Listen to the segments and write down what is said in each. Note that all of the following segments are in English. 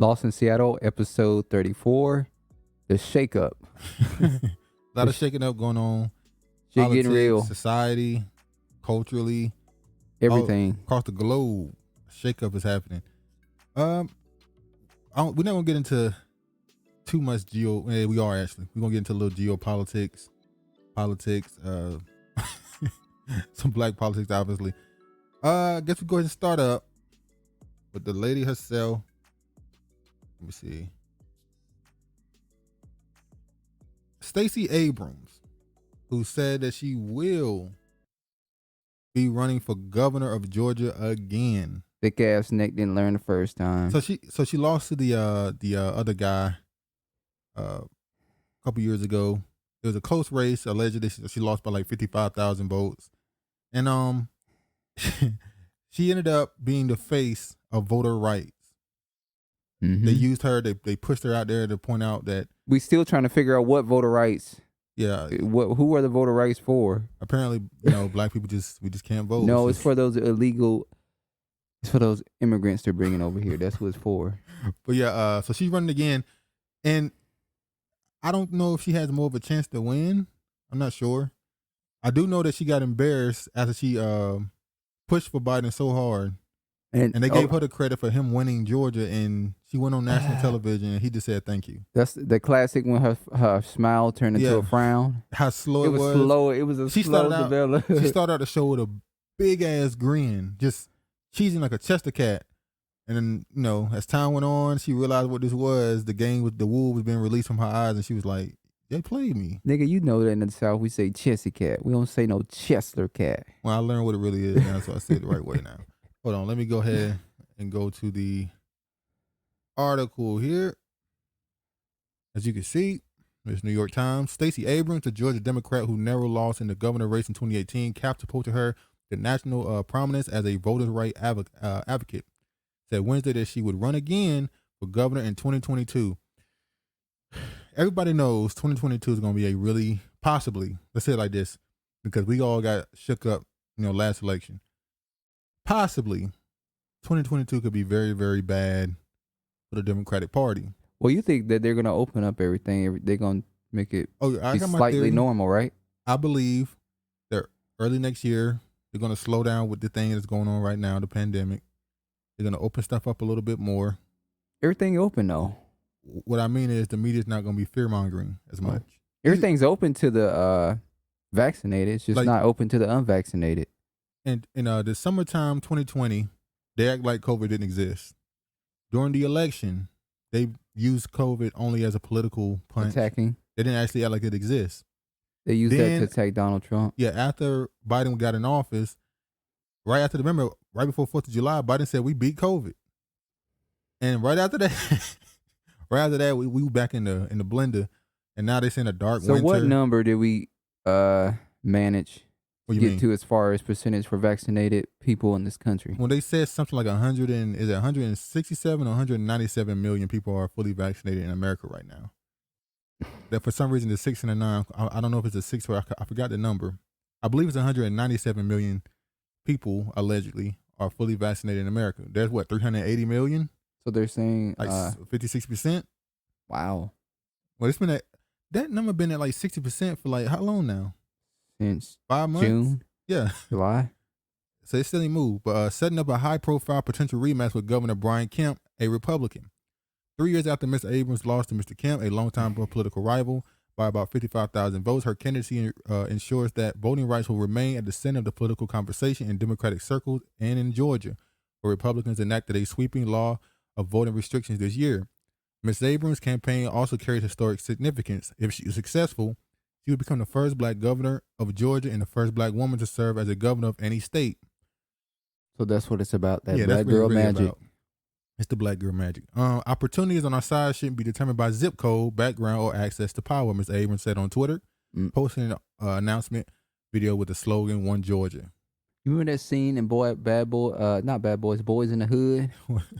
Lost in Seattle, episode 34, The Shakeup. A lot of shaking up going on. Shit Politics, getting real. society, culturally, Everything. across the globe. Shakeup is happening. We're not gonna get into too much we are actually. We're gonna get into a little geopolitics, politics, some black politics, obviously. I guess we go ahead and start up with the lady herself. Let me see. Stacy Abrams, who said that she will be running for governor of Georgia again. Thick ass neck didn't learn the first time. So she lost to the other guy a couple years ago. It was a close race. Allegedly, she lost by like 55,000 votes, and she ended up being the face of voter rights. Mm-hmm. They used her. They pushed her out there to point out that We still trying to figure out what voter rights. yeah, Who are the voter rights for? apparently black people we just can't vote. No, it's for those illegal. It's for those immigrants they're bringing over here. That's what it's for. But yeah, so she's running again, and I don't know if she has more of a chance to win. I'm not sure. I do know that she got embarrassed after she pushed for Biden so hard, and they gave her the credit for him winning Georgia, and she went on national television, and he just said thank you. That's the classic when her smile turned into a frown. How slow it was. Slow. It was a slow develop. She started out the show with a big ass grin, just cheesing like a Chester cat. And then, as time went on, she realized what this was. The game with the wool was being released from her eyes, and she was like, they played me. Nigga, you know that in the South we say Chessy cat. We don't say no Chester cat. Well, I learned what it really is now, so I say it the right way now. Hold on, let me go ahead and go to the article here. As you can see, there's New York Times. Stacy Abrams, the Georgia Democrat who narrowly lost in the governor race in 2018, catapulted her to national prominence as a voters' right advocate. Said Wednesday that she would run again for governor in 2022. Everybody knows 2022 is going to be a really, possibly, let's say it like this, because we all got shook up, last election. Possibly, 2022 could be very, very bad for the Democratic Party. Well, you think that they're going to open up everything? They're going to make it be slightly normal, right? I believe that early next year, they're going to slow down with the thing that's going on right now, the pandemic. They're going to open stuff up a little bit more. Everything open, though. What I mean is the media's not going to be fear-mongering as much. Everything's open to the vaccinated. It's just not open to the unvaccinated. And in the summertime 2020, they act like COVID didn't exist. During the election, they used COVID only as a political punch. Attacking. They didn't actually act like it exists. They used that to attack Donald Trump. Yeah, after Biden got in office, right before 4th of July, Biden said we beat COVID. And right after that, we were back in the blender, and now they're saying a dark winter. So what number did we manage to get to as far as percentage for vaccinated people in this country? Well, they said something like 167 or 197 million people are fully vaccinated in America right now. That for some reason the 6 and the 9, I don't know if it's a 6 or I forgot the number. I believe it's 197 million people allegedly are fully vaccinated in America. There's 380 million? So they're saying like 56%. Wow. Well, it's been that number been at like 60% for like how long now? Since 5 months. June. Yeah. July. So it's still ain't moved. But setting up a high-profile potential rematch with Governor Brian Kemp, a Republican. 3 years after Mr. Abrams lost to Mr. Kemp, a longtime political rival, by about 55,000 votes, her candidacy ensures that voting rights will remain at the center of the political conversation in Democratic circles and in Georgia, where Republicans enacted a sweeping law of voting restrictions this year. Ms. Abrams' campaign also carries historic significance. If she is successful, she would become the first black governor of Georgia and the first black woman to serve as a governor of any state. So that's what it's about, that black that's girl really magic. About. It's the black girl magic. Opportunities on our side shouldn't be determined by zip code, background, or access to power, Ms. Abrams said on Twitter, posting an announcement video with the slogan, One Georgia. You remember that scene in Boys in the Hood?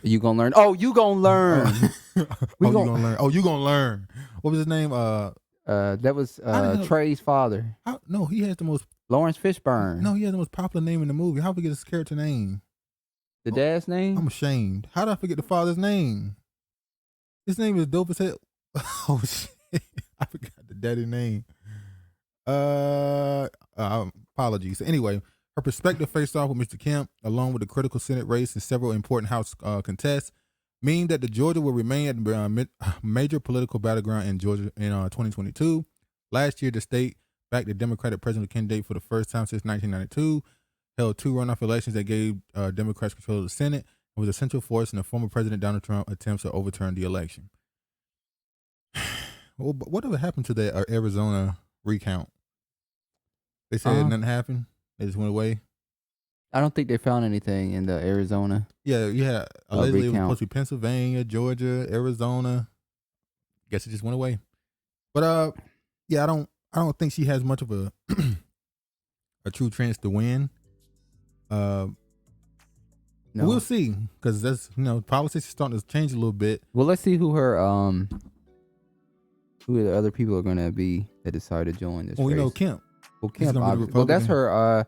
You gonna learn? Oh, you gonna learn. You gonna learn. Oh, you gonna learn. What was his name? That was Trey's father. No, he has the most... Lawrence Fishburne. No, he has the most popular name in the movie. How forget his character name? The dad's name? I'm ashamed. How did I forget the father's name? His name is dope as hell. Oh shit, I forgot the daddy name. Apologies. Anyway, her perspective faced off with Mr. Kemp, along with the critical Senate race and several important House contests, mean that the Georgia will remain at the major political battleground in Georgia in 2022. Last year, the state backed the Democratic presidential candidate for the first time since 1992, held 2 runoff elections that gave Democrats control of the Senate, and was a central force in the former President Donald Trump attempts to overturn the election. Well, whatever happened to that Arizona recount? They said nothing happened. They just went away. I don't think they found anything in the Arizona. Yeah. Allegedly, it was recount. supposed to be Pennsylvania, Georgia, Arizona. Guess it just went away. But yeah, I don't think she has much of a a true chance to win. No. We'll see, because that's politics is starting to change a little bit. Well, let's see who the other people are gonna be that decide to join this. Well, we race. know Kemp. Well, Kemp. gonna be the Well, that's her.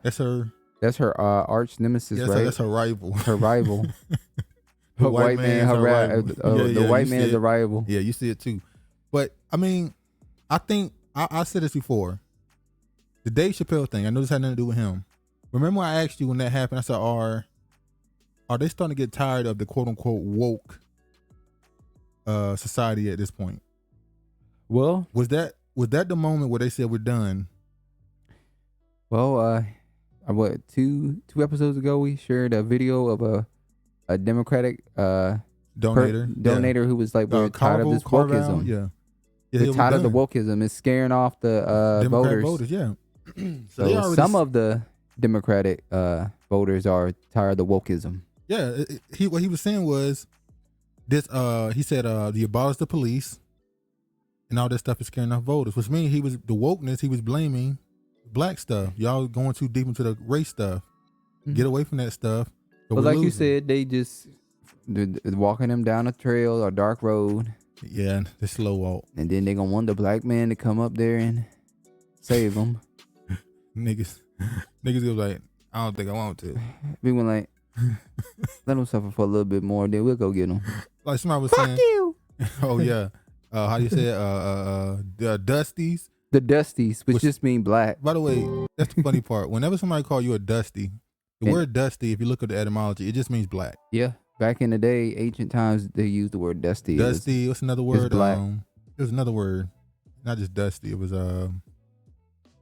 That's her arch nemesis, Yes, right? that's her rival. Her rival. The Her white man. is Her her rival. the white you man see is it. a rival. Yeah, you see it too. But I mean, I think I said this before. The Dave Chappelle thing. I know this had nothing to do with him. Remember when I asked you when that happened? I said, "Are they starting to get tired of the quote unquote woke society at this point?" Well, was that the moment where they said we're done? Well, what two episodes ago we shared a video of a Democratic donator who was like, we're tired of this wokeism. Yeah, we're tired of the wokeism. It's scaring off the voters. Yeah. So some of the Democratic voters are tired of the wokeism. Yeah, what he was saying was this. He said the abolish the police and all that stuff is scaring off voters, which means he was blaming black stuff. Y'all going too deep into the race stuff. Mm-hmm. Get away from that stuff. But like you said, they just walking them down a trail or dark road. Yeah, the slow walk. And then they gonna want the black man to come up there and save them. Niggas go like, I don't think I want to. We went like, let them suffer for a little bit more, then we'll go get them. Like somebody was saying. Fuck you. Oh yeah. How do you say it? The Dusties. The Dusties, which just mean black. By the way, that's the funny part. Whenever somebody call you a Dusty, the word Dusty, if you look at the etymology, it just means black. Yeah. Back in the day, ancient times, they used the word dusty. Dusty. What's another word? Black. It was another word. Not just dusty. It was I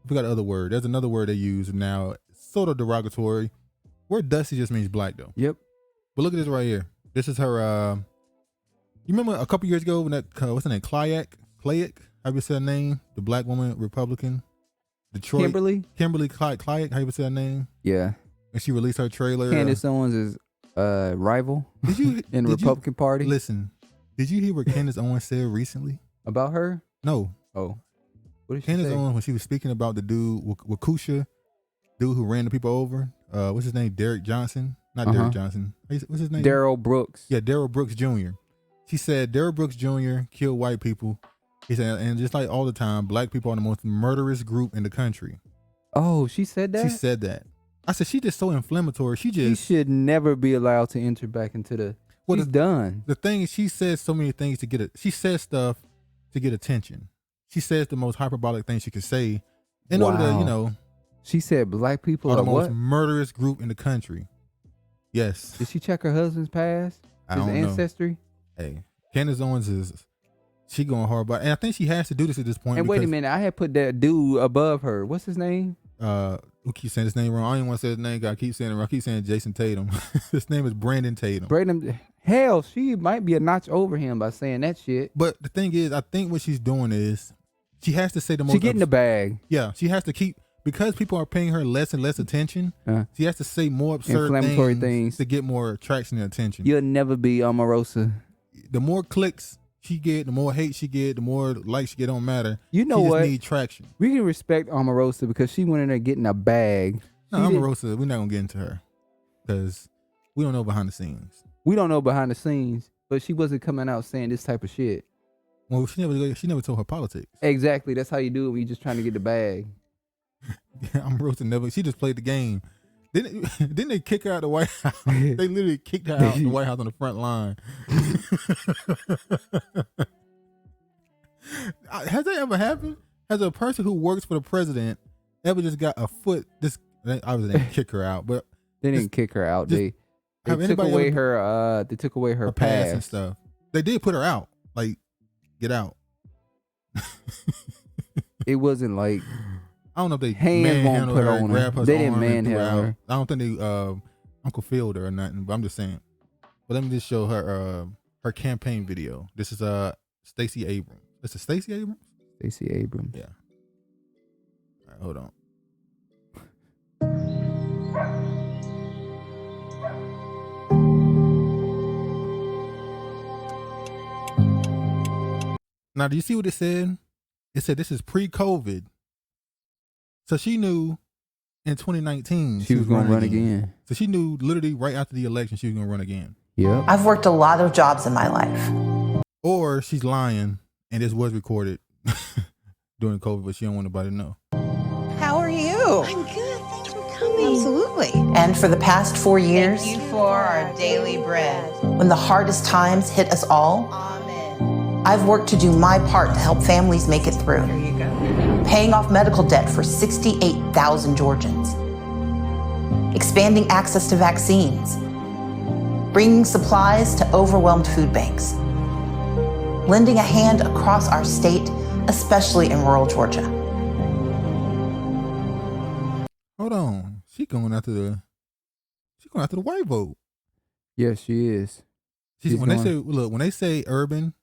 forgot the other word. There's another word they use now, sort of derogatory. Word dusty just means black though. Yep. But look at this right here. This is her. You remember a couple years ago when that what's her name? Klayak. How you say her name? The black woman Republican. Detroit. Kimberly Klayak. How you say her name? Yeah. And she released her trailer. Candace Owens is rival. Did you in the Republican Party? Listen. Did you hear what Candace Owens said recently about her? No. Oh. What did she Candace say? Owens, when she was speaking about the dude Wakusha, dude who ran the people over. What's his name? Derek Johnson. Not Derek Johnson. What's his name? Darrell Brooks. Yeah, Darrell Brooks Jr. She said Darrell Brooks Jr. killed white people. He said, and just like all the time, black people are the most murderous group in the country. Oh, she said that? She said that. I said, she's just so inflammatory. She should never be allowed to enter back into the. She's done. The thing is, she says so many things to get it. She says stuff to get attention. She says the most hyperbolic thing she could say in order to, She said black people are the most what? murderous group in the country. Yes. Did she check her husband's past? His ancestry? Hey, Candace Owens she going hard, but and I think she has to do this at this point. And wait a minute, I had put that dude above her. What's his name? Who keeps saying his name wrong? I don't even want to say his name. I keep saying it wrong. I keep saying Jason Tatum. His name is Brandon Tatum. Hell, she might be a notch over him by saying that shit. But the thing is, I think what she's doing is she has to say the most. She getting the bag. Yeah, she has to keep, because people are paying her less and less attention. She has to say more absurd inflammatory things to get more traction and attention. You'll never be Omarosa. The more clicks she get, the more hate she get, the more likes she get, don't matter. You know she what? Just need traction. We can respect Omarosa because she went in there getting a bag. No, Omarosa, we're not gonna get into her because we don't know behind the scenes. We don't know behind the scenes, but she wasn't coming out saying this type of shit. Well, she never told her politics. Exactly. That's how you do it when you're just trying to get the bag. Omarosa never. She just played the game. Didn't they kick her out the White House? They literally kicked her out the White House on the front line. Has that ever happened? Has a person who works for the president ever just got a foot? Obviously they didn't kick her out, but they didn't kick her out. They took away her. They took away her pass and stuff. They did put her out. Like, get out. It wasn't like. I don't know if they manhandled her, and grabbed her. They didn't manhandle her. I don't think they Uncle Phil'd her or nothing. But I'm just saying. But let me just show her her campaign video. This is Stacy Abrams. This is Stacy Abrams. Stacy Abrams. Yeah. All right, hold on. Now, do you see what it said? It said this is pre-COVID. So she knew in 2019 she was going to run again. So she knew literally right after the election she was going to run again. Yeah. I've worked a lot of jobs in my life. Or she's lying and this was recorded during COVID, but she don't want nobody to know. How are you? I'm good. Thanks for coming. Absolutely. And for the past 4 years, Thank you for our daily bread. when the hardest times hit us all, Amen. I've worked to do my part to help families make it through. There you go. Paying off medical debt for 68,000 Georgians. Expanding access to vaccines. Bringing supplies to overwhelmed food banks. Lending a hand across our state, especially in rural Georgia. Hold on. She's going after the white vote. Yes, she is. When they say urban,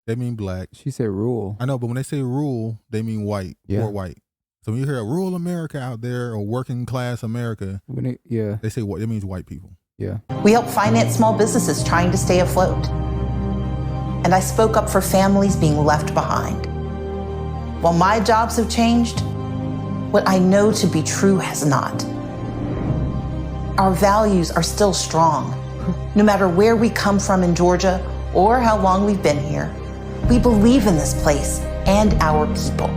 they mean black. She said rural. I know, but when they say rural, they mean white or white. So when you hear a rural America out there or working class America, they say what? It means white people. Yeah. We help finance small businesses trying to stay afloat. And I spoke up for families being left behind. While my jobs have changed, what I know to be true has not. Our values are still strong. No matter where we come from in Georgia or how long we've been here, we believe in this place and our people.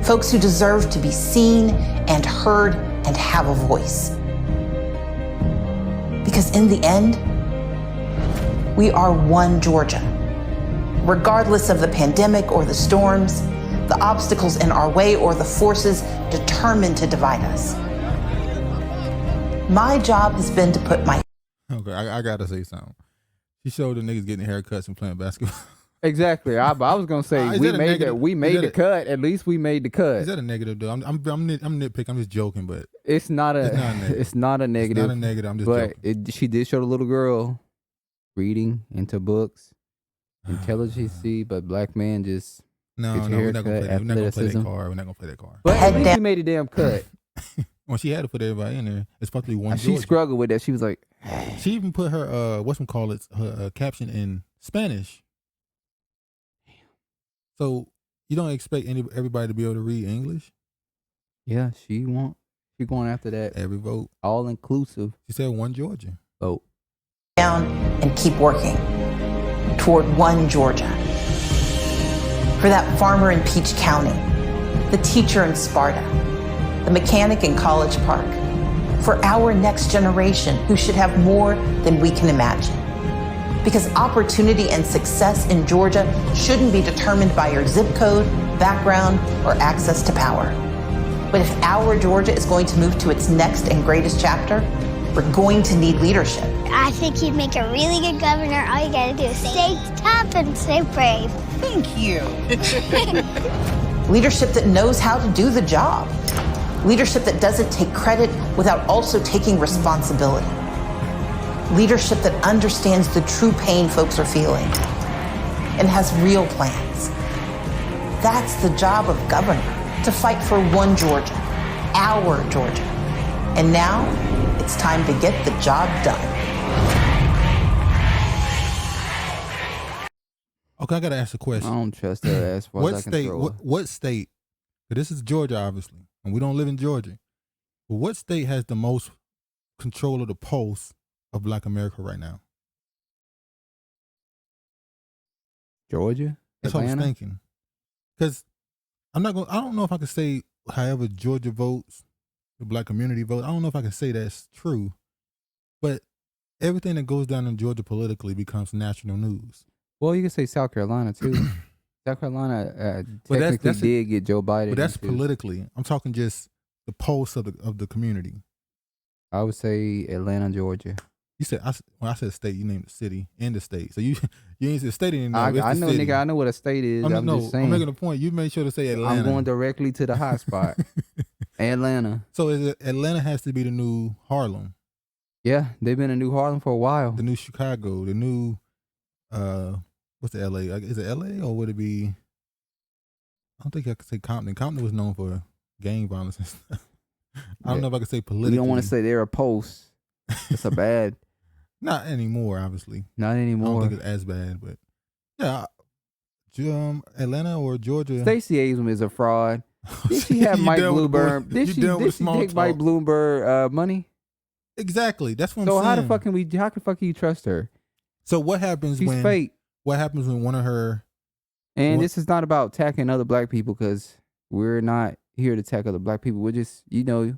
Folks who deserve to be seen and heard and have a voice. Because in the end, we are one Georgia. Regardless of the pandemic or the storms, the obstacles in our way or the forces determined to divide us. My job has been to put my... Okay, I gotta say something. She showed the nitties getting haircuts and playing basketball. Exactly. I was gonna say we made the cut. At least we made the cut. Is that a negative though? I'm nitpicking. I'm just joking, but it's not a negative. It's not a negative. I'm just joking. She did show the little girl reading into books, intelligence, but black man just no, we're not gonna play that. We're not gonna play that card. We're not gonna play that card. But at least we made a damn cut. Well, she had to put everybody in there. It's supposed to be one. She struggled with that. She was like, she even put her her caption in Spanish. So you don't expect everybody to be able to read English? Yeah, she going after that. Every vote, all inclusive. She said one Georgia vote. Down and keep working toward one Georgia. For that farmer in Peach County, the teacher in Sparta, the mechanic in College Park, for our next generation who should have more than we can imagine. Because opportunity and success in Georgia shouldn't be determined by your zip code, background, or access to power. But if our Georgia is going to move to its next and greatest chapter, we're going to need leadership. I think you'd make a really good governor. All you gotta do is stay tough and stay brave. Thank you. Leadership that knows how to do the job. Leadership that doesn't take credit without also taking responsibility. Leadership that understands the true pain folks are feeling and has real plans. That's the job of governor, to fight for one Georgia, our Georgia. And now it's time to get the job done. Okay, I gotta ask a question. I don't trust her as far as I can throw her. What state? This is Georgia, obviously, and we don't live in Georgia. But what state has the most control of the pulse of Black America right now? Georgia? That's what I was thinking. Because I don't know if I can say however Georgia votes, the black community vote. I don't know if I can say that's true, but everything that goes down in Georgia politically becomes national news. Well, you can say South Carolina too. South Carolina technically did get Joe Biden. But that's politically. I'm talking just the pulse of the community. I would say Atlanta, Georgia. You said when I said state, you named the city and the state. So you ain't said state anymore. I know, nigga. I know what a state is. I'm just saying. I'm making a point. You made sure to say Atlanta. I'm going directly to the hot spot. Atlanta. So Atlanta has to be the new Harlem. Yeah, they've been in New Harlem for a while. The new Chicago. The new what's the LA? Is it LA or would it be? I don't think I could say Compton. Compton was known for gang violence and stuff. I don't know if I could say politically. You don't want to say they're a post. It's a bad. Not anymore, obviously. Not anymore. I don't think it's as bad, but yeah, Atlanta or Georgia. Stacey Abrams is a fraud. Did she have Mike Bloomberg? Did she take Mike Bloomberg money? Exactly. That's what I'm saying. So how the fuck can you trust her? So what happens She's fake. What happens when one of her? And this is not about attacking other black people because we're not here to attack other black people. We're just, you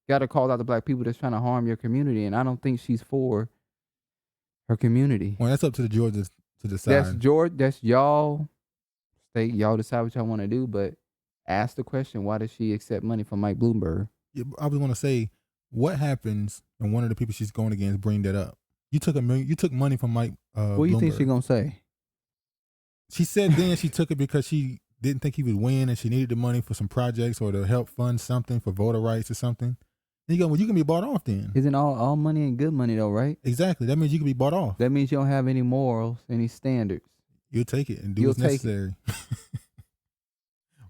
got to call out the black people that's trying to harm your community, and I don't think she's for her community. Well, that's up to the Georgians to decide. That's y'all state. Y'all decide what y'all want to do, but ask the question: why does she accept money from Mike Bloomberg? Yeah, I was going to say, what happens when one of the people she's going against bring that up? You took money from Mike. What do you Bloomberg. think she's gonna say? She said then she took it because she didn't think he would win, and she needed the money for some projects or to help fund something for voter rights or something. And you go, well, you can be bought off then. Isn't all money and good money though, right? Exactly. That means you can be bought off. That means you don't have any morals, any standards. You'll take it and do what's necessary.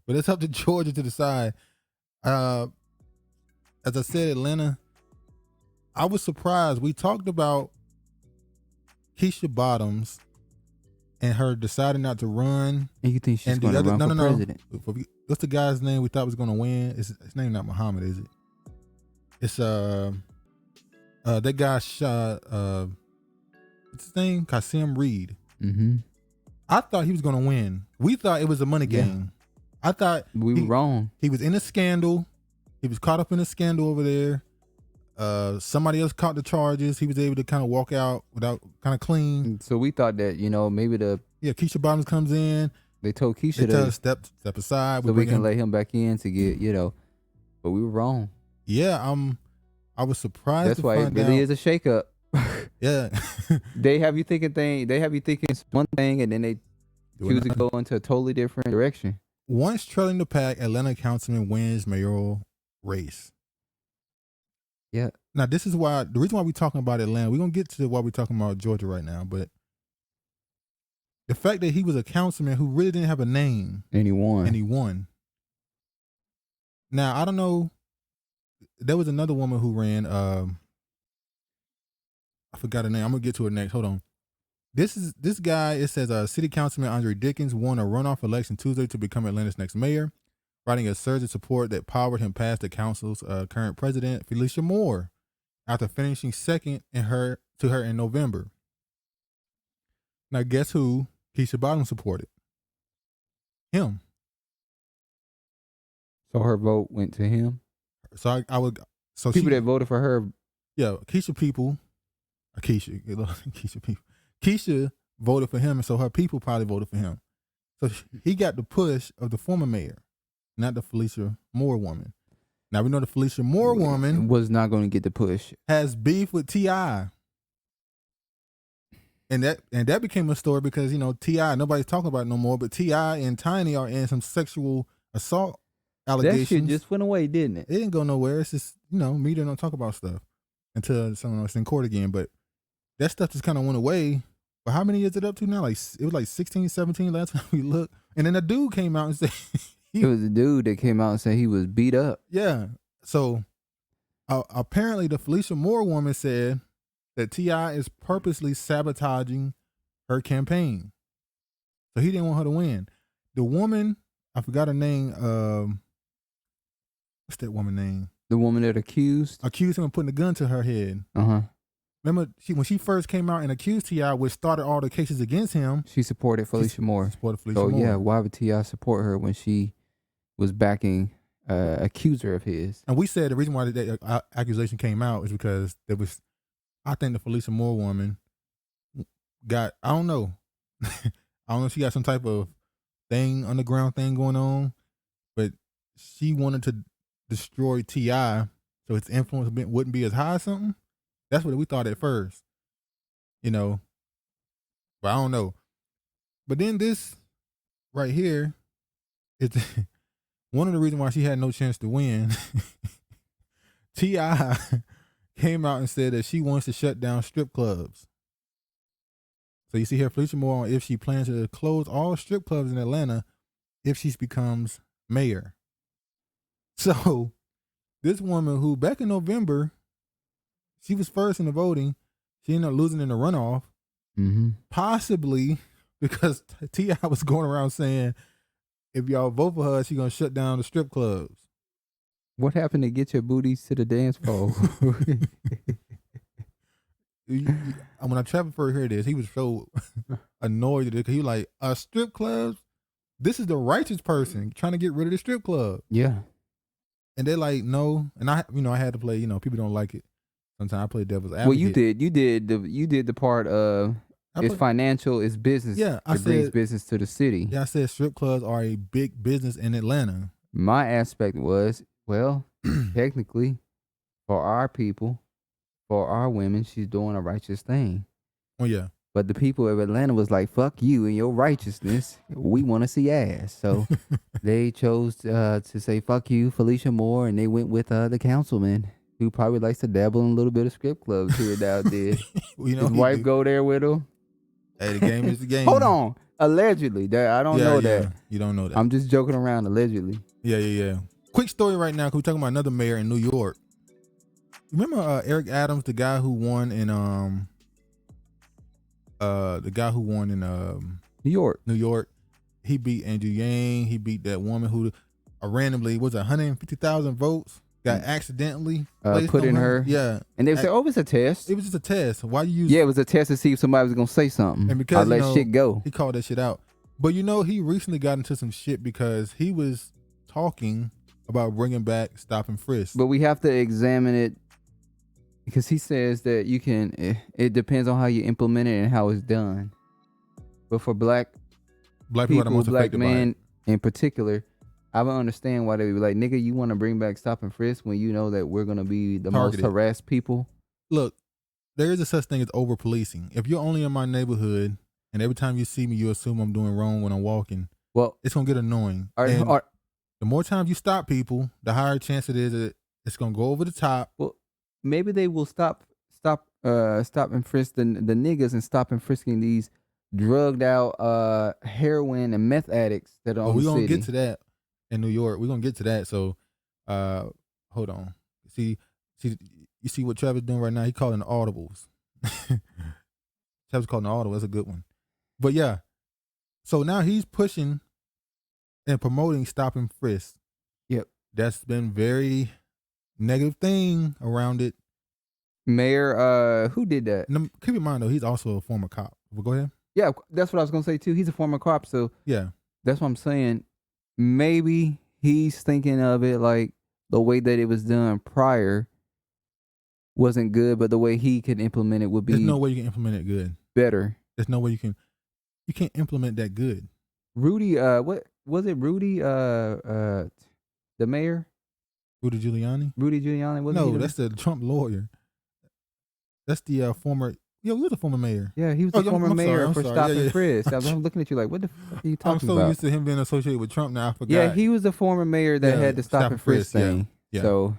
But it's up to Georgia to decide. As I said, Atlanta, I was surprised. We talked about Keisha Bottoms and her deciding not to run. And you think she's going to run for president? What's the guy's name we thought was going to win? His name not Muhammad, is it? It's that guy shot what's his name? Qasim Reed. Mm-hmm. I thought he was gonna win. We thought it was a money game. I thought we were wrong. He was in a scandal. He was caught up in a scandal over there. Somebody else caught the charges. He was able to kind of walk out without kind of clean. So we thought that, maybe Keisha Bottoms comes in. They told Keisha to step aside so we can let him back in to get, but we were wrong. Yeah, I was surprised. That's why it really is a shakeup. Yeah. They have you thinking it's one thing and then they choose to go into a totally different direction. Once trailing the pack, Atlanta councilman wins mayoral race. Yeah. Now this is the reason why we're talking about Atlanta, we're gonna get to why we're talking about Georgia right now, but the fact that he was a councilman who really didn't have a name. And he won. Now I don't know. There was another woman who ran. I forgot her name. I'm gonna get to her next. Hold on. This guy. It says City Councilman Andre Dickens won a runoff election Tuesday to become Atlanta's next mayor, riding a surge of support that powered him past the council's current president, Felicia Moore, after finishing second to her in November. Now, guess who Keisha Bottoms supported? Him. So her vote went to him. So people that voted for her. Yeah, Keisha people. Keisha people. Keisha voted for him, and so her people probably voted for him. So he got the push of the former mayor, not the Felicia Moore woman. Now we know the Felicia Moore woman was not going to get the push. Has beef with T.I. And that became a story because T.I. nobody's talking about it no more, but T.I. and Tiny are in some sexual assault allegations. That shit just went away, didn't it? It didn't go nowhere. It's just media don't talk about stuff until someone else in court again. But that stuff just kind of went away. But how many is it up to now? It was like 16, 17 last time we looked. And then a dude came out and said it was a dude that came out and said he was beat up. Yeah. So apparently the Felicia Moore woman said that T.I. is purposely sabotaging her campaign. So he didn't want her to win. The woman, I forgot her name. What's that woman's name? The woman that accused him of putting a gun to her head. Uh-huh. Remember, when she first came out and accused T.I., which started all the cases against him. She supported Felicia Moore. Moore. Yeah, why would T.I. support her when she was backing accuser of his. And we said the reason why that accusation came out is because there was, I think the Felicia Moore woman got, I don't know. I don't know if she got some type of thing, underground thing going on, but she wanted to destroy T.I. so his influence wouldn't be as high or something. That's what we thought at first, you know. But I don't know. But then this right here is one of the reasons why she had no chance to win. T.I. came out and said that she wants to shut down strip clubs. So you see here, Felicia Moore, if she plans to close all strip clubs in Atlanta if she becomes mayor. So this woman who back in November, she was first in the voting, she ended up losing in the runoff, possibly because T.I. was going around saying, if y'all vote for her, she's going to shut down the strip clubs. What happened to get your booties to the dance floor? When I traveled for here, he was so annoyed at it because he was like, strip clubs? This is the righteous person trying to get rid of the strip club. Yeah. And they're like, no. And I had to play, people don't like it. Sometimes I play devil's advocate. Well, you did the part of it's financial, it's business. Yeah. It brings business to the city. Yeah, I said strip clubs are a big business in Atlanta. My aspect was, well, technically, for our people, for our women, she's doing a righteous thing. Oh, yeah. But the people of Atlanta was like, fuck you and your righteousness. We want to see ass. So they chose to say, fuck you, Felicia Moore, and they went with the councilman, who probably likes to dabble in a little bit of strip clubs here and out there. His wife go there with him. Hey, the game is the game. Hold on. Allegedly. I don't know that. You don't know that. I'm just joking around, allegedly. Yeah. Quick story right now, because we're talking about another mayor in New York. Remember Eric Adams, the guy who won in New York? He beat Andrew Yang. He beat that woman who randomly was 150,000 votes. Got accidentally put in her. Yeah. And they would say, oh, it was a test. It was just a test. Why you use? Yeah, it was a test to see if somebody was going to say something. And because I let shit go. He called that shit out. But he recently got into some shit because he was talking about bringing back stop and frisk. But we have to examine it because he says that you can, it depends on how you implement it and how it's done. But for black people, are the most black men in particular, I don't understand why they would be like, nigga, you want to bring back stop and frisk when you know that we're going to be the targeted. most harassed people? Look, there is a such thing as over policing. If you're only in my neighborhood and every time you see me, you assume I'm doing wrong when I'm walking, well, it's going to get annoying. The more times you stop people, the higher chance it is that it's going to go over the top. Well, maybe they will stop and frisk the niggas and stop and frisking these drugged out heroin and meth addicts that are on the city. We're going to get to that in New York. We're going to get to that. So, hold on. You see what Travis doing right now? He calling the audibles. Travis calling the audible. That's a good one. But yeah. So now he's pushing and promoting stop and frisk. Yep. That's been very negative thing around it. Mayor, who did that? Keep in mind though, he's also a former cop. Well, go ahead. Yeah, that's what I was gonna say too. He's a former cop, so yeah, that's what I'm saying. Maybe he's thinking of it like the way that it was done prior wasn't good, but the way he could implement it would be. There's no way you can implement it good. Better. There's no way you can't implement that good. Rudy, what was it? Rudy, the mayor. Rudy Giuliani. No, that's the Trump lawyer. That's the former. Yeah, he was a former mayor. Yeah, he was the former mayor for stop and frisk. I'm looking at you like, what the fuck are you talking about? I'm so used to him being associated with Trump now. I forgot. Yeah, he was the former mayor that had the stop and frisk thing. Yeah. So,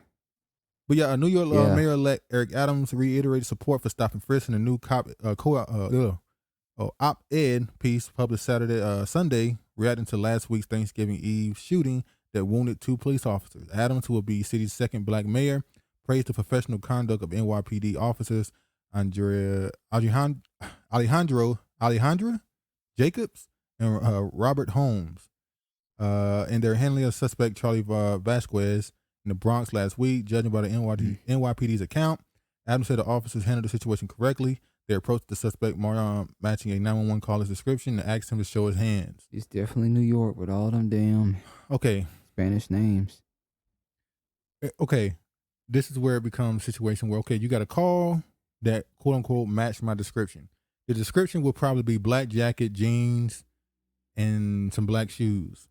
but yeah, New York Mayor-elect Eric Adams reiterated support for stop and frisk in a new op-ed piece published Sunday, reacting to last week's Thanksgiving Eve shooting that wounded 2 police officers. Adams, who will be city's second black mayor, praised the professional conduct of NYPD officers Alejandra Jacobs and Robert Holmes in their handling of suspect Charlie Vasquez in the Bronx last week. Judging by the NYPD's account, Adams said the officers handled the situation correctly. They approached the suspect matching a 911 caller's description and asked him to show his hands. It's definitely New York with all them damn Spanish names. Okay, this is where it becomes a situation where, okay, you got a call that quote unquote match my description. The description will probably be black jacket, jeans, and some black shoes.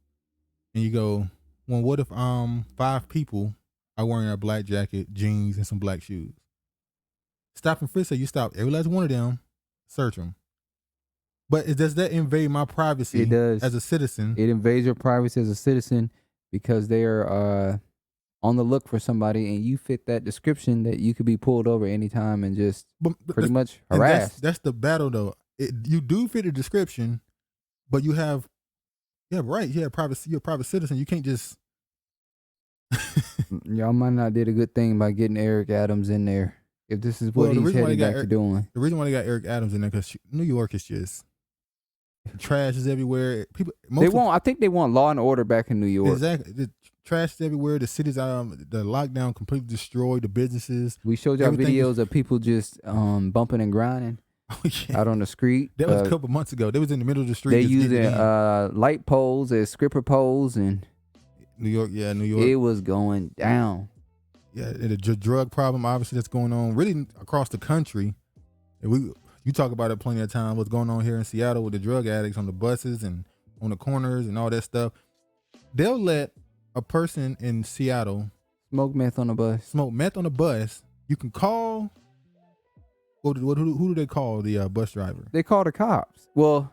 And you go, well, what if 5 people are wearing a black jacket, jeans, and some black shoes? Stop and frisk, so you stop every last one of them, search them. But does that invade my privacy? It does. As a citizen. It invades your privacy as a citizen because they are on the look for somebody, and you fit that description that you could be pulled over anytime and just pretty much harassed. That's the battle, though. You do fit the description, but you have privacy. You're a private citizen. You can't just. Y'all might not did a good thing by getting Eric Adams in there. If this is what he's heading back to doing. The reason why they got Eric Adams in there because New York is just trash is everywhere. I think they want law and order back in New York. Exactly. The trash is everywhere. The cities, the lockdown completely destroyed the businesses. We showed y'all videos of people just bumping and grinding out on the street. That was a couple months ago. They was in the middle of the street. They using light poles as stripper poles and New York. It was going down. Yeah, the drug problem obviously that's going on really across the country. And you talk about it plenty of time. What's going on here in Seattle with the drug addicts on the buses and on the corners and all that stuff. They'll let a person in Seattle smoke meth on the bus. You can call. Who do they call the bus driver? They call the cops. Well,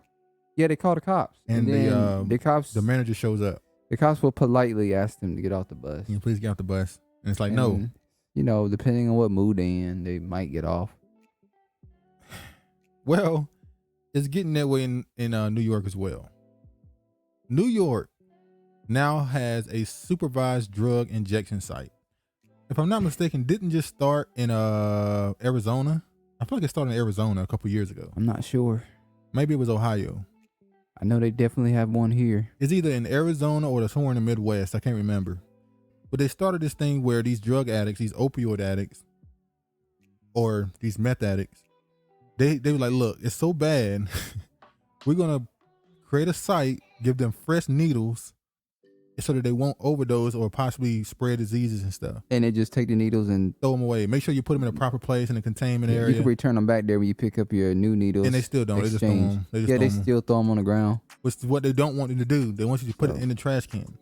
yeah, they call the cops. And the cops. The manager shows up. The cops will politely ask them to get off the bus. Can you please get off the bus? And it's like, no. You know, depending on what mood they're in, they might get off. Well, it's getting that way in New York as well. New York now has a supervised drug injection site. If I'm not mistaken, didn't just start in Arizona? I feel like it started in Arizona a couple years ago. I'm not sure. Maybe it was Ohio. I know they definitely have one here. It's either in Arizona or somewhere in the Midwest. I can't remember. But they started this thing where these drug addicts, these opioid addicts, or these meth addicts, they were like, look, it's so bad. We're going to create a site, give them fresh needles so that they won't overdose or possibly spread diseases and stuff. And they just take the needles and throw them away. Make sure you put them in a proper place in a containment area. You can return them back there when you pick up your new needles. And they still don't. Exchange. They still throw them on the ground. Which is what they don't want you to do. They want you to put it in the trash can.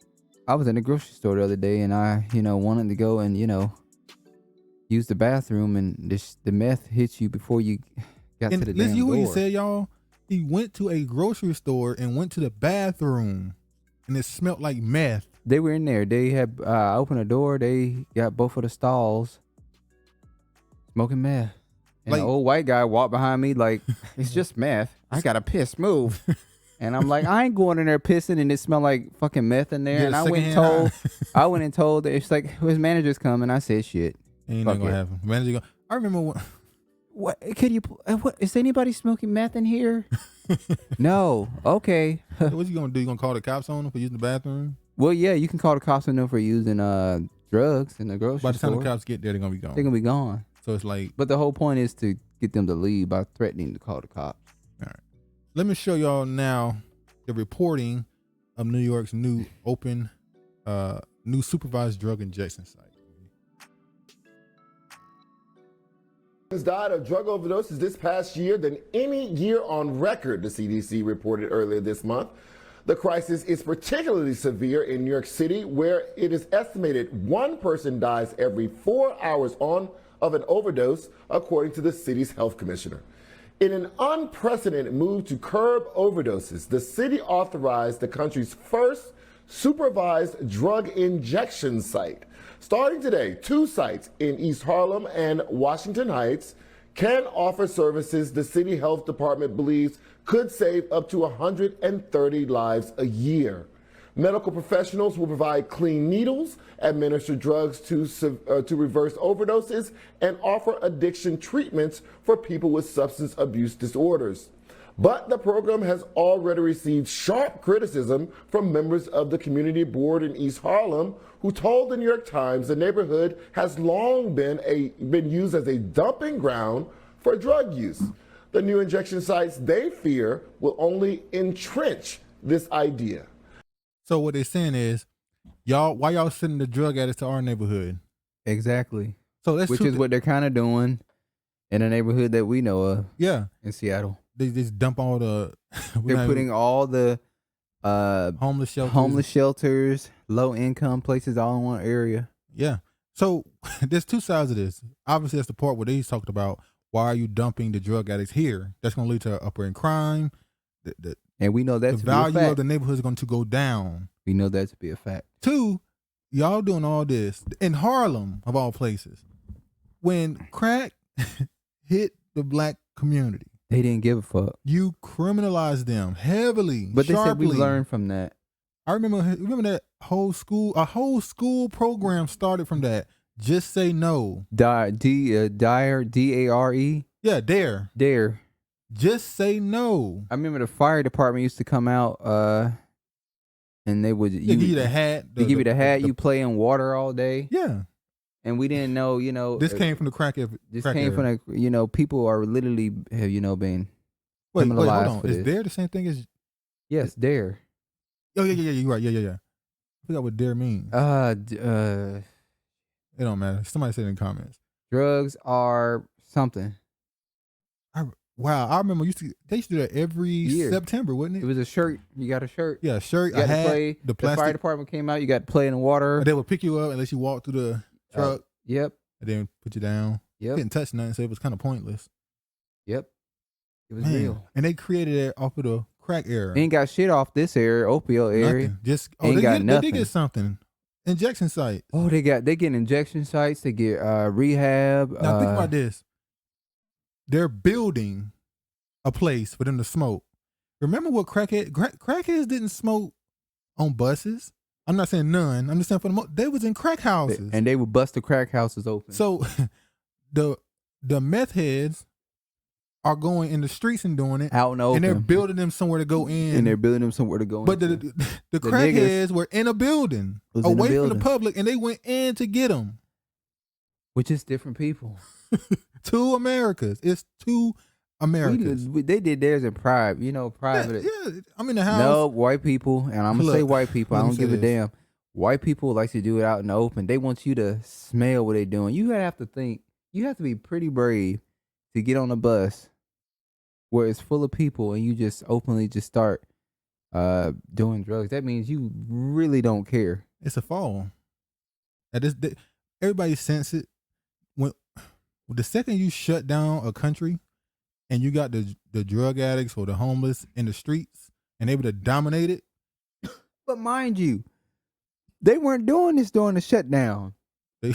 I was in the grocery store the other day and I, wanted to go and, use the bathroom and the meth hits you before you got to the damn door. You what he said, y'all? He went to a grocery store and went to the bathroom and it smelled like meth. They were in there. They had opened a door. They got both of the stalls smoking meth. And the old white guy walked behind me like, it's just meth. I got to piss. Move. And I'm like, I ain't going in there pissing, and it smelled like fucking meth in there. And I went and told that it's like his manager's coming. I said, shit. Ain't not gonna happen. Manager go. I remember what can you? What is anybody smoking meth in here? No. Okay. What you gonna do? You gonna call the cops on them for using the bathroom? Well, yeah, you can call the cops on them for using drugs in the grocery store. By the time the cops get there, they're gonna be gone. They're gonna be gone. So it's like. But the whole point is to get them to leave by threatening to call the cops. All right. Let me show y'all now the reporting of New York's new new supervised drug injection site. Has died of drug overdoses this past year than any year on record, the CDC reported earlier this month. The crisis is particularly severe in New York City, where it is estimated one person dies every 4 hours of an overdose, according to the city's health commissioner. In an unprecedented move to curb overdoses, the city authorized the country's first supervised drug injection site. Starting today, 2 sites in East Harlem and Washington Heights can offer services the city health department believes could save up to 130 lives a year. Medical professionals will provide clean needles, administer drugs to reverse overdoses, and offer addiction treatments for people with substance abuse disorders. But the program has already received sharp criticism from members of the community board in East Harlem, who told the New York Times the neighborhood has long been used as a dumping ground for drug use. The new injection sites, they fear, will only entrench this idea. So what they're saying is, why y'all sending the drug addicts to our neighborhood? Exactly. So that's Which is what they're kind of doing in a neighborhood that we know of. Yeah, in Seattle. they just dump all the. They're putting all the homeless shelters. homeless shelters, low income places all in one area. Yeah. So there's two sides of this. Obviously, that's the part where they talked about why are you dumping the drug addicts here? That's going to lead to upward in crime. And we know that's the value of the neighborhood is going to go down. We know that to be a fact. Two, y'all doing all this in Harlem of all places. When crack hit the black community, they didn't give a fuck. You criminalized them heavily, but sharply. They said we learned from that. I remember that a whole school program started from that. Just say no. Dare, D-A-R-E. Yeah, dare. Dare. Just say no. I remember the fire department used to come out, and they would give you the hat. They give you the hat. You play in water all day. Yeah. And we didn't know, This came from the crack. This came from the, people are literally, being criminalized. Wait, hold on. For Is this. dare the same thing as? Yes, dare. Oh yeah. You're right. Yeah. I forgot what dare means. It don't matter. Somebody said it in comments. Drugs are something. Wow, I remember they used to do that every year. September, wouldn't it? It was a shirt. You got a shirt. Yeah, a shirt, you a hat, play. the plastic. The fire department came out. You got to play in the water. They would pick you up unless you walk through the truck. Yep. And then put you down. Yep. Couldn't touch nothing, so it was kind of pointless. Yep. It was real. And they created it off of the crack era. Ain't got shit off this area, opioid area. Nothing. Just ain't got nothing. They did get something. Injection sites. Oh, they get injection sites. They get rehab. Now think about this. They're building a place for them to smoke. Remember what crackheads didn't smoke on buses? I'm not saying none. I'm just saying they was in crack houses. And they would bust the crack houses open. So the meth heads are going in the streets and doing it. Out in the open. And they're building them somewhere to go in. But the crackheads were in a building away from the public, and they went in to get them. Which is different people. Two Americas. It's two Americas. They did theirs in private. Private. Yeah, I'm in the house. No, white people, and I'm going to say white people. I don't give a damn. White people like to do it out in the open. They want you to smell what they're doing. You have to think. You have to be pretty brave to get on a bus where it's full of people and you just openly just start doing drugs. That means you really don't care. It's a fall. Everybody sense it. When the second you shut down a country and you got the drug addicts or the homeless in the streets and able to dominate it. But mind you, they weren't doing this during the shutdown. They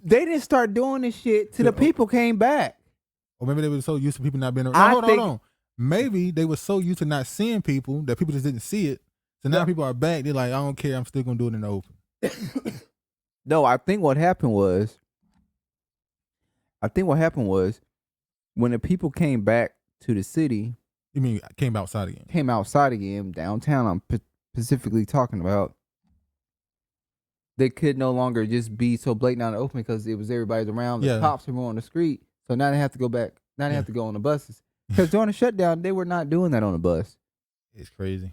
didn't start doing this shit till the people came back. Or maybe they were so used to people not being around. Hold on. Maybe they were so used to not seeing people that people just didn't see it. So now people are back. They're like, I don't care. I'm still going to do it in the open. No, I think what happened was when the people came back to the city. You mean came outside again? Came outside again, downtown. I'm specifically talking about. They could no longer just be so blatant out in the open because it was everybody's around. The cops were more on the street. So now they have to go back. Now they have to go on the buses. Because during the shutdown, they were not doing that on the bus. It's crazy.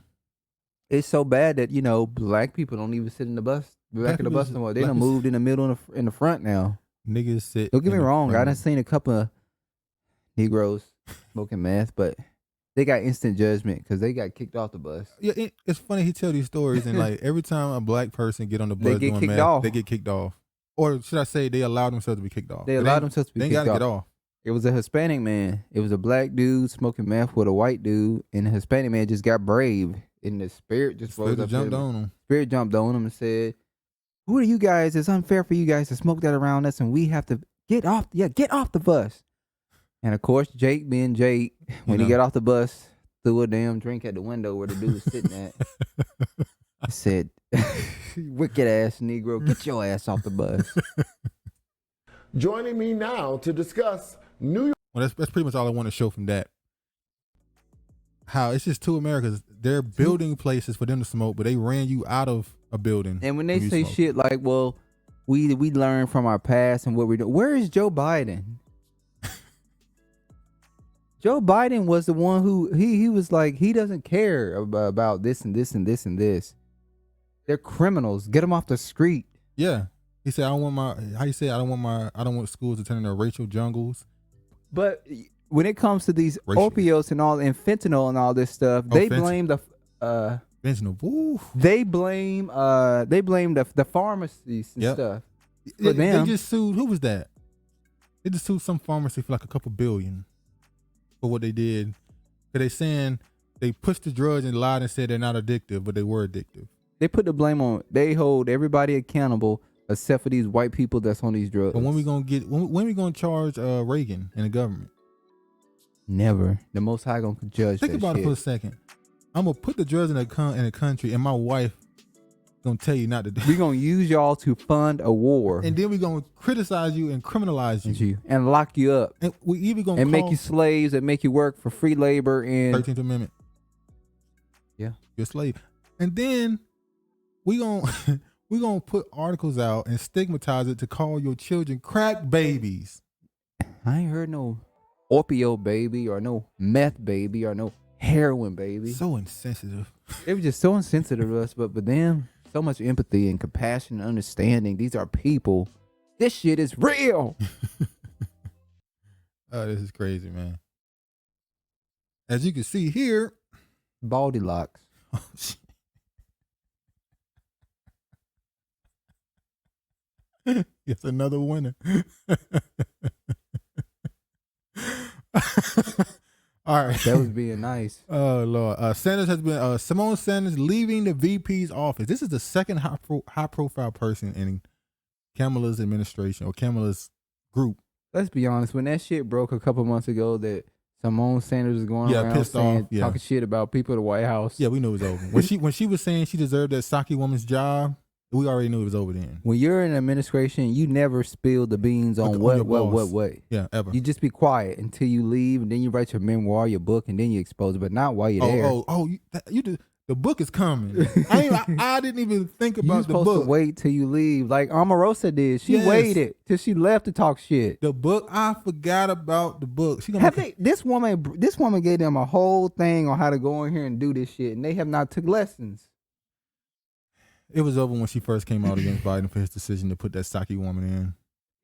It's so bad that, black people don't even sit in the bus. Back in the bus no more. They done moved in the middle and in the front now. Niggas sit. Don't get me wrong. I done seen a couple of Negroes smoking meth, but they got instant judgment because they got kicked off the bus. Yeah, it's funny he tell these stories and like every time a black person get on the bus doing meth, they get kicked off. Or should I say they allow themselves to be kicked off? They allowed themselves to be kicked off. They gotta get off. It was a Hispanic man. It was a black dude smoking meth with a white dude, and the Hispanic man just got brave, and the spirit just rose up. Jumped on him. Spirit jumped on him and said, "Who are you guys? It's unfair for you guys to smoke that around us, and we have to get off. Yeah, get off the bus." And of course, Jake being Jake, when he got off the bus, threw a damn drink at the window where the dude was sitting at. He said, "Wicked ass Negro, get your ass off the bus." Joining me now to discuss New York. Well, that's pretty much all I want to show from that. How it's just two Americas. They're building places for them to smoke, but they ran you out of a building. And when they say shit like, well, we learn from our past and what we're doing. Where is Joe Biden? Joe Biden was the one who he was like, he doesn't care about this and this and this and this. They're criminals. Get them off the street. Yeah. He said, I don't want schools to turn into racial jungles. But when it comes to these Racial. opioids and all, and fentanyl and all this stuff, they blame the Fentanyl. Woo. they blame the pharmacies and Yep. stuff. They them. just sued. Who was that? They just sued some pharmacy for like a couple billion for what they did. Cause they saying they pushed the drugs and lied and said they're not addictive, but they were addictive. They put the blame on. They hold everybody accountable except for these white people that's on these drugs. But when we gonna charge Reagan and the government? Never. The Most High gonna judge. Think that about shit. it for a second. I'm gonna put the drugs in the country, and my wife gonna tell you not to do. We gonna use y'all to fund a war And then we gonna criticize you and criminalize you, and lock you up and we even gonna and make you slaves and make you work for free labor and 13th Amendment. Yeah. You're a slave. And then we gonna put articles out and stigmatize it to call your children crack babies. I ain't heard no opioid baby or no meth baby or no heroin baby. So insensitive. They were just so insensitive to us, but them, so much empathy and compassion and understanding. These are people. This shit is real. Oh, this is crazy, man. As you can see here, Baldy locks. oh, shit. It's another winner. All right. That was being nice. Oh Lord. Sanders has been Symone Sanders leaving the VP's office. This is the second high profile person in Kamala's administration or Kamala's group. Let's be honest. When that shit broke a couple months ago that Symone Sanders was going around pissed saying, off, yeah. talking shit about people at the White House. Yeah, we knew it was over. When she was saying she deserved that Saki woman's job, we already knew it was over then. When you're in administration, you never spill the beans on your boss. what. Yeah, ever. You just be quiet until you leave, and then you write your memoir, your book, and then you expose it, but not while you're there. You do. The book is coming. I didn't even think You about the supposed book. to wait till you leave, like Omarosa did. She Yes. waited till she left to talk shit. The book, I forgot about the book. She gonna This woman gave them a whole thing on how to go in here and do this shit, and they have not took lessons. It was over when she first came out against Biden for his decision to put that Saki woman in.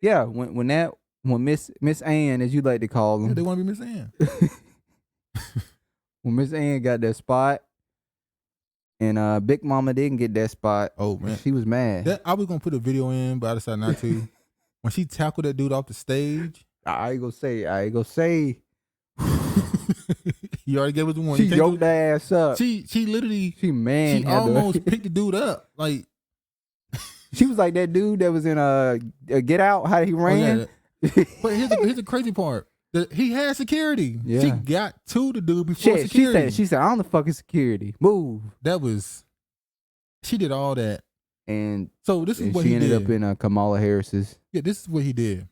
Yeah, when Miss Ann, as you like to call them, Yeah, they want to be Miss Ann. when Miss Ann got that spot, and Big Mama didn't get that spot. Oh man, she was mad. I was gonna put a video in, but I decided not to. When she tackled that dude off the stage, I ain't gonna say. You already gave us the one. She yoked that ass up. She literally. She almost picked the dude up. Like she was like that dude that was in Get Out. How he ran. But here's the crazy part. He had security. Yeah. She got to the dude before security. She said, I'm the fucking security. Move. She did all that. And so this is what she he ended did. up in Kamala Harris's. Yeah, this is what he did.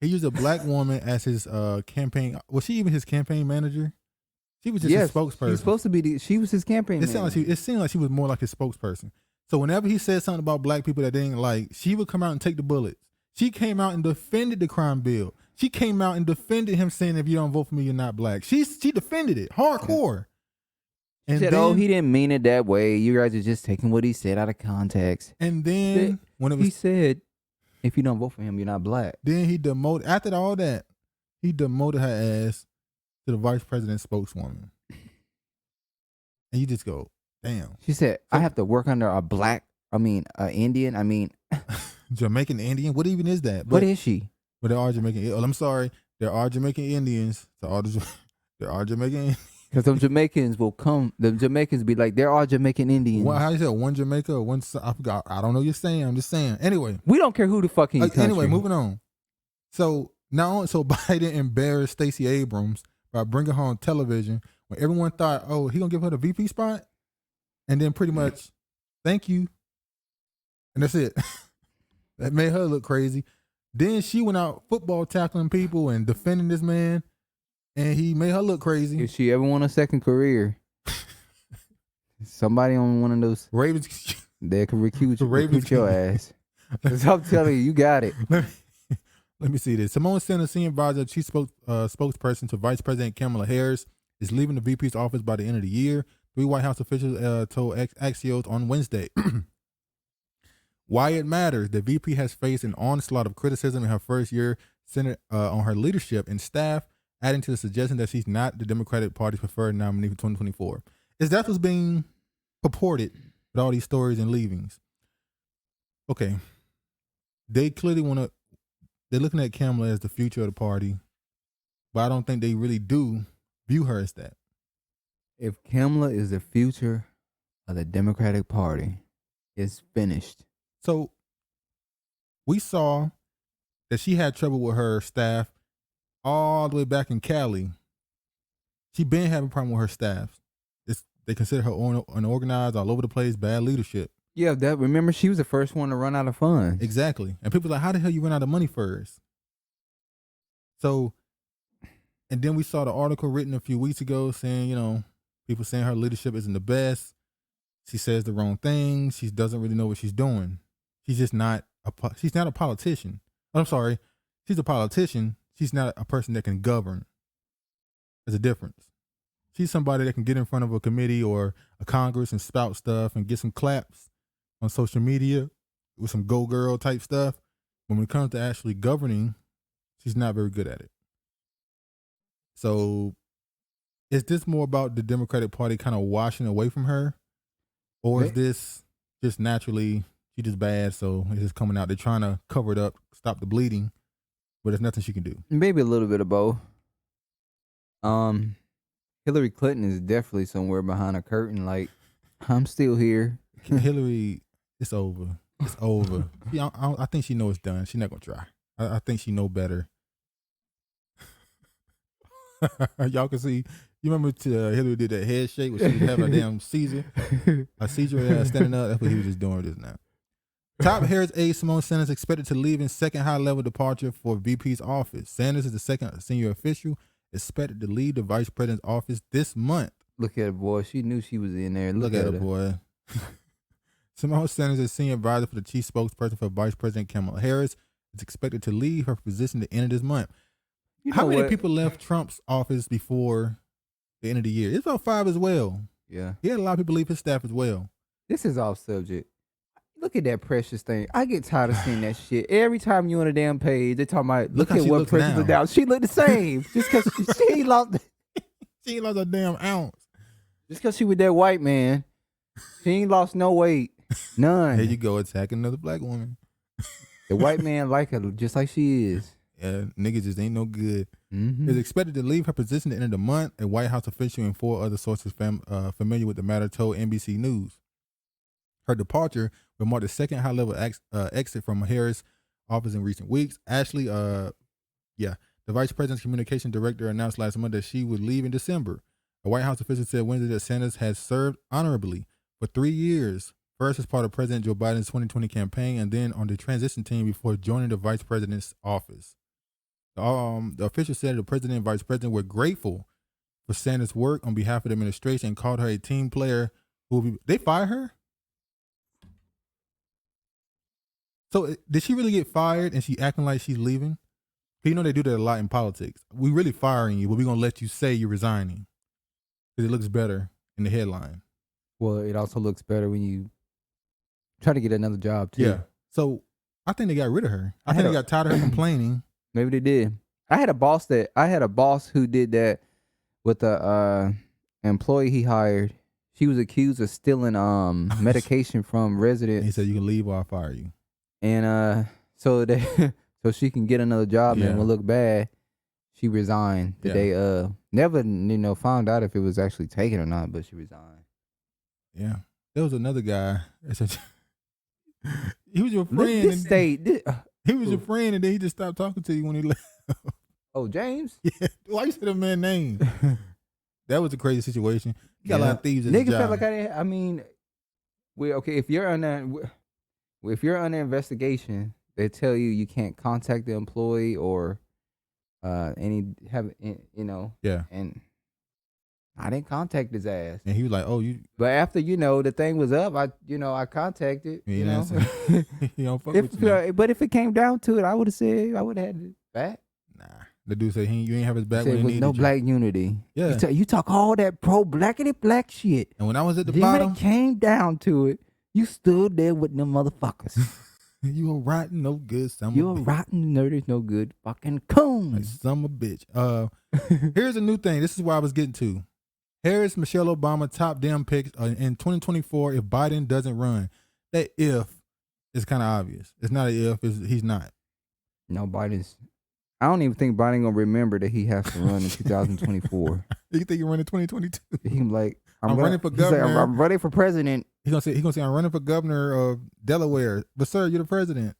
He used a black woman as his campaign. Was she even his campaign manager? She was just his spokesperson. She was supposed to be. She was his campaign manager. It seemed like she was more like his spokesperson. So whenever he said something about black people that they didn't like, she would come out and take the bullets. She came out and defended the crime bill. She came out and defended him, saying, "If you don't vote for me, you're not black." She defended it hardcore. And said, "Oh, he didn't mean it that way. You guys are just taking what he said out of context." And then he said, "If you don't vote for him, you're not black." Then he demoted. After all that, he demoted her ass to the vice president spokeswoman. And you just go, damn. She said, "I have to work under Indian. Jamaican Indian. What even is that? What is she? But there are Jamaican. I'm sorry. There are Jamaican Indians. There are Jamaican. Because them Jamaicans will come. The Jamaicans be like, there are Jamaican Indians. How you say one Jamaica or one? I forgot. I don't know what you're saying. I'm just saying. Anyway, we don't care who the fuck in your country. Anyway, moving on. So Biden embarrassed Stacy Abrams by bringing her on television when everyone thought, oh, he gonna give her the VP spot, and then pretty much, thank you, and that's it. That made her look crazy. Then she went out football tackling people and defending this man, and he made her look crazy. If she ever want a second career, somebody on one of those Ravens, they can recruit your ass. Because I'm telling you got it. Let me see this. Symone Sanders, senior advisor, chief spokesperson to Vice President Kamala Harris, is leaving the VP's office by the end of the year. 3 White House officials told Axios on Wednesday. Why it matters. The VP has faced an onslaught of criticism in her first year centered on her leadership and staff, adding to the suggestion that she's not the Democratic Party's preferred nominee for 2024. Is that what's being purported with all these stories and leavings? Okay. They clearly they're looking at Kamala as the future of the party, but I don't think they really do view her as that. If Kamala is the future of the Democratic Party, it's finished. So we saw that she had trouble with her staff all the way back in Cali. She been having a problem with her staff. They consider her unorganized, all over the place, bad leadership. Yeah, remember she was the first one to run out of funds. Exactly. And people are like, how the hell you run out of money first? So, and then we saw the article written a few weeks ago saying, people saying her leadership isn't the best. She says the wrong thing. She doesn't really know what she's doing. She's just not she's not a politician. I'm sorry. She's a politician. She's not a person that can govern. There's a difference. She's somebody that can get in front of a committee or a Congress and spout stuff and get some claps on social media with some go girl type stuff. But when it comes to actually governing, she's not very good at it. So is this more about the Democratic Party kind of washing away from her? Or is this just naturally, she's just bad, so it's just coming out? They're trying to cover it up, stop the bleeding, but there's nothing she can do. Maybe a little bit of both. Hillary Clinton is definitely somewhere behind a curtain. Like, I'm still here. Hillary, it's over. It's over. I think she knows it's done. She's not gonna try. I think she know better. Y'all can see. You remember Hillary did that head shake when she was having a damn seizure? A seizure standing up. That's what he was just doing just now. Top Harris aide Symone Sanders expected to leave in second high-level departure for VP's office. Sanders is the second senior official expected to leave the vice president's office this month. Look at her, boy. She knew she was in there. Look at her, boy. Symone Sanders is senior advisor for the chief spokesperson for Vice President Kamala Harris. Is expected to leave her position at the end of this month. How many people left Trump's office before the end of the year? It's about 5 as well. Yeah. He had a lot of people leave his staff as well. This is off subject. Look at that Precious thing. I get tired of seeing that shit. Every time you on a damn page, they talking about, look at what Precious is down. She look the same. Just because she lost. She ain't lost a damn ounce. Just because she with that white man, she ain't lost no weight. None. There you go, attacking another black woman. The white man like her just like she is. Yeah, niggas just ain't no good. Mm-hmm. Is expected to leave her position at the end of the month. A White House official and 4 other sources familiar with the matter told NBC News. Her departure will mark the second high-level exit from Harris' office in recent weeks. Ashley, the vice president's communication director, announced last month that she would leave in December. A White House official said Wednesday that Sanders has served honorably for 3 years, first as part of President Joe Biden's 2020 campaign and then on the transition team before joining the vice president's office. The official said the president and vice president were grateful for Sanders' work on behalf of the administration and called her a team player they fired her? So did she really get fired and she acting like she's leaving? You know they do that a lot in politics. We really firing you, but we're going to let you say you're resigning because it looks better in the headline. Well, it also looks better when you try to get another job too. Yeah. So I think they got rid of her. I think they got tired of her complaining. Maybe they did. I had a boss who did that with a employee he hired. She was accused of stealing medication from residents. He said you can leave or I'll fire you. And so she can get another job and it will look bad. She resigned the day never found out if it was actually taken or not, but she resigned. Yeah. There was another guy. He was your friend. He was your friend and then he just stopped talking to you when he left. Oh, James? Yeah. Why you say that man's name? That was a crazy situation. You got a lot of thieves in the job. Niggas felt like if you're under investigation, they tell you can't contact the employee or and I didn't contact his ass. And he was like, "Oh, you." But after the thing was up, I contacted. He don't fuck with you. But if it came down to it, I would have said I would have had it back. Nah, the dude said you ain't have his back Said when he needed no you. black unity. Yeah, you talk all that pro blackity black shit. And when I was at the then bottom, when it came down to it, You stood there with them motherfuckers. You a rotten, no good summer You a bitch. rotten, nerdy, no good fucking coon. Like summer bitch. Here's a new thing. This is where I was getting to. Harris, Michelle Obama, top damn picks in 2024 if Biden doesn't run. That if is kind of obvious. It's not an if, he's not. No, Biden's. I don't even think Biden gonna remember that he has to run in 2024. You think you run in 2022? He like, I'm running for he's like, governor. I'm running for president. He's gonna say I'm running for governor of Delaware. But sir, you're the president.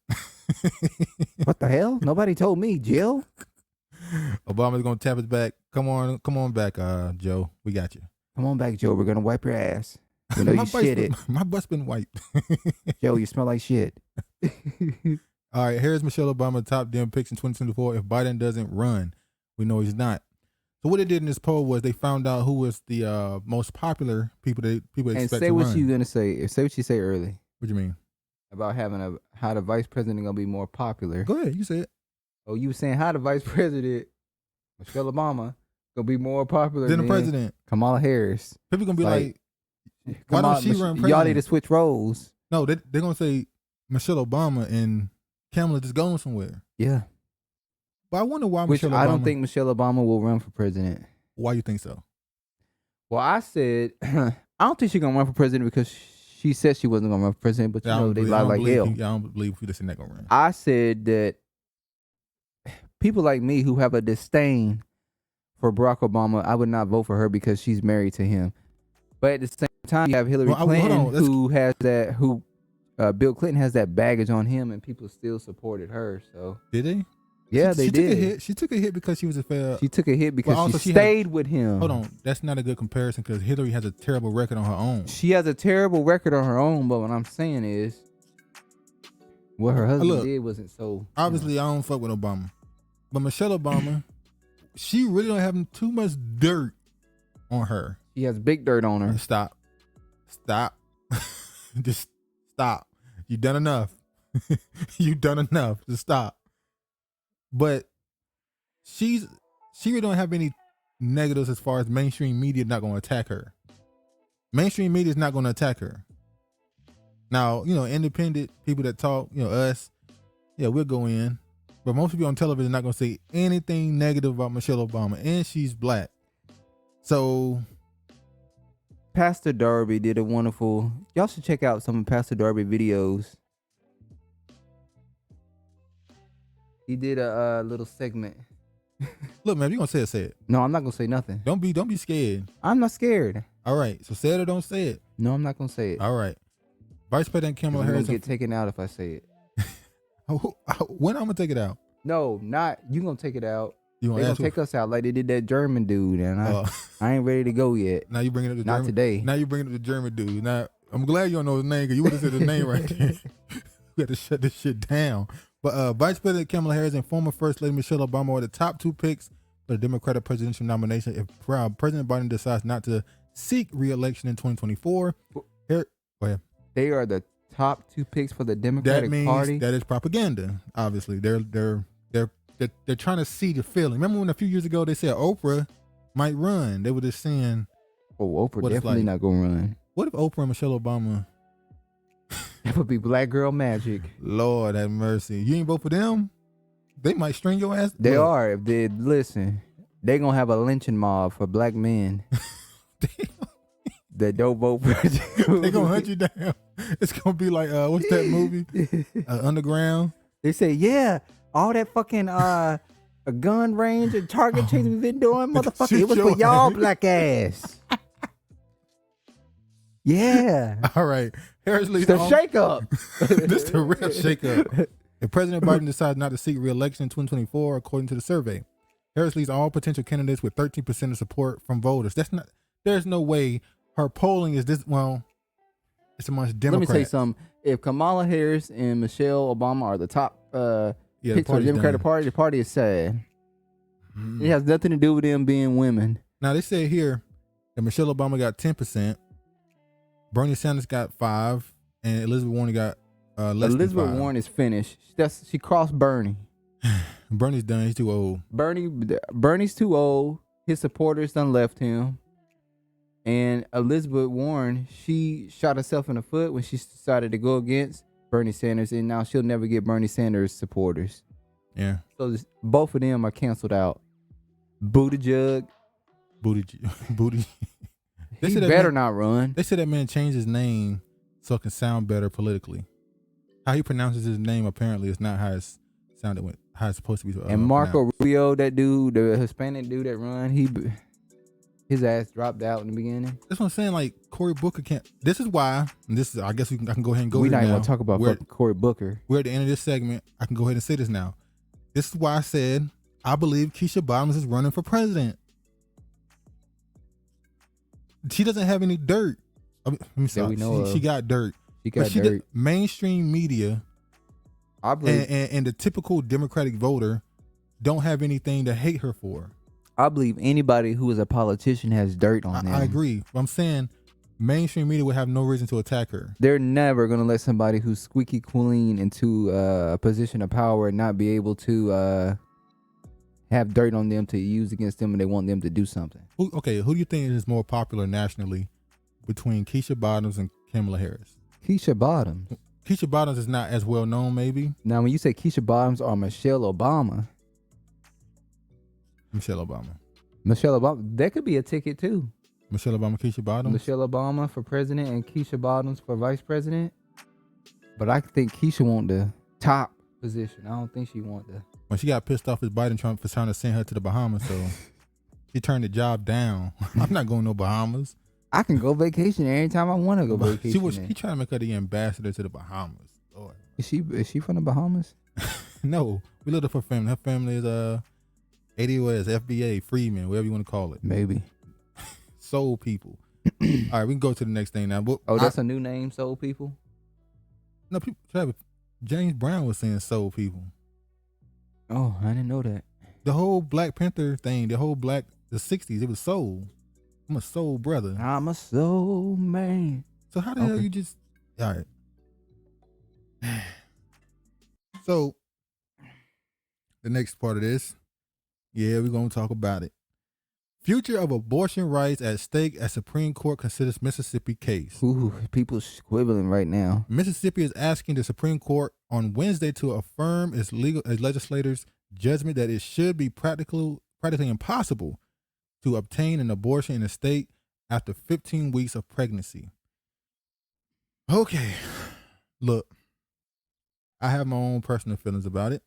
What the hell? Nobody told me, Jill. Obama's gonna tap his back. Come on back, Joe. We got you. Come on back, Joe. We're gonna wipe your ass. We know you shit it. My butt's been wiped. Joe, you smell like shit. All right, here's Michelle Obama top damn picks in 2024 if Biden doesn't run. We know he's not. So what they did in this poll was they found out who was the most popular people expect And say to what run. you gonna say. Say what you say early What do you mean? about how the vice president gonna be more popular. Go ahead, you say it. Oh, you were saying how the vice president, Michelle Obama, gonna be more popular Then than the president. Kamala Harris. People gonna be Like, like, why don't she run president? Y'all need to switch roles. No, they're gonna say Michelle Obama and Kamala just going somewhere. Yeah. But I wonder why Which Michelle Obama. I don't think Michelle Obama will run for president. Why you think so? Well, I said I don't think she's gonna run for president because she said she wasn't gonna run for president, but you know they lie like hell. I don't believe you just not gonna run. I said that people like me who have a disdain for Barack Obama, I would not vote for her because she's married to him. But at the same time, you have Hillary Clinton, who has that. Bill Clinton has that baggage on him, and people still supported her. So did they? Yeah, they did. Took a hit. She took a hit because she was a fair. She took a hit because she stayed with him. Hold on, that's not a good comparison because Hillary has a terrible record on her own. She has a terrible record on her own, but what I'm saying is, what her husband did wasn't so. Obviously, I don't fuck with Obama, but Michelle Obama, she really don't have too much dirt on her. She has big dirt on her. Stop, just stop. You done enough. You done enough. Just stop. But she really don't have any negatives as far as mainstream media not going to attack her. Mainstream media is not going to attack her. Now, independent people that talk, us, yeah, we'll go in. But most people on television are not going to say anything negative about Michelle Obama. And she's black. So Pastor Darby did a wonderful. Y'all should check out some of Pastor Darby videos. He did a little segment. Look, man, if you're gonna say it, say it. No, I'm not gonna say nothing. Don't be scared. I'm not scared. All right, so say it or don't say it. No, I'm not gonna say it. All right, Vice President Kamala Harris gonna get taken out if I say it. When I'm gonna take it out? No, not you. Gonna take it out. You gonna take us out like they did that German dude, and I ain't ready to go yet. Now you bringing up the not German, today. Now you bringing up the German dude. Now I'm glad you don't know his name because you would have said his name right there. We got to shut this shit down. But Vice President Kamala Harris and former First Lady Michelle Obama are the top two picks for the Democratic presidential nomination if President Biden decides not to seek re-election in 2024. Here, go ahead. They are the top two picks for the Democratic Party. That is propaganda. Obviously, they're trying to see the feeling. Remember when a few years ago they said Oprah might run? They were just saying, "Oh, Oprah definitely not gonna run." What if Oprah and Michelle Obama? That would be black girl magic. Lord have mercy. You ain't vote for them? They might string your ass. They are. If they listen, they gonna have a lynching mob for black men that don't vote for you. They gonna hunt you down. It's gonna be like what's that movie? Underground. They say, yeah, all that fucking a gun range and target change we've been doing, motherfucker. It was for y'all black ass. Yeah. All right. Harris leads the shake up. This is the real shake up. If President Biden decides not to seek re-election in 2024, according to the survey, Harris leads all potential candidates with 13% of support from voters. There's no way her polling is this, it's amongst Democrats. Let me say something. If Kamala Harris and Michelle Obama are the top picks for the Democratic Party, the party is sad. It has nothing to do with them being women. Now, they say here that Michelle Obama got 10%, Bernie Sanders got 5%, and Elizabeth Warren got less than 5%. Elizabeth Warren is finished. She crossed Bernie. Bernie's done. He's too old. Bernie's too old. His supporters done left him. And Elizabeth Warren, she shot herself in the foot when she decided to go against Bernie Sanders, and now she'll never get Bernie Sanders supporters. Yeah. So both of them are canceled out. Buttigieg, Booty. he better not run. They said that man changed his name so it can sound better politically. How he pronounces his name apparently is not how it's sounded, how it's supposed to be. And Marco Rubio, that dude, the Hispanic dude that run, his ass dropped out in the beginning. That's what I'm saying. Like Cory Booker can't. This is why. And this is. I guess I can go ahead and go. We're here not even now. gonna talk about fucking Cory Booker. We're at the end of this segment. I can go ahead and say this now. This is why I said I believe Keisha Bottoms is running for president. She doesn't have any dirt. I mean, let me say, she got dirt. She got dirt. Mainstream media, I believe, and the typical Democratic voter don't have anything to hate her for. I believe anybody who is a politician has dirt on them. I agree. But I'm saying mainstream media would have no reason to attack her. They're never going to let somebody who's squeaky clean into a position of power and not be able to have dirt on them to use against them, and they want them to do something. Who do you think is more popular nationally between Keisha Bottoms and Kamala Harris? Keisha Bottoms. Keisha Bottoms is not as well known, maybe. Now, when you say Keisha Bottoms or Michelle Obama, that could be a ticket too. Michelle Obama, Keisha Bottoms. Michelle Obama for president and Keisha Bottoms for vice president. But I think Keisha want the top position. I don't think she want the. When she got pissed off at Biden Trump for trying to send her to the Bahamas, so she turned the job down. I'm not going no Bahamas. I can go vacation anytime I want to go vacation. He trying to make her the ambassador to the Bahamas. Lord. Is she from the Bahamas? No, we live with her family. Her family is ADOS, FBA, Freeman, whatever you want to call it. Maybe. Soul people. All right, we can go to the next thing now. But that's a new name, Soul People? No, Travis, James Brown was saying soul people. Oh, I didn't know that. The whole Black Panther thing, the 60s, it was soul. I'm a soul brother. I'm a soul man. So how the hell you just... All right. So, the next part of this, we're going to talk about it. Future of abortion rights at stake as Supreme Court considers Mississippi case. Ooh, people squibbling right now. Mississippi is asking the Supreme Court on Wednesday to affirm its legislators' judgment that it should be practically impossible to obtain an abortion in the state after 15 weeks of pregnancy. Okay, look, I have my own personal feelings about it,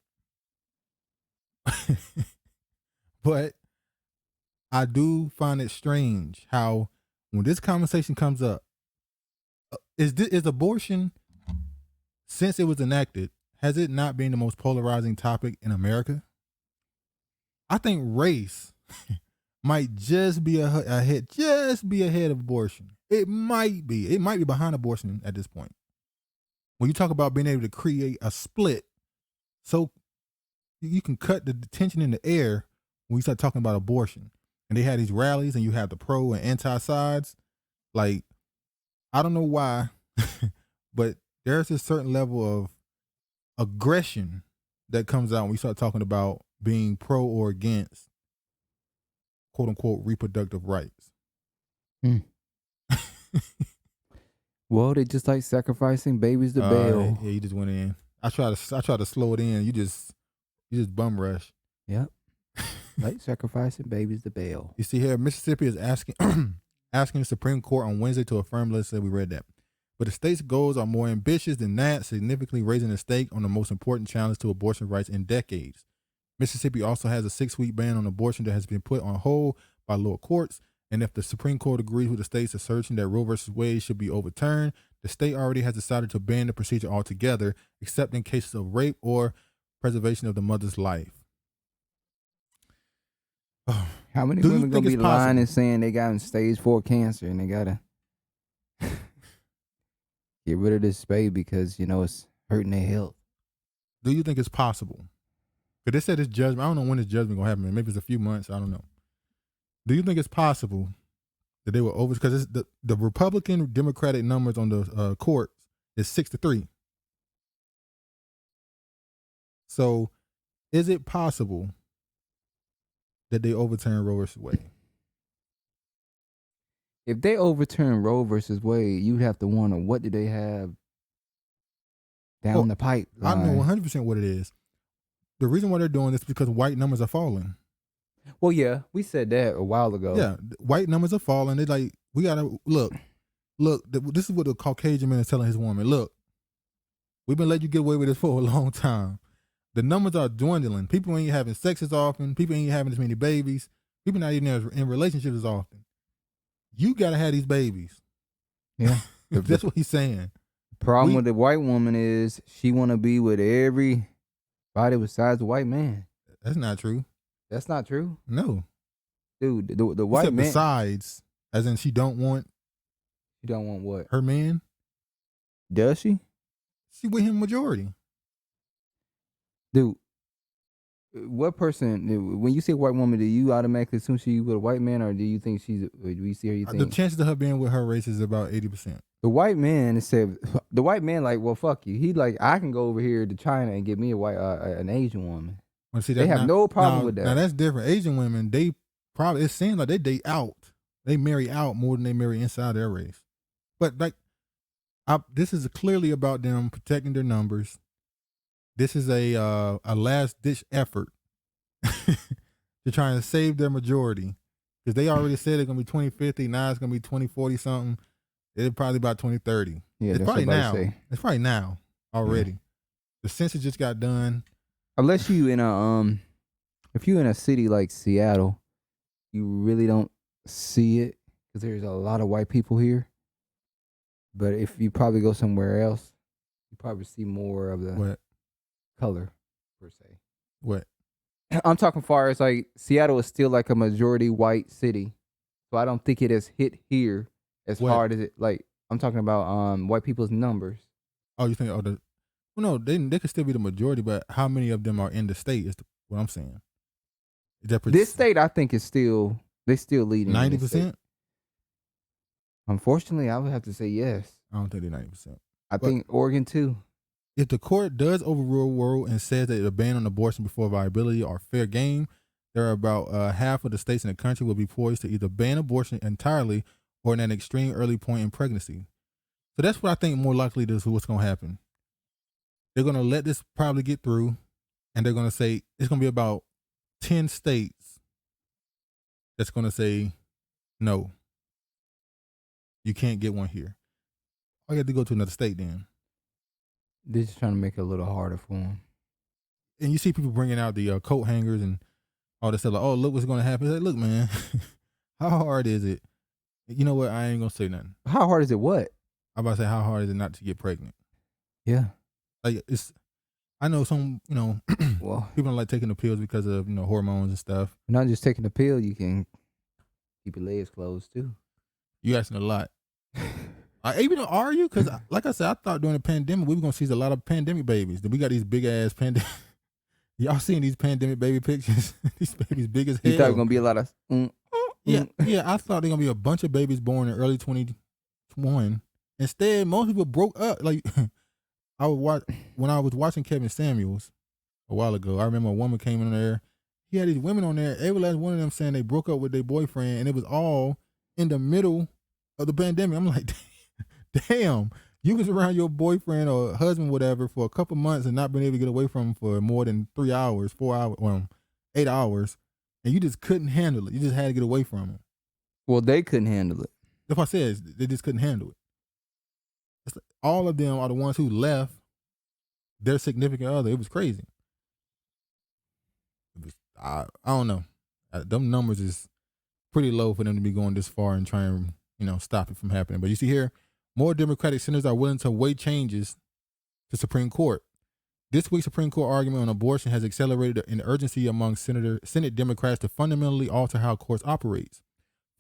but I do find it strange how when this conversation comes up, is abortion, since it was enacted, has it not been the most polarizing topic in America? I think race might just be ahead of abortion. It might be behind abortion at this point. When you talk about being able to create a split, so you can cut the tension in the air when you start talking about abortion. And they had these rallies and you have the pro and anti sides. Like, I don't know why, but there's a certain level of aggression that comes out when we start talking about being pro or against quote unquote reproductive rights. Well, they just like sacrificing babies to bail. Yeah, you just went in. I try to slow it in. You just bum rush. Yep. Like sacrificing babies to bail. You see here, Mississippi is asking the Supreme Court on Wednesday to affirm legislation. We read that. But the state's goals are more ambitious than that, significantly raising the stake on the most important challenge to abortion rights in decades. Mississippi also has a 6-week ban on abortion that has been put on hold by lower courts. And if the Supreme Court agrees with the state's assertion that Roe v. Wade should be overturned, the state already has decided to ban the procedure altogether, except in cases of rape or preservation of the mother's life. How many women gonna be lying and saying they got stage 4 cancer and they gotta get rid of this baby because it's hurting their health? Do you think it's possible? Because they said this judgment, I don't know when this judgment gonna happen. Maybe it's a few months. I don't know. Do you think it's possible that they will because the Republican Democratic numbers on the court is 6-3. So, is it possible that they overturn Roe v. Wade? if they overturn Roe versus Wade, you'd have to wonder what did they have down the pipe. I know 100% what it is. The reason why they're doing this is because white numbers are falling. Well, yeah, we said that a while ago. Yeah, white numbers are falling. They're like, we gotta look. This is what the Caucasian man is telling his woman. Look, we've been letting you get away with this for a long time. The numbers are dwindling. People ain't having sex as often. People ain't having as many babies. People not even in relationships as often. You gotta have these babies. Yeah, that's what he's saying. Problem with the white woman is she want to be with everybody besides the white man. That's not true. That's not true. No, dude. The white man. Besides, as in she don't want. She don't want what? Her man. Does she? She with him majority. Dude, what person? When you see a white woman, do you automatically assume she's with a white man, or do you think she's? Or do you see her? You think the chances of her being with her race is about 80%. The white man said, the white man like, well, fuck you. He like, I can go over here to China and get me a white, an Asian woman. Well, see, they have no problem with that. Now that's different. Asian women, they probably, it seems like they date out. They marry out more than they marry inside their race. But like, this is clearly about them protecting their numbers. This is a last ditch effort to try and save their majority, because they already said it's gonna be 2050. Now it's gonna be 2040 something. It's probably about 2030. Yeah, it's probably now. It's probably now already. Yeah. The census just got done. Unless you in a if you in a city like Seattle, you really don't see it because there's a lot of white people here. But if you probably go somewhere else, you probably see more of the color per se. What? I'm talking far as like Seattle is still like a majority white city, so I don't think it has hit here as hard as it. Like I'm talking about white people's numbers. Oh, you think? Well, no, they could still be the majority, but how many of them are in the state is what I'm saying. This state, I think, is still leading. 90%. Unfortunately, I would have to say yes. I don't think they're 90%. I think Oregon too. If the court does overrule Roe and says that a ban on abortion before viability are fair game, there are about half of the states in the country will be poised to either ban abortion entirely or in an extreme early point in pregnancy. So that's what I think more likely is what's going to happen. They're going to let this probably get through, and they're going to say it's going to be about 10 states that's going to say, no, you can't get one here. I got to go to another state then. They're just trying to make it a little harder for them. And you see people bringing out the coat hangers and all this stuff. Like, oh, look what's going to happen. It's like, look, man, how hard is it? You know what? I ain't going to say nothing. How hard is it what? I'm about to say, how hard is it not to get pregnant? Yeah. Like, I know some, well, people don't like taking the pills because of, hormones and stuff. Not just taking the pill, you can keep your legs closed too. You asking a lot. Even are you? Because like I said, I thought during the pandemic we were gonna see a lot of pandemic babies. We got these big ass pandemic. Y'all seen these pandemic baby pictures? These babies big as hell. You thought it was gonna be a lot of yeah. I thought there gonna be a bunch of babies born in early 2021. Instead, most people broke up. Like when I was watching Kevin Samuels a while ago. I remember a woman came in there. He had these women on there. Every last one of them saying they broke up with their boyfriend, and it was all in the middle of the pandemic. I'm like, damn, you was around your boyfriend or husband, whatever, for a couple months and not been able to get away from him for more than 3 hours, 4 hours, 8 hours, and you just couldn't handle it. You just had to get away from him. Well, they couldn't handle it. That's what I said. They just couldn't handle it. It's all of them are the ones who left their significant other. It was crazy. I don't know. Them numbers is pretty low for them to be going this far and trying, stop it from happening. But you see here, more Democratic senators are willing to weigh changes to Supreme Court. This week's Supreme Court argument on abortion has accelerated an urgency among Senate Democrats to fundamentally alter how courts operate,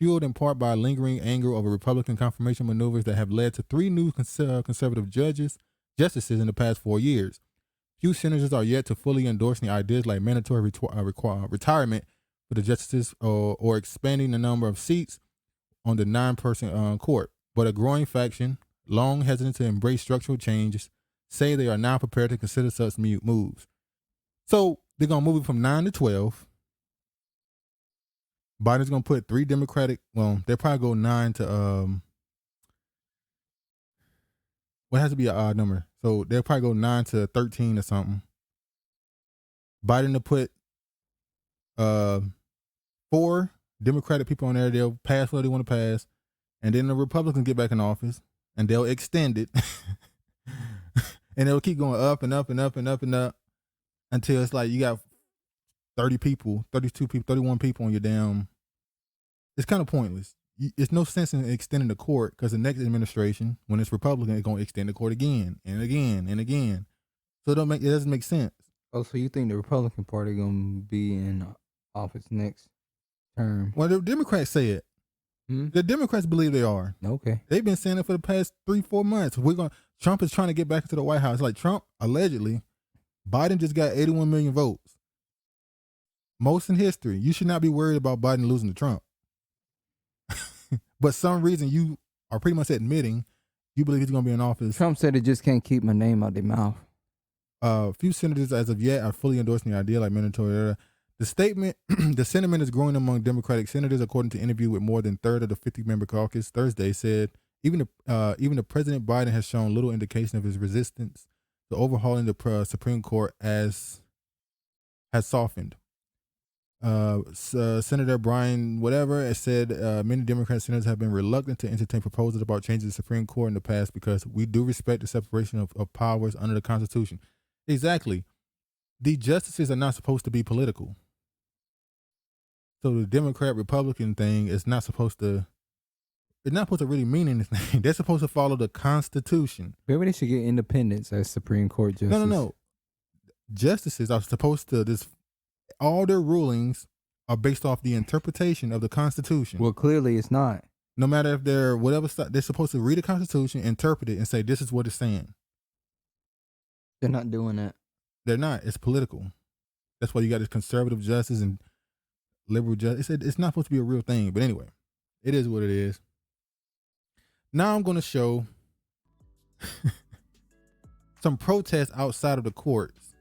fueled in part by lingering anger over Republican confirmation maneuvers that have led to 3 new conservative justices in the past 4 years. Few senators are yet to fully endorse the ideas like mandatory retirement for the justices or expanding the number of seats on the 9-person court. But a growing faction, long hesitant to embrace structural changes, say they are now prepared to consider such moves. So they're going to move it from 9 to 12. Biden's gonna put 3 Democratic. Well, they'll probably go 9 to Well, it has to be an odd number. So they'll probably go 9 to 13 or something. Biden to put 4 Democratic people on there. They'll pass what they want to pass. And then the Republicans get back in office and they'll extend it. And they'll keep going up and up and up and up and up until it's like you got 30 people, 32 people, 31 people on your damn. It's kind of pointless. It's no sense in extending the court because the next administration, when it's Republican, is going to extend the court again and again and again. So it doesn't make sense. Oh, so you think the Republican Party gonna be in office next term? Well, the Democrats say it. The Democrats believe they are. Okay. They've been saying it for the past 3-4 months. Trump is trying to get back into the White House. Like Trump, allegedly, Biden just got 81 million votes. Most in history. You should not be worried about Biden losing to Trump. But some reason you are pretty much admitting you believe he's going to be in office. Trump said it just can't keep my name out their mouth. A few senators as of yet are fully endorsing the idea, like mandatory. The sentiment is growing among Democratic senators, according to an interview with more than a third of the 50-member caucus Thursday, said even the President Biden has shown little indication of his resistance to overhauling the Supreme Court has softened. Senator Brian whatever has said many Democrat senators have been reluctant to entertain proposals about changing the Supreme Court in the past because we do respect the separation of powers under the Constitution. Exactly. The justices are not supposed to be political. So the Democrat-Republican thing is not supposed to really mean anything. They're supposed to follow the Constitution. Maybe they should get independence as Supreme Court justice. No. Justices are supposed to all their rulings are based off the interpretation of the Constitution. Well, clearly it's not. No matter if they're whatever side, they're supposed to read the Constitution, interpret it, and say this is what it's saying. They're not doing that. They're not. It's political. That's why you got this conservative justice and liberal justice. It's not supposed to be a real thing. But anyway, it is what it is. Now I'm going to show some protests outside of the courts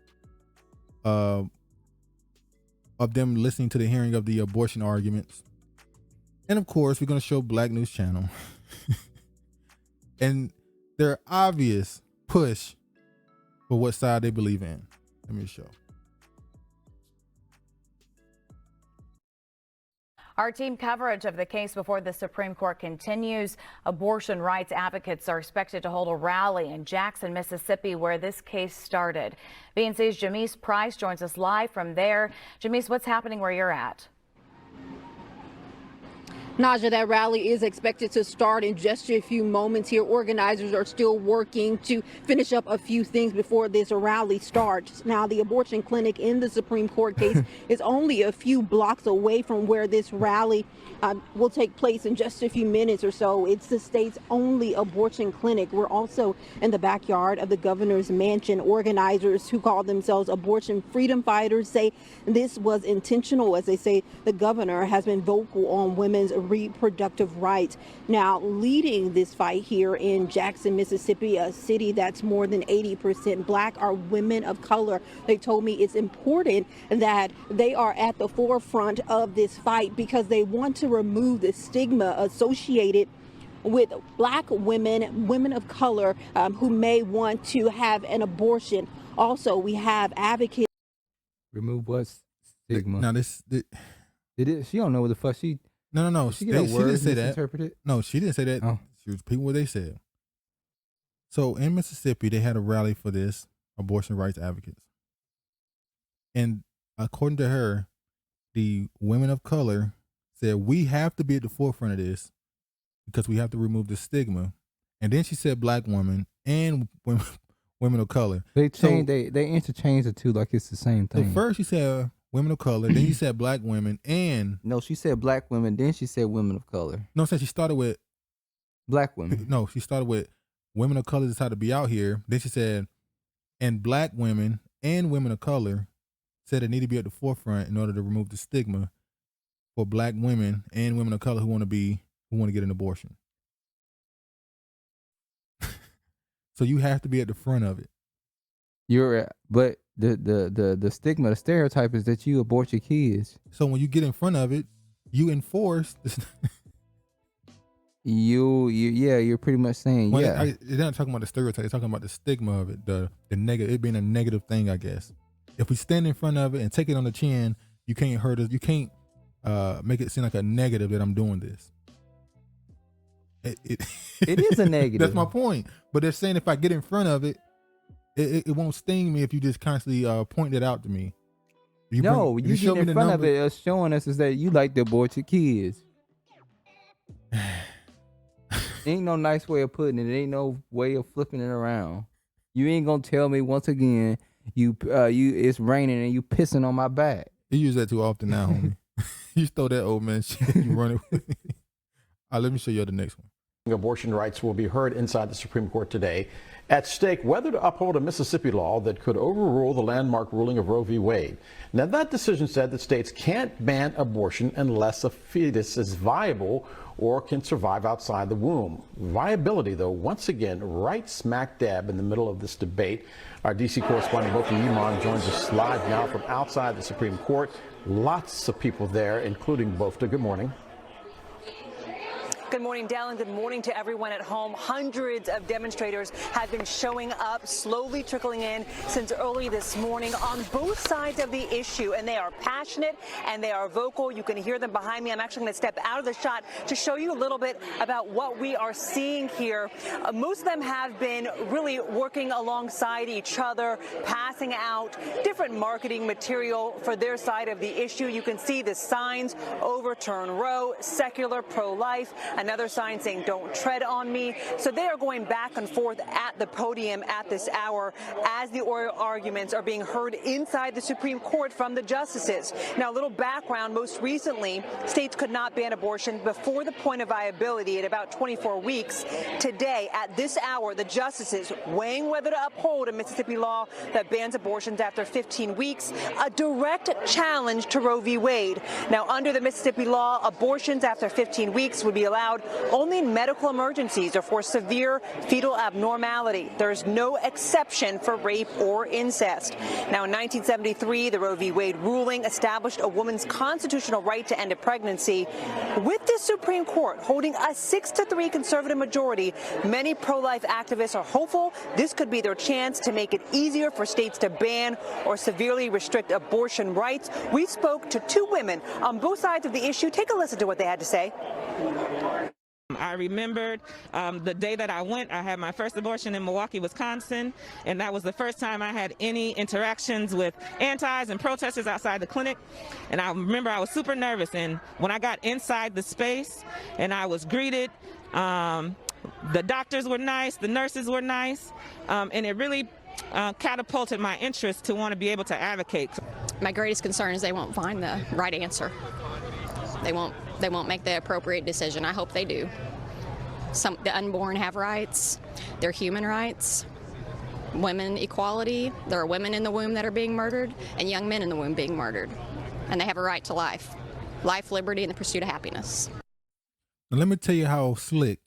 of them listening to the hearing of the abortion arguments. And of course, we're going to show Black News Channel and their obvious push for what side they believe in. Let me show. Our team coverage of the case before the Supreme Court continues. Abortion rights advocates are expected to hold a rally in Jackson, Mississippi, where this case started. BNC's Jamise Price joins us live from there. Jamise, what's happening where you're at? Naja, that rally is expected to start in just a few moments here. Organizers are still working to finish up a few things before this rally starts. Now, the abortion clinic in the Supreme Court case is only a few blocks away from where this rally will take place in just a few minutes or so. It's the state's only abortion clinic. We're also in the backyard of the governor's mansion. Organizers who call themselves abortion freedom fighters say this was intentional. As they say, the governor has been vocal on women's reproductive rights. Now, leading this fight here in Jackson, Mississippi, a city that's more than 80% Black, are women of color. They told me it's important that they are at the forefront of this fight because they want to remove the stigma associated with Black women, women of color who may want to have an abortion. Also, we have advocates. Remove what stigma? Now She don't know what the fuck she. No. She didn't say that. Interpreted? No, she didn't say that. Oh. She was repeating what they said. So in Mississippi, they had a rally for this abortion rights advocates. And according to her, the women of color said, we have to be at the forefront of this because we have to remove the stigma. And then she said Black women and women of color. They interchange the two like it's the same thing. So first she said women of color, then you said Black women, and no, she said Black women, then she said women of color. No, she started with Black women. No, she started with women of color decided to be out here. Then she said, and Black women and women of color said they need to be at the forefront in order to remove the stigma for Black women and women of color who want to get an abortion. So you have to be at the front of it. But the stigma, the stereotype is that you abort your kids. So when you get in front of it, you enforce this. You're pretty much saying, Well, yeah. they're not talking about the stereotype. They're talking about the stigma of it, the negative, it being a negative thing, I guess. If we stand in front of it and take it on the chin, you can't hurt us. You can't make it seem like a negative that I'm doing this. It is a negative. That's my point. But they're saying if I get in front of it, it won't sting me if you just constantly point it out to me. You get in front of it, showing us is that you like to abort your kids. Ain't no nice way of putting it. Ain't no way of flipping it around. You ain't gonna tell me once again it's raining and you pissing on my back. You use that too often now, homie. You stole that old man shit. You run it with me. All right, let me show you the next one. Abortion rights will be heard inside the Supreme Court today. At stake, whether to uphold a Mississippi law that could overrule the landmark ruling of Roe v. Wade. Now, that decision said that states can't ban abortion unless a fetus is viable or can survive outside the womb. Viability, though, once again, right smack dab in the middle of this debate. Our D.C. correspondent, Bofi Imam, joins us live now from outside the Supreme Court. Lots of people there, including Bofta. Good morning. Good morning, Dallin. Good morning to everyone at home. Hundreds of demonstrators have been showing up, slowly trickling in since early this morning on both sides of the issue, and they are passionate and they are vocal. You can hear them behind me. I'm actually going to step out of the shot to show you a little bit about what we are seeing here. Most of them have been really working alongside each other, passing out different marketing material for their side of the issue. You can see the signs: overturn Roe, secular, pro-life. Another sign saying don't tread on me. So they are going back and forth at the podium at this hour as the oral arguments are being heard inside the Supreme Court from the justices. Now, a little background: most recently, states could not ban abortion before the point of viability at about 24 weeks. Today, at this hour, the justices weighing whether to uphold a Mississippi law that bans abortions after 15 weeks, a direct challenge to Roe v. Wade. Now, under the Mississippi law, abortions after 15 weeks would be allowed only in medical emergencies or for severe fetal abnormality. There's no exception for rape or incest. Now, in 1973, the Roe v. Wade ruling established a woman's constitutional right to end a pregnancy. With the Supreme Court holding a 6-3 conservative majority, many pro-life activists are hopeful this could be their chance to make it easier for states to ban or severely restrict abortion rights. We spoke to two women on both sides of the issue. Take a listen to what they had to say. I remembered the day that I went. I had my first abortion in Milwaukee, Wisconsin, and that was the first time I had any interactions with antis and protesters outside the clinic. And I remember I was super nervous, and when I got inside the space and I was greeted, the doctors were nice, the nurses were nice, and it really catapulted my interest to want to be able to advocate. My greatest concern is they won't find the right answer. They won't make the appropriate decision. I hope they do. The unborn have rights. They're human rights. Women equality. There are women in the womb that are being murdered and young men in the womb being murdered. And they have a right to life. Life, liberty, and the pursuit of happiness. Now let me tell you how slick.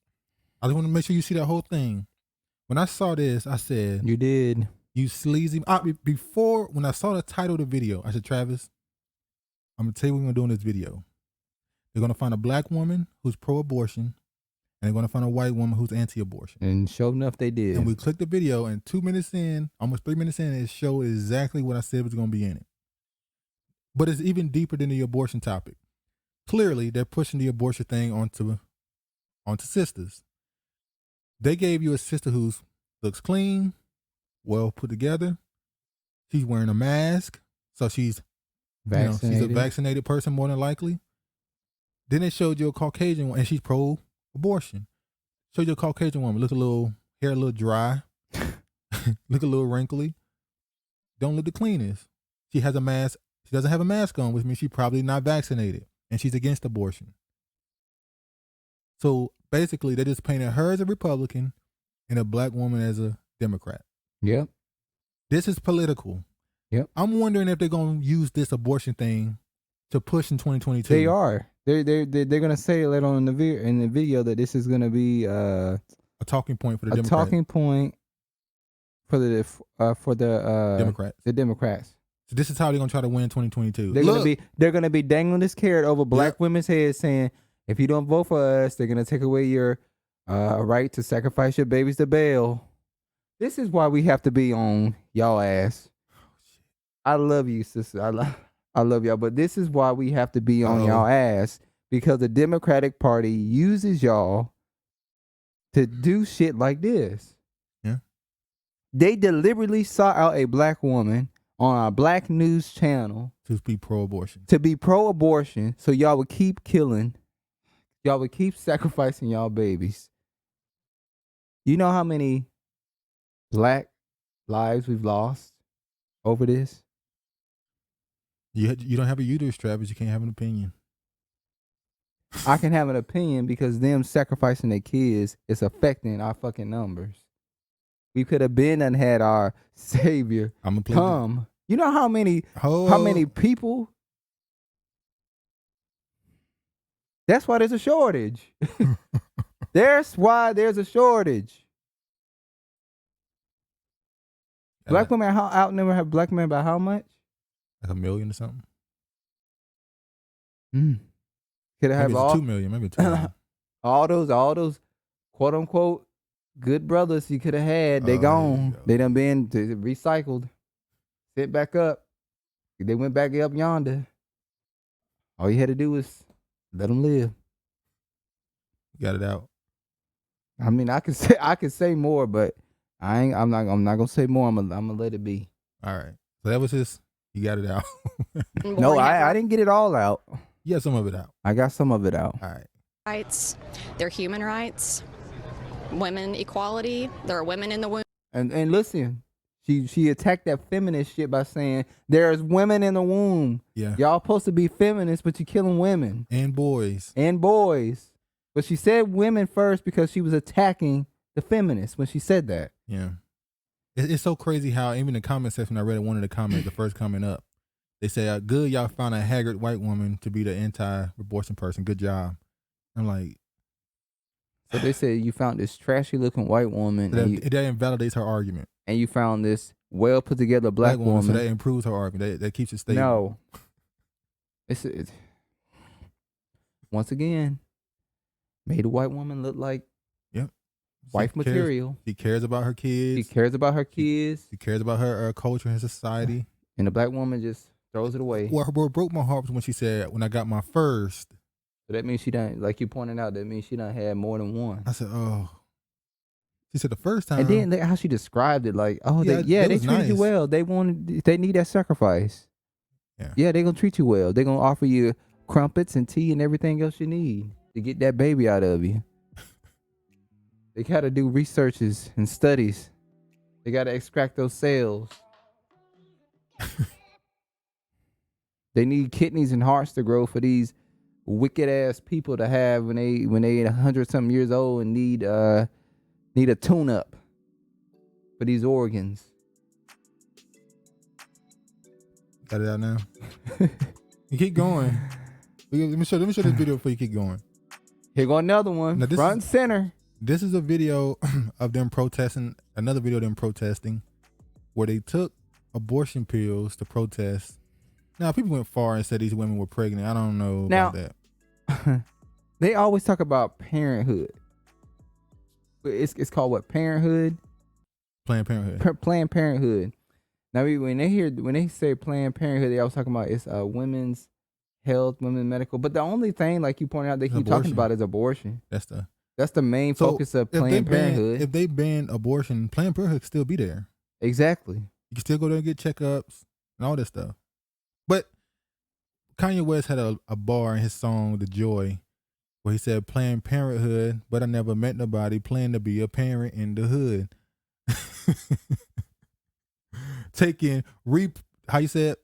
I just want to make sure you see that whole thing. When I saw this, I said, "You did. You sleazy." Before, when I saw the title of the video, I said, "Travis, I'm going to tell you what we're going to do in this video. They're going to find a black woman who's pro-abortion, and they're going to find a white woman who's anti-abortion." And sure enough, they did. And we clicked the video, and 2 minutes in, almost 3 minutes in, it showed exactly what I said was going to be in it. But it's even deeper than the abortion topic. Clearly, they're pushing the abortion thing onto sisters. They gave you a sister who looks clean, well put together. She's wearing a mask, so she's she's a vaccinated person more than likely. Then they showed you a Caucasian one, and she's pro-abortion. Showed you a Caucasian woman, look hair a little dry, look a little wrinkly. Don't look the cleanest. She has a mask. She doesn't have a mask on, which means she's probably not vaccinated, and she's against abortion. So basically, they just painted her as a Republican and a black woman as a Democrat. Yep. This is political. Yep. I'm wondering if they're going to use this abortion thing to push in 2022. They are. They're gonna say later on in the video that this is gonna be a talking point for the Democrats. talking point for the Democrats. The Democrats. So this is how they're gonna try to win 2022. They're gonna be dangling this carrot over black women's heads, saying, if you don't vote for us, they're gonna take away your right to sacrifice your babies to Baal. This is why we have to be on y'all ass. I love you, sister. I love y'all, but this is why we have to be on y'all ass, because the Democratic Party uses y'all to do shit like this. Yeah. They deliberately sought out a black woman on a black news channel to be pro-abortion. So y'all would keep killing. Y'all would keep sacrificing y'all babies. You know how many black lives we've lost over this? You don't have a uterus strap, but you can't have an opinion. I can have an opinion because them sacrificing their kids is affecting our fucking numbers. We could have been and had our savior come. You know how many people? That's why there's a shortage. That's why there's a shortage. Black women outnumber black men by how much? Like 1 million or something. Could have all 2 million, maybe 2 million. all those quote unquote good brothers you could have had. They gone. They done been recycled. Sit back up. They went back up yonder. All you had to do was let them live. Got it out. I mean, I could say more, but I'm not gonna say more. I'm gonna let it be. All right. So that was his. You got it out. No, I didn't get it all out. You got some of it out. I got some of it out. All right. Rights, they're human rights, women equality. There are women in the womb. And listen, she attacked that feminist shit by saying there's women in the womb. Yeah. Y'all supposed to be feminists, but you're killing women and boys. But she said women first because she was attacking the feminists when she said that. Yeah. It's so crazy how even the comment section, I read one of the comments, the first comment up, they say, good, y'all found a haggard white woman to be the anti-abortion person. Good job. I'm like. So they said you found this trashy looking white woman. That invalidates her argument. And you found this well put together black woman. So that improves her argument. That keeps it stable. No. It's once again, made a white woman look like wife material. She cares about her kids. She cares about her kids. She cares about her culture and society. And the black woman just throws it away. What broke my heart was when she said, when I got my first. So that means she done, like you pointed out, that means she done had more than one. I said, oh. She said the first time. And then how she described it, like, they treated you well. They need that sacrifice. Yeah, they gonna treat you well. They gonna offer you crumpets and tea and everything else you need to get that baby out of you. They gotta do researches and studies. They gotta extract those cells. They need kidneys and hearts to grow for these wicked ass people to have when they 100-something years old and need a tune up for these organs. Got it out now. You keep going. Let me show this video before you keep going. Here go another one. Now, front and center. This is a video of them protesting. Another video of them protesting, where they took abortion pills to protest. Now, people went far and said these women were pregnant. I don't know about that. They always talk about parenthood. It's called what? Parenthood? Planned Parenthood. Planned Parenthood. Now, when they say Planned Parenthood, they always talking about it's women's health, women's medical. But the only thing, like you pointed out, they keep talking about is abortion. That's the main focus of Planned Parenthood. If they ban abortion, Planned Parenthood could still be there. Exactly. You can still go there and get checkups and all that stuff. But Kanye West had a bar in his song, The Joy, where he said, Planned Parenthood, but I never met nobody plan to be a parent in the hood. How you said?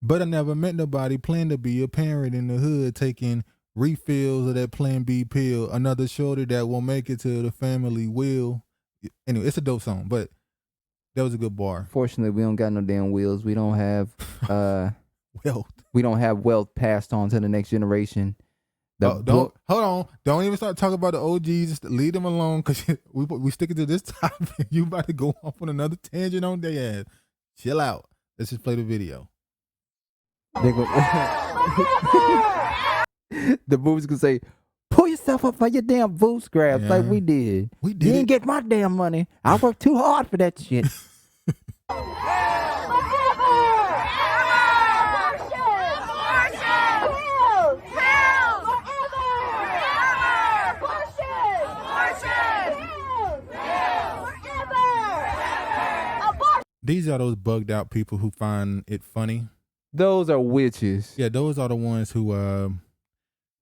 But I never met nobody plan to be a parent in the hood, taking refills of that Plan B pill. Another shorty that won't make it to the family will. Anyway, it's a dope song, but that was a good bar. Fortunately, we don't got no damn wheels. We don't have wealth. We don't have wealth passed on to the next generation. Hold on. Don't even start talking about the OGs. Just leave them alone, because we sticking to this topic. You about to go off on another tangent on their ass. Chill out. Let's just play the video. They go, the boots gonna say, pull yourself up for your damn bootstraps like we did. We You did didn't it. get my damn money. I worked too hard for that shit. These are those bugged out people who find it funny. Those are witches. Yeah, those are the ones who,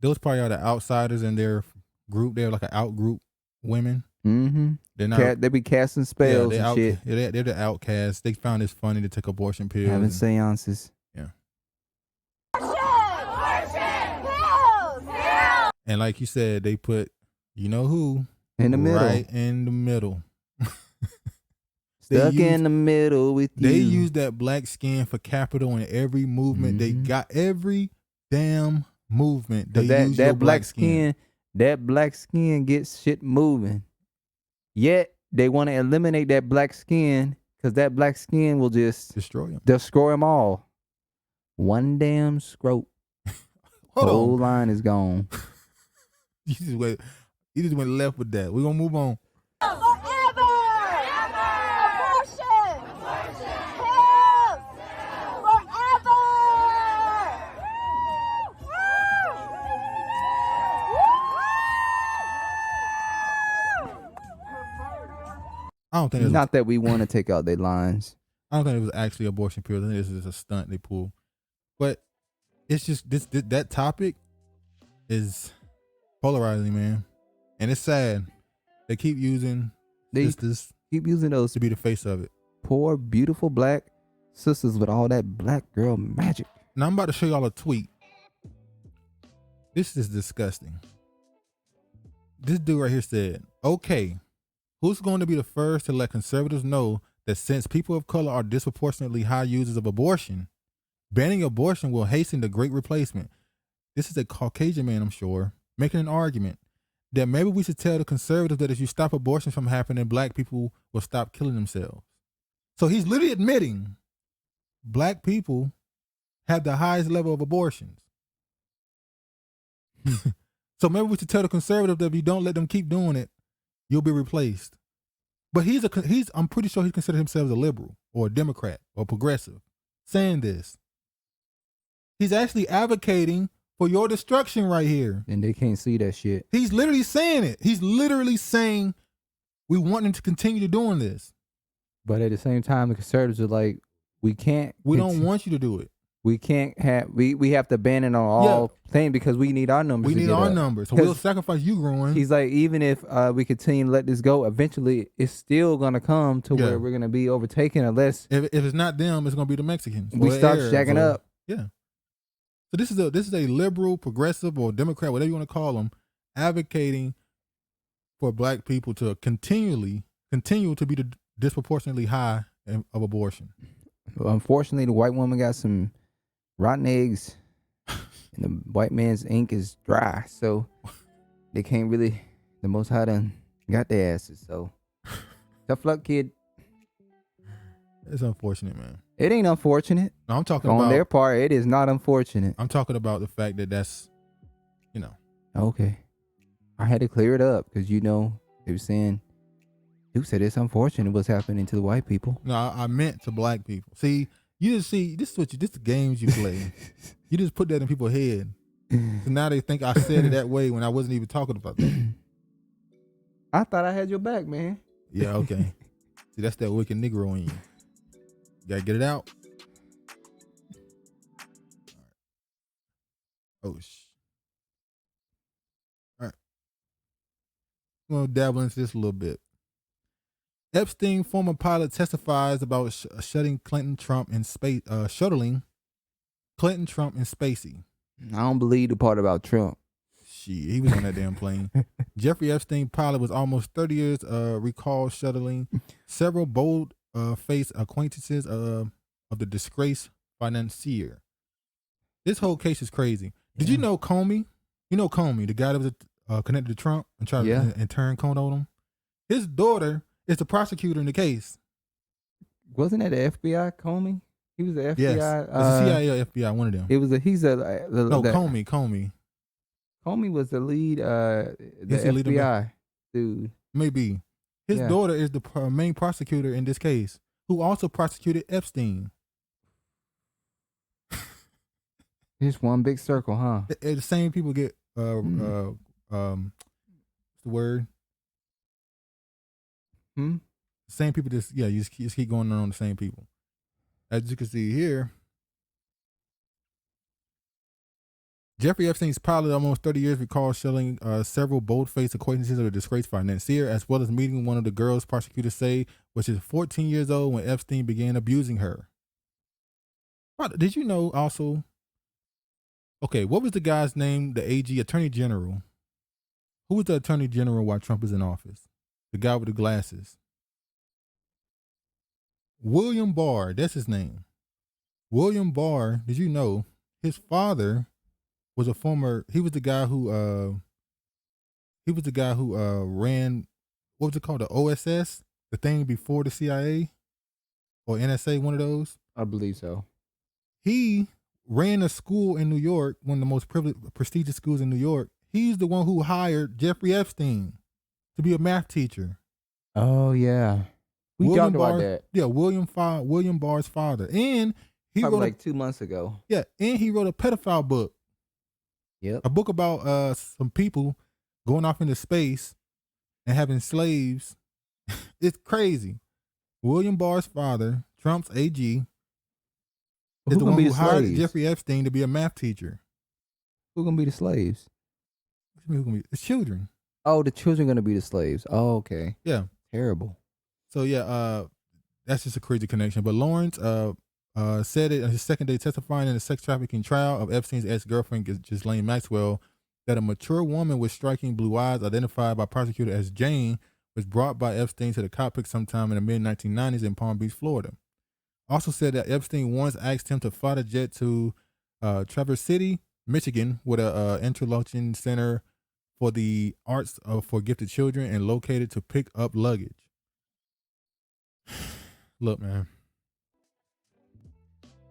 those probably are the outsiders in their group. They're like an out group women. Mm-hmm. They're not. They be casting spells they're and shit. They're the outcasts. They found it funny to take abortion pills. Having seances. Yeah. And like you said, they put, you know who? In the middle. Right in the middle. Stuck in the middle with you. They use that black skin for capital in every movement. They got every damn movement. They use your black skin. That black skin gets shit moving. Yet they want to eliminate that black skin because that black skin will just destroy them all. One damn scrope. Whole line is gone. You just went left with that. We're gonna move on. I don't think it's Not that we want to take out their lines. I don't think it was actually abortion pills. I think this is a stunt they pulled. But it's just that topic is polarizing, man. And it's sad. They keep using sisters those to be the face of it. Poor, beautiful black sisters with all that black girl magic. Now I'm about to show y'all a tweet. This is disgusting. This dude right here said, okay, who's going to be the first to let conservatives know that since people of color are disproportionately high users of abortion, banning abortion will hasten the great replacement? This is a Caucasian man, I'm sure, making an argument that maybe we should tell the conservatives that if you stop abortion from happening, black people will stop killing themselves. So he's literally admitting black people have the highest level of abortions. So maybe we should tell the conservatives that if you don't let them keep doing it, you'll be replaced. But I'm pretty sure he considers himself a liberal or a Democrat or progressive saying this. He's actually advocating for your destruction right here. And they can't see that shit. He's literally saying it. He's literally saying we want them to continue doing this. But at the same time, the conservatives are like, we don't want you to do it. We can't have, we have to ban it on all things because we need our numbers. We need our numbers. So we'll sacrifice you growing. He's like, even if we continue to let this go, eventually it's still going to come to where we're going to be overtaken unless. If it's not them, it's going to be the Mexicans. We stop shacking up. Yeah. So this is a liberal, progressive, or Democrat, whatever you want to call them, advocating for black people to continue to be the disproportionately high of abortion. Well, unfortunately, the white woman got some rotten eggs, and the white man's ink is dry, so they can't really. The Most High done got their asses. So tough luck, kid. It's unfortunate, man. It ain't unfortunate. No, I'm talking on about their part. It is not unfortunate. I'm talking about the fact that that's, Okay, I had to clear it up because they were saying. Who said it's unfortunate what's happening to the white people? No, I meant to black people. See, this is the games you play. You just put that in people's head. So now they think I said it that way when I wasn't even talking about that. I thought I had your back, man. Yeah, okay. See, that's that wicked Negro in you. You gotta get it out. All right. Oh, all right. I'm gonna dabble into this a little bit. Epstine former pilot testifies about shuttling Clinton, Trump, and shuttling Clinton, Trump, and Spacey. I don't believe the part about Trump. Shit, he was on that damn plane. Jeffrey Epstein pilot was almost 30 years recalled shuttling several bold-faced acquaintances of the disgraced financier. This whole case is crazy. Did you know Comey? You know Comey, the guy that was connected to Trump and tried to turn Coney on him? His daughter is the prosecutor in the case. Wasn't that the FBI, Comey? He was the FBI. Yes. It's the CIA or FBI, one of them. It was No, Comey. Comey was the lead, the Is he lead FBI dude. Maybe. His daughter is the main prosecutor in this case, who also prosecuted Epstein. Just one big circle, huh? The same people get what's the word? The same people just you just keep going on the same people. As you can see here, Jeffrey Epstein's pilot, almost 30 years, recalls shelling several bold-faced acquaintances of the disgraced financier, as well as meeting one of the girls prosecutors say was just 14 years old when Epstein began abusing her. Did you know also? Okay, what was the guy's name? The AG, Attorney General. Who was the Attorney General while Trump was in office? The guy with the glasses. William Barr, that's his name. William Barr, did you know his father was a former, he was the guy who ran, what was it called? The OSS? The thing before the CIA? Or NSA, one of those? I believe so. He ran a school in New York, one of the most prestigious schools in New York. He's the one who hired Jeffrey Epstein to be a math teacher. Oh, yeah. We talked about that. Yeah, William Barr's father. And he probably wrote like 2 months ago. Yeah, and he wrote a pedophile book. Yep. A book about some people going off into space and having slaves. It's crazy. William Barr's father, Trump's AG, is the one who hired Jeffrey Epstein to be a math teacher. Who's gonna be the slaves? The children. Oh, the children gonna be the slaves. Oh, okay. Yeah. Terrible. So yeah, that's just a crazy connection. But Lawrence said it on his second day testifying in the sex trafficking trial of Epstein's ex-girlfriend, Ghislaine Maxwell, that a mature woman with striking blue eyes, identified by prosecutor as Jane, was brought by Epstein to the cockpit sometime in the mid-1990s in Palm Beach, Florida. Also said that Epstein once asked him to fly the jet to Traverse City, Michigan, with a interlocution center for the arts for gifted children, and located to pick up luggage. Look, man.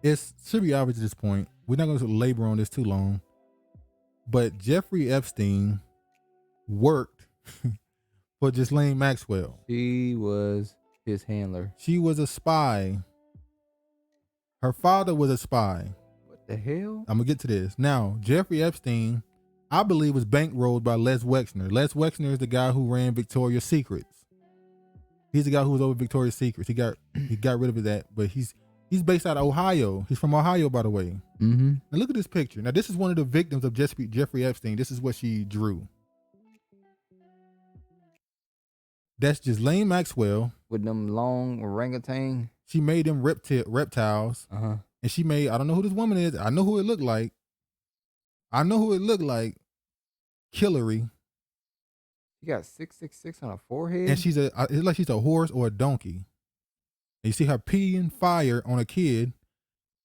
It should be obvious at this point. We're not going to labor on this too long. But Jeffrey Epstein worked for Ghislaine Maxwell. She was his handler. She was a spy. Her father was a spy. What the hell? I'm going to get to this. Now, Jeffrey Epstein, I believe, was bankrolled by Les Wexner. Les Wexner is the guy who ran Victoria's Secrets. He's the guy who was over Victoria's Secrets. He got rid of that, but he's based out of Ohio. He's from Ohio, by the way. Mm-hmm. Now look at this picture. Now this is one of the victims of Jeffrey Epstein. This is what she drew. That's Ghislaine Maxwell with them long orangutan. She made them reptiles. Uh-huh. And she made, I don't know who this woman is. I know who it looked like. Hillary. She got 666 on her forehead. And it's like she's a horse or a donkey. And you see her peeing fire on a kid.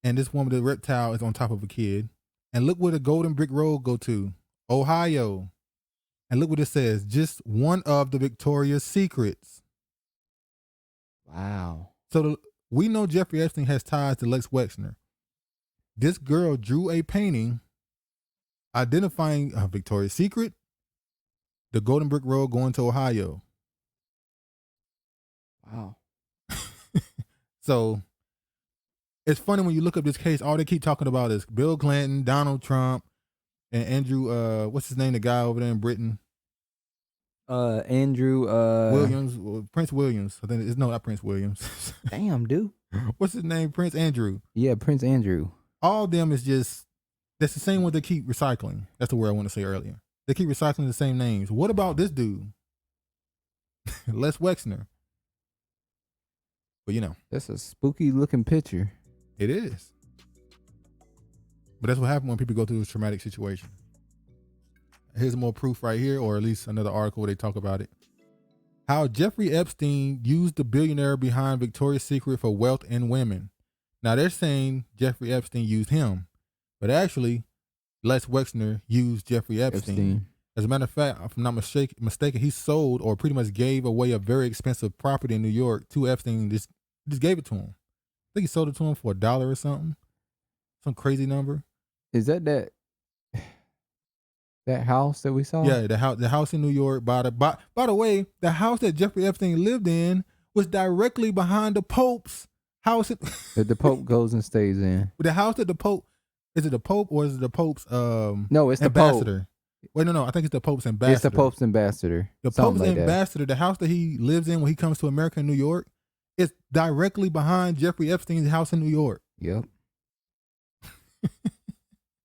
And this woman, the reptile, is on top of a kid. And look where the Golden Brick Road go to. Ohio. And look what it says. Just one of the Victoria's Secrets. Wow. So we know Jeffrey Epstein has ties to Les Wexner. This girl drew a painting identifying Victoria's Secret, the Golden Brick Road going to Ohio. Wow. So it's funny when you look up this case, all they keep talking about is Bill Clinton, Donald Trump, and Andrew, what's his name, the guy over there in Britain? Andrew Williams, Prince Williams. I think it's not Prince Williams. Damn, dude. What's his name? Prince Andrew. Yeah, Prince Andrew. All of them is just, that's the same one they keep recycling. That's the word I want to say earlier. They keep recycling the same names. What about this dude? Les Wexner. But you know. That's a spooky looking picture. It is. But that's what happens when people go through a traumatic situation. Here's more proof right here, or at least another article where they talk about it. How Jeffrey Epstein used the billionaire behind Victoria's Secret for wealth and women. Now they're saying Jeffrey Epstein used him, but actually Les Wexner used Jeffrey Epstein. As a matter of fact, if I'm not mistaken, he sold or pretty much gave away a very expensive property in New York to Epstein. Just gave it to him. think he sold it to him for $1 or something. Some crazy number. Is that house that we saw? Yeah, the house in New York. By the way, the house that Jeffrey Epstein lived in was directly behind the Pope's house. That the Pope goes and stays in. The house that the Pope, is it the Pope or is it the Pope's no, it's ambassador? The Pope. Wait, no, I think it's the Pope's ambassador. It's the Pope's ambassador. The Pope's ambassador, the house that he lives in when he comes to America in New York, is directly behind Jeffrey Epstein's house in New York. Yep.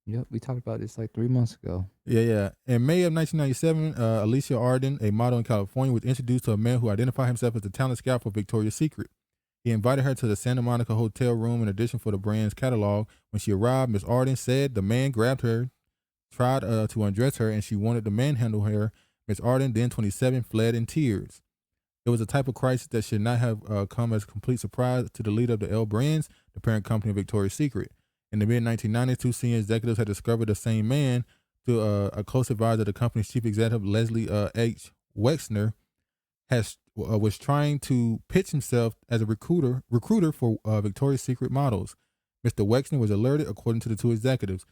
Yep, we talked about this like 3 months ago. Yeah. In May of 1997, Alicia Arden, a model in California, was introduced to a man who identified himself as the talent scout for Victoria's Secret. He invited her to the Santa Monica hotel room in addition for the brand's catalog. When she arrived, Ms. Arden said the man grabbed her, tried to undress her, and she wanted to manhandle her. Ms. Arden, then 27, fled in tears. It was a type of crisis that should not have come as a complete surprise to the leader of the L Brands, the parent company of Victoria's Secret. In the mid-1990s, 2 senior executives had discovered the same man to a close advisor of the company's chief executive, Leslie H. Wexner, was trying to pitch himself as a recruiter for Victoria's Secret models. Mr. Wexner was alerted, according to the 2 executives.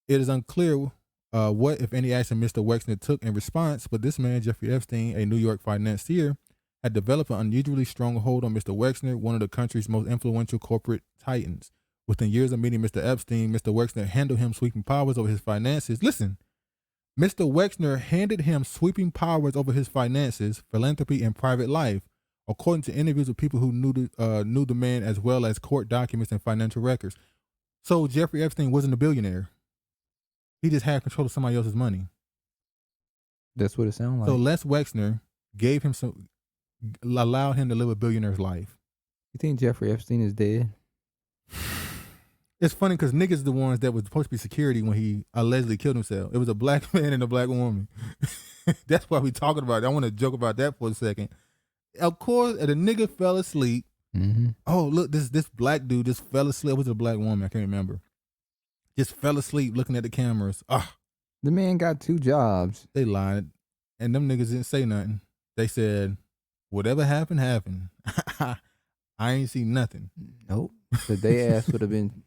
It is unclear what, if any, action Mr. Wexner took in response, but this man, Jeffrey Epstein, a New York financier, had developed an unusually strong hold on Mr. Wexner, one of the country's most influential corporate titans. Within years of meeting Mr. Epstein, Mr. Wexner handed him sweeping powers over his finances. Listen, Mr. Wexner handed him sweeping powers over his finances, philanthropy, and private life, according to interviews with people who knew the man, as well as court documents and financial records. So Jeffrey Epstein wasn't a billionaire. He just had control of somebody else's money. That's what it sounds like. So Les Wexner allowed him to live a billionaire's life. You think Jeffrey Epstein is dead? It's funny because niggas the ones that was supposed to be security when he allegedly killed himself. It was a black man and a black woman. That's why we talking about it. I want to joke about that for a second. Of course, the nigga fell asleep. Mm-hmm. Oh, look, this black dude just fell asleep. Was it a black woman? I can't remember. Just fell asleep looking at the cameras. The man got 2 jobs. They lied. And them niggas didn't say nothing. They said, whatever happened, happened. I ain't seen nothing. Nope. The day ass would have been...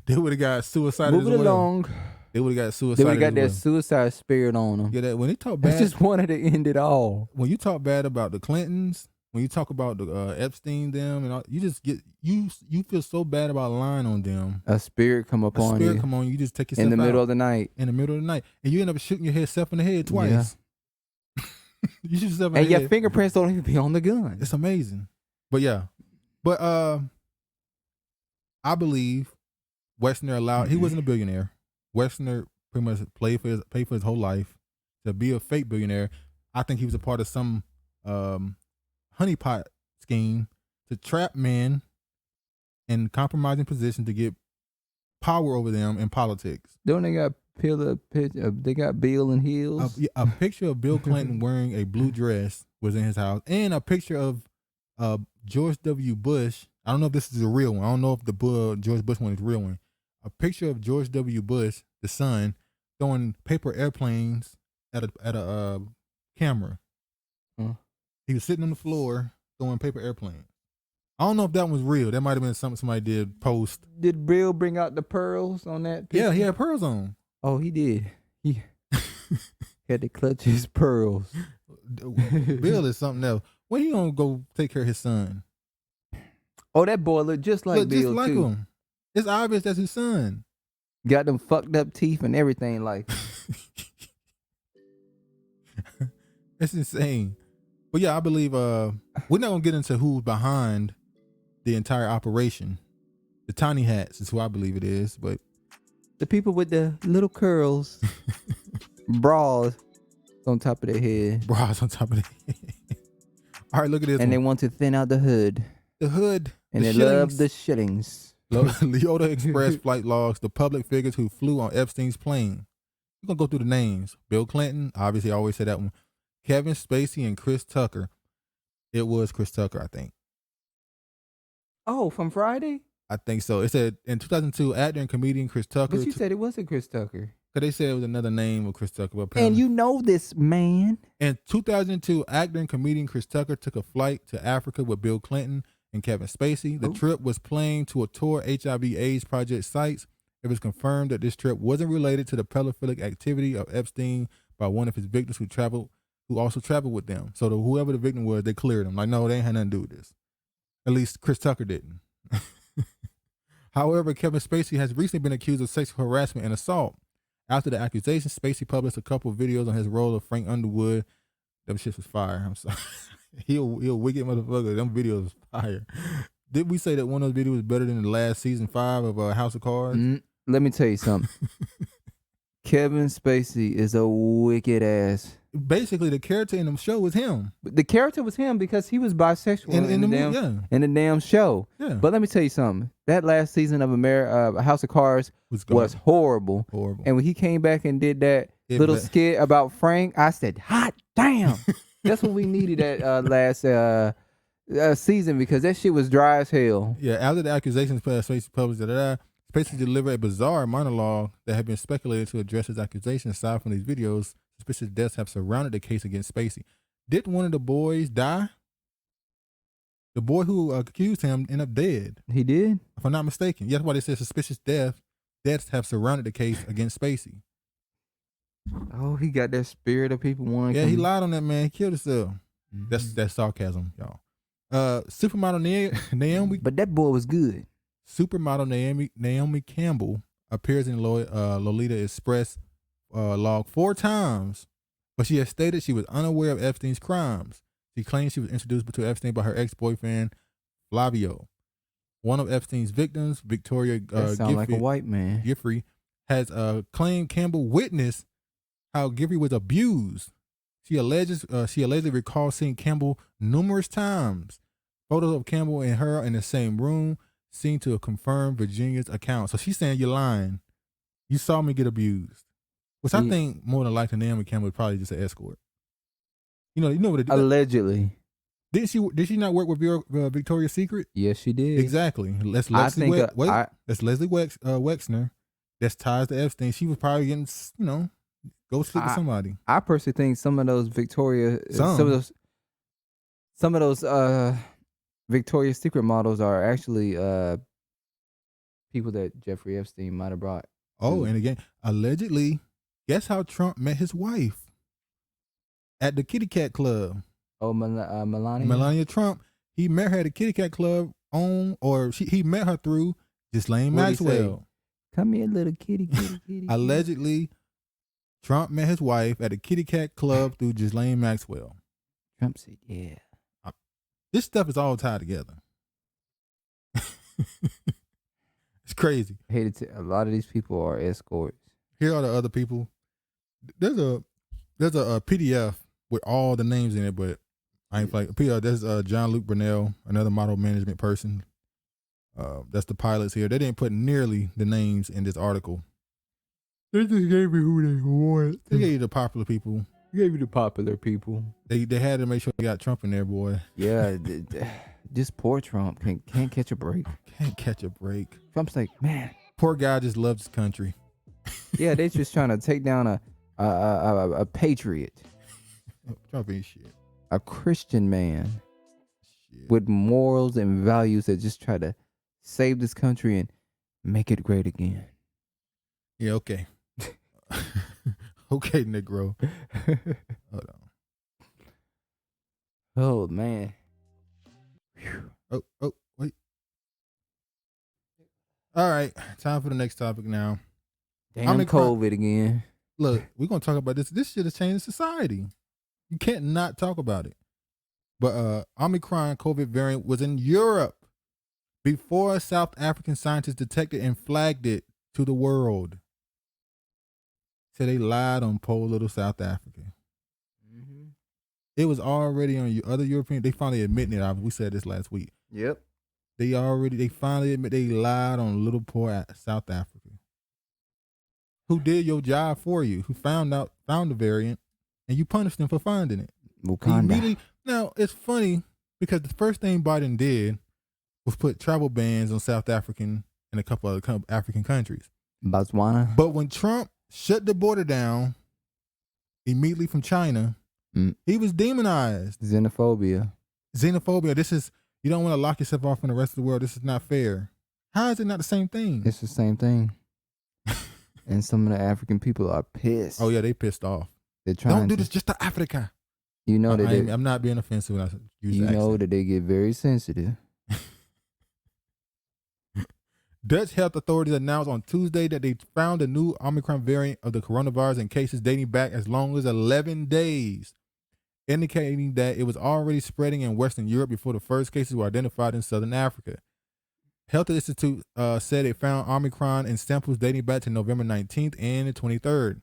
They would have got suicide. Move it along. They would have got suicide. They would have got that suicide spirit on them. Yeah, that when they talk bad, they just wanted to end it all. When you talk bad about the Clintons, when you talk about the Epstein, them, and all, you just get you feel so bad about lying on them. A spirit come upon you. A spirit come on you. You just take yourself in the middle out. of the night. In the middle of the night, and you end up shooting yourself in the head twice. Yeah. You shoot yourself in and the your head. fingerprints don't even be on the gun. It's amazing. But yeah, I believe Wexner allowed. He wasn't a billionaire. Wexner pretty much paid for his whole life to be a fake billionaire. I think he was a part of some honeypot scheme to trap men in compromising positions to get power over them in politics. Don't they got they got Bill in heels? A picture of Bill Clinton wearing a blue dress was in his house, and a picture of George W. Bush. I don't know if this is a real one. I don't know if the George Bush one is a real one. A picture of George W. Bush, the son, throwing paper airplanes at a camera. Huh. He was sitting on the floor throwing paper airplanes. I don't know if that was real. That might have been something somebody did post. Did Bill bring out the pearls on that picture? Yeah, he had pearls on. Oh, he did. He had to clutch his pearls. Bill is something else. When he gonna go take care of his son? Oh, that boy look just like Bill, just like too. him. It's obvious that's his son. Got them fucked up teeth and everything like. It's insane. But yeah, I believe we're not gonna get into who's behind the entire operation. The tiny hats is who I believe it is, but the people with the little curls, bras on top of their head. Bras on top of their head. All right, look at this. And one. they want to thin out the hood. The hood. And the they love the shillings. Leota Express flight logs, the public figures who flew on Epstein's plane. We're going to go through the names. Bill Clinton, obviously I always say that one. Kevin Spacey and Chris Tucker. It was Chris Tucker, I think. Oh, from Friday? I think so. It said in 2002, actor and comedian Chris Tucker. But you said it wasn't Chris Tucker. Because they said it was another name of Chris Tucker. But And apparently, you know this, man. in 2002, actor and comedian Chris Tucker took a flight to Africa with Bill Clinton and Kevin Spacey. The trip was planned to tour HIV/AIDS project sites. It was confirmed that this trip wasn't related to the pedophilic activity of Epstein by one of his victims who also traveled with them. So whoever the victim was, they cleared him. Like, no, they ain't had nothing to do with this. At least Chris Tucker didn't. However, Kevin Spacey has recently been accused of sexual harassment and assault. After the accusation, Spacey published a couple of videos on his role of Frank Underwood. Them shit was fire. I'm sorry. he a wicked motherfucker. Them videos was fire. Did we say that one of those videos was better than the last season 5 of House of Cards? Let me tell you something. Kevin Spacey is a wicked ass. Basically, the character in the show was him. The character was him because he was bisexual in the damn show. Yeah. But let me tell you something. That last season of House of Cards was horrible. Horrible. And when he came back and did that little skit about Frank, I said, hot damn. That's what we needed that last season, because that shit was dry as hell. Yeah, after the accusations Spacey published, Spacey delivered a bizarre monologue that had been speculated to address his accusations. Aside from these videos, suspicious deaths have surrounded the case against Spacey. Didn't one of the boys die? The boy who accused him ended up dead. He did? If I'm not mistaken. Yeah, that's why they said suspicious deaths have surrounded the case against Spacey. Oh, he got that spirit of people wanting. Yeah, he lied on that man. He killed himself. That's sarcasm, y'all. Supermodel Naomi. But that boy was good. Supermodel Naomi Campbell appears in Lolita Express log 4 times, but she has stated she was unaware of Epstein's crimes. She claims she was introduced to Epstein by her ex-boyfriend, Flavio. One of Epstein's victims, Victoria like a white man. Giffrey, has claimed Campbell witnessed how Giffrey was abused. She allegedly recalls seeing Campbell numerous times. Photos of Campbell and her in the same room seem to have confirmed Virginia's account. So she's saying, you're lying. You saw me get abused. Which I think more than likely Naomi Campbell was probably just an escort. You know what it did. Allegedly. Did she not work with Victoria's Secret? Yes, she did. Exactly. That's Leslie Wexner. That's ties to Epstein. She was probably getting, go sleep with somebody. I personally think some of those Victoria's Secret models are actually people that Jeffrey Epstein might have brought. Oh, and again, allegedly, guess how Trump met his wife? At the Kitty Cat Club. Oh, Melania? Melania Trump. He met her at the Kitty Cat Club he met her through Ghislaine Maxwell. Come here, little kitty. Allegedly, Trump met his wife at the Kitty Cat Club through Ghislaine Maxwell. Trump said, yeah. This stuff is all tied together. It's crazy. A lot of these people are escorts. Here are the other people. There's a PDF with all the names in it, but I ain't like there's John Luke Brunel, another model management person. That's the pilots here. They didn't put nearly the names in this article. They just gave me who they wanted. They gave you the popular people. They had to make sure they got Trump in there, boy. Yeah, just poor Trump can't catch a break. Can't catch a break. Trump's like, man, poor guy just loves his country. Yeah, they just trying to take down a patriot. Trump ain't shit. A Christian man with morals and values that just try to save this country and make it great again. Yeah, okay. Okay, Negro. Hold on. Oh, man. Oh, wait. All right, time for the next topic now. Damn, COVID again. Look, we're going to talk about this. This shit has changed society. You can't not talk about it. But Omicron COVID variant was in Europe before South African scientists detected and flagged it to the world. So they lied on poor little South Africa. Mm-hmm. It was already on other European. They finally admitting it. We said this last week. Yep. They finally admit they lied on little poor South Africa. Who did your job for you? Who found the variant, and you punished them for finding it. Now it's funny because the first thing Biden did was put travel bans on South African and a couple other African countries. Botswana. But when Trump shut the border down immediately from China. He was demonized. Xenophobia. This is, you don't want to lock yourself off from the rest of the world. This is not fair. How is it not the same thing? It's the same thing. And some of the African people are pissed. Oh yeah, they pissed off. They're trying Don't do this just to Africa. You know that I'm not being offensive when I use you know that they get very sensitive. Dutch health authorities announced on Tuesday that they found a new Omicron variant of the coronavirus in cases dating back as long as 11 days, indicating that it was already spreading in Western Europe before the first cases were identified in Southern Africa. Health Institute said it found Omicron in samples dating back to November 19th and the 23rd.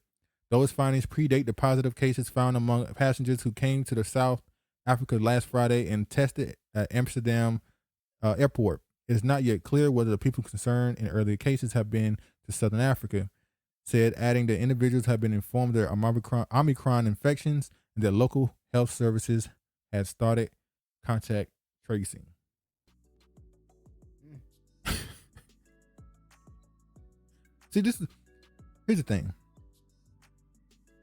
Those findings predate the positive cases found among passengers who came to the South Africa last Friday and tested at Amsterdam airport. It is not yet clear whether the people concerned in earlier cases have been to Southern Africa, said, adding that individuals have been informed of their Omicron infections and that local health services had started contact tracing. See, here's the thing.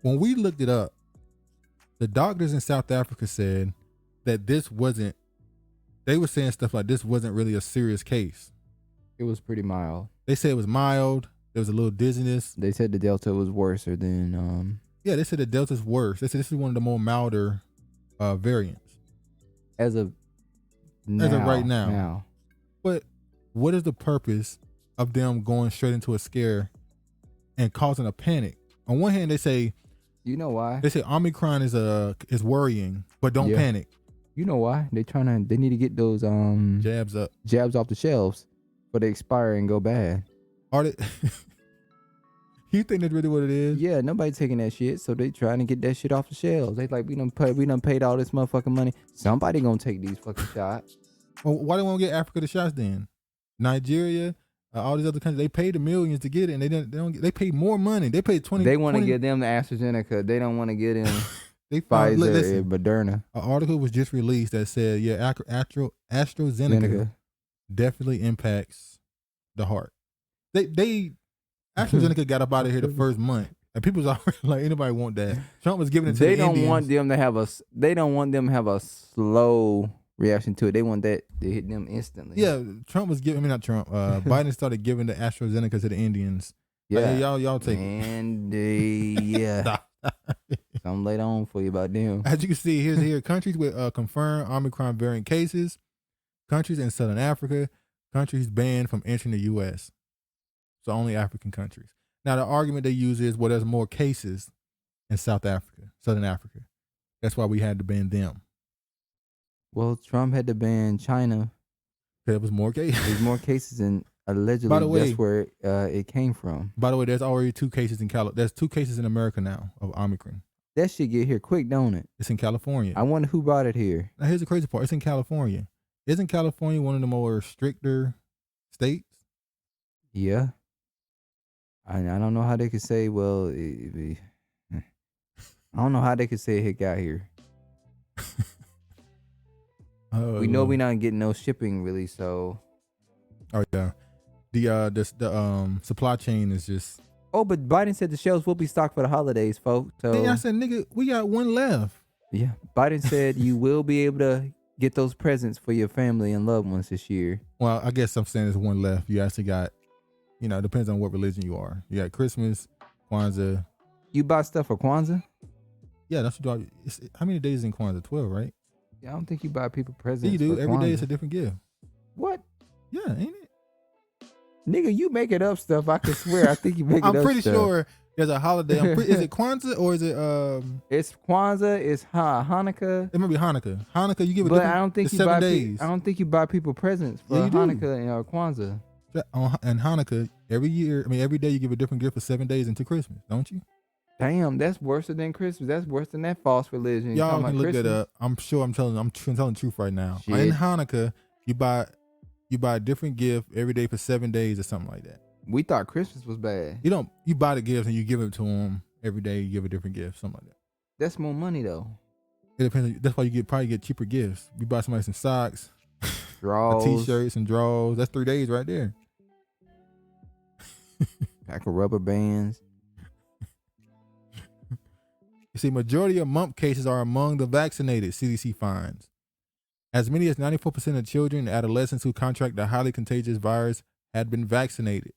When we looked it up, the doctors in South Africa said that they were saying stuff like this wasn't really a serious case. It was pretty mild. They said it was mild. There was a little dizziness. They said the Delta was worse than Yeah, they said the Delta's worse. They said this is one of the more milder variants. As of right now. But what is the purpose of them going straight into a scare and causing a panic? On one hand, they say, you know why? They say Omicron is worrying, but don't panic. You know why? They need to get those jabs off the shelves before they expire and go bad. Are they? You think that's really what it is? Yeah, nobody taking that shit, so they trying to get that shit off the shelves. They like, we done paid all this motherfucking money. Somebody gonna take these fucking shots. Well, why they won't get Africa the shots then? Nigeria, all these other countries, they paid the millions to get it, and they paid more money. They paid 20. They want to give them the AstraZeneca. They don't want to get them Pfizer and Moderna. An article was just released that said, yeah, AstraZeneca definitely impacts the heart. AstraZeneca got up out of here the first month, and people's already like, anybody want that? Trump was giving it to the Indians. They don't want them to have a slow reaction to it. They want that to hit them instantly. Yeah, Biden started giving the AstraZeneca to the Indians. Yeah, like, hey, y'all take it. Yeah. Something later on for you about them. As you can see, here countries with confirmed Omicron variant cases, countries in Southern Africa, countries banned from entering the U.S. So only African countries. Now the argument they use is, well, there's more cases in South Africa, Southern Africa. That's why we had to ban them. Well, Trump had to ban China. There was more cases. There's more cases, and allegedly by the way, that's where it came from. By the way, there's already 2 cases in There's 2 cases in America now of Omicron. That shit get here quick, don't it? It's in California. I wonder who brought it here. Now here's the crazy part. It's in California. Isn't California one of the more stricter states? Yeah. I don't know how they could say, well, I don't know how they could say it got here. We know we're not getting no shipping really, so. Oh yeah, the supply chain is just. Oh, but Biden said the shelves will be stocked for the holidays, folks. So I said, nigga, we got one left. Yeah, Biden said you will be able to get those presents for your family and loved ones this year. Well, I guess I'm saying there's one left. You actually got, it depends on what religion you are. You got Christmas, Kwanzaa. You buy stuff for Kwanzaa? Yeah, that's what. How many days in Kwanzaa? 12, right? Yeah, I don't think you buy people presents. Yeah, you do. For Every Kwanzaa. day it's a different gift. What? Yeah, ain't it? Nigga, you making up stuff. I can swear. I think you making up stuff. I'm pretty sure there's a holiday. Is it Kwanzaa or is it It's Kwanzaa. It's Hanukkah. It might be Hanukkah. Hanukkah, you give it. But I don't think you 7 buy. days. I don't think you buy people presents for Hanukkah and Kwanzaa. And Hanukkah, every day you give a different gift for 7 days into Christmas, don't you? Damn, that's worse than Christmas. That's worse than that false religion. Y'all can look that up. I'm sure I'm telling the truth right now. Shit. In Hanukkah, you buy a different gift every day for 7 days or something like that. We thought Christmas was bad. You buy the gifts and you give it to them every day. You give a different gift, something like that. That's more money though. It depends. That's why you probably get cheaper gifts. You buy somebody some socks, drawers, t-shirts, and drawers. That's 3 days right there. Pack of rubber bands. You see, majority of mumps cases are among the vaccinated, CDC finds. As many as 94% of children and adolescents who contract the highly contagious virus had been vaccinated.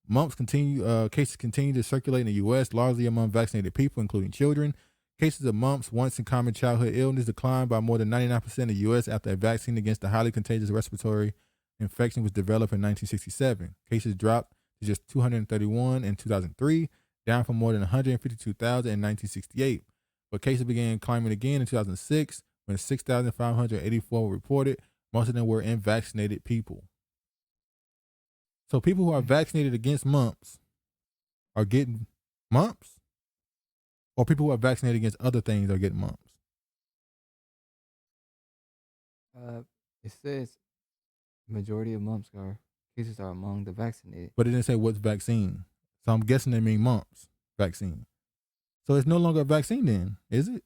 Mumps cases continue to circulate in the U.S., largely among vaccinated people, including children. Cases of mumps, once in common childhood illness, declined by more than 99% in the U.S. after a vaccine against the highly contagious respiratory infection was developed in 1967. Cases dropped to just 231 in 2003, down from more than 152,000 in 1968. But cases began climbing again in 2006 when 6,584 were reported. Most of them were in vaccinated people. So people who are vaccinated against mumps are getting mumps? Or people who are vaccinated against other things are getting mumps? It says majority of mumps cases are among the vaccinated. But it didn't say what's vaccine. So I'm guessing they mean mumps vaccine. So it's no longer a vaccine then, is it?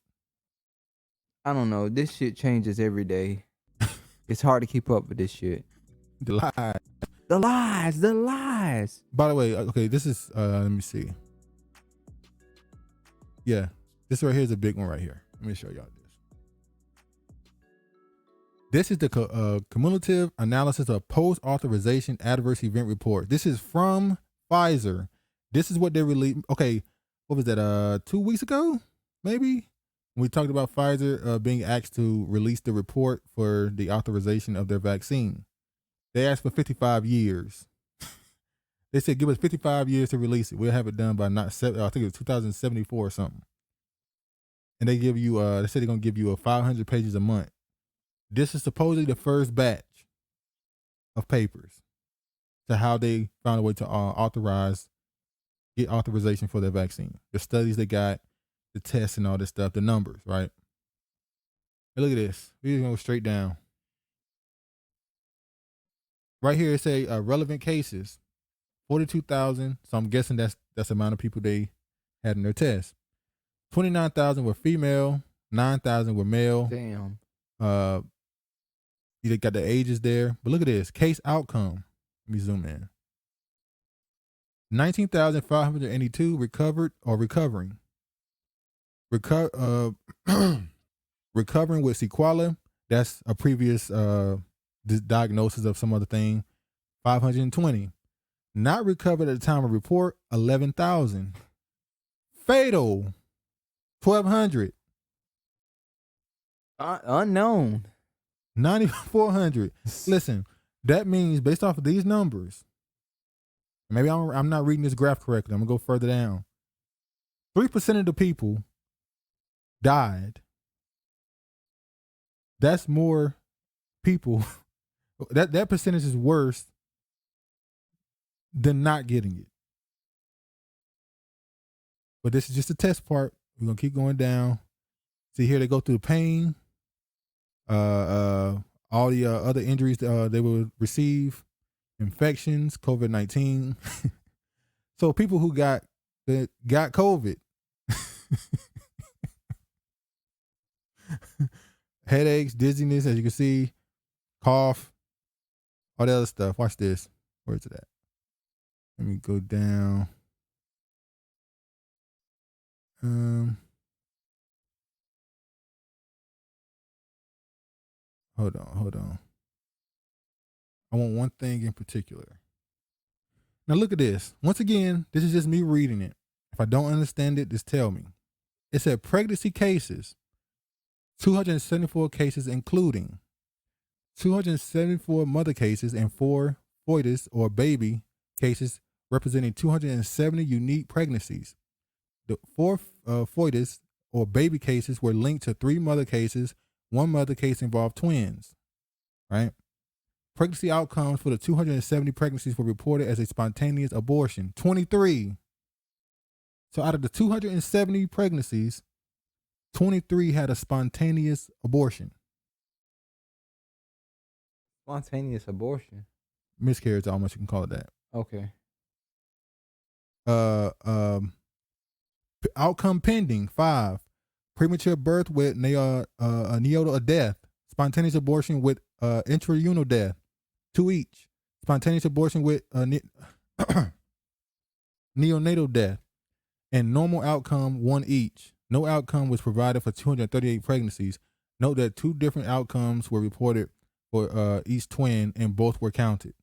I don't know. This shit changes every day. It's hard to keep up with this shit. The lies. The lies. The lies. By the way, okay, this is, let me see. Yeah, this right here is a big one right here. Let me show y'all this. This is the cumulative analysis of post-authorization adverse event report. This is from Pfizer. This is what they released. Okay, what was that? 2 weeks ago, maybe? We talked about Pfizer being asked to release the report for the authorization of their vaccine. They asked for 55 years. They said, give us 55 years to release it. We'll have it done by I think it was 2074 or something. And they give you, they said they're going to give you 500 pages a month. This is supposedly the first batch of papers to how they found a way to get authorization for their vaccine. The studies they got, the tests and all this stuff, the numbers, right? And look at this. We're just going to go straight down. Right here, it say relevant cases. 42,000. So I'm guessing that's the amount of people they had in their test. 29,000 were female. 9,000 were male. Damn. You got the ages there. But look at this. Case outcome. Let me zoom in. 19,582 recovered or recovering. Recovering with sequela. That's a previous diagnosis of some other thing. 520. Not recovered at the time of report, 11,000. Fatal, 1,200. Unknown, 9,400. Listen, that means based off of these numbers, maybe I'm not reading this graph correctly. I'm gonna go further down. 3% of the people died. That's more people. That percentage is worse than not getting it. But this is just the test part. We're gonna keep going down. See here, they go through the pain, all the other injuries they will receive, infections, COVID-19. So people who got COVID, headaches, dizziness, as you can see, cough, all the other stuff. Watch this. Where's it at? Let me go down. Hold on. I want one thing in particular. Now look at this. Once again, this is just me reading it. If I don't understand it, just tell me. It said pregnancy cases, 274 cases, including 274 mother cases and 4 foetus or baby cases, representing 270 unique pregnancies. The 4 foetus or baby cases were linked to 3 mother cases. 1 mother case involved twins, right? Pregnancy outcomes for the 270 pregnancies were reported as a spontaneous abortion, 23. So out of the 270 pregnancies, 23 had a spontaneous abortion. Spontaneous abortion. Miscarriage, almost you can call it that. Okay. Outcome pending, 5. Premature birth with neonatal death. Spontaneous abortion with intrauterine death, 2 each. Spontaneous abortion with neonatal death. And normal outcome, 1 each. No outcome was provided for 238 pregnancies. Note that 2 different outcomes were reported for each twin, and both were counted.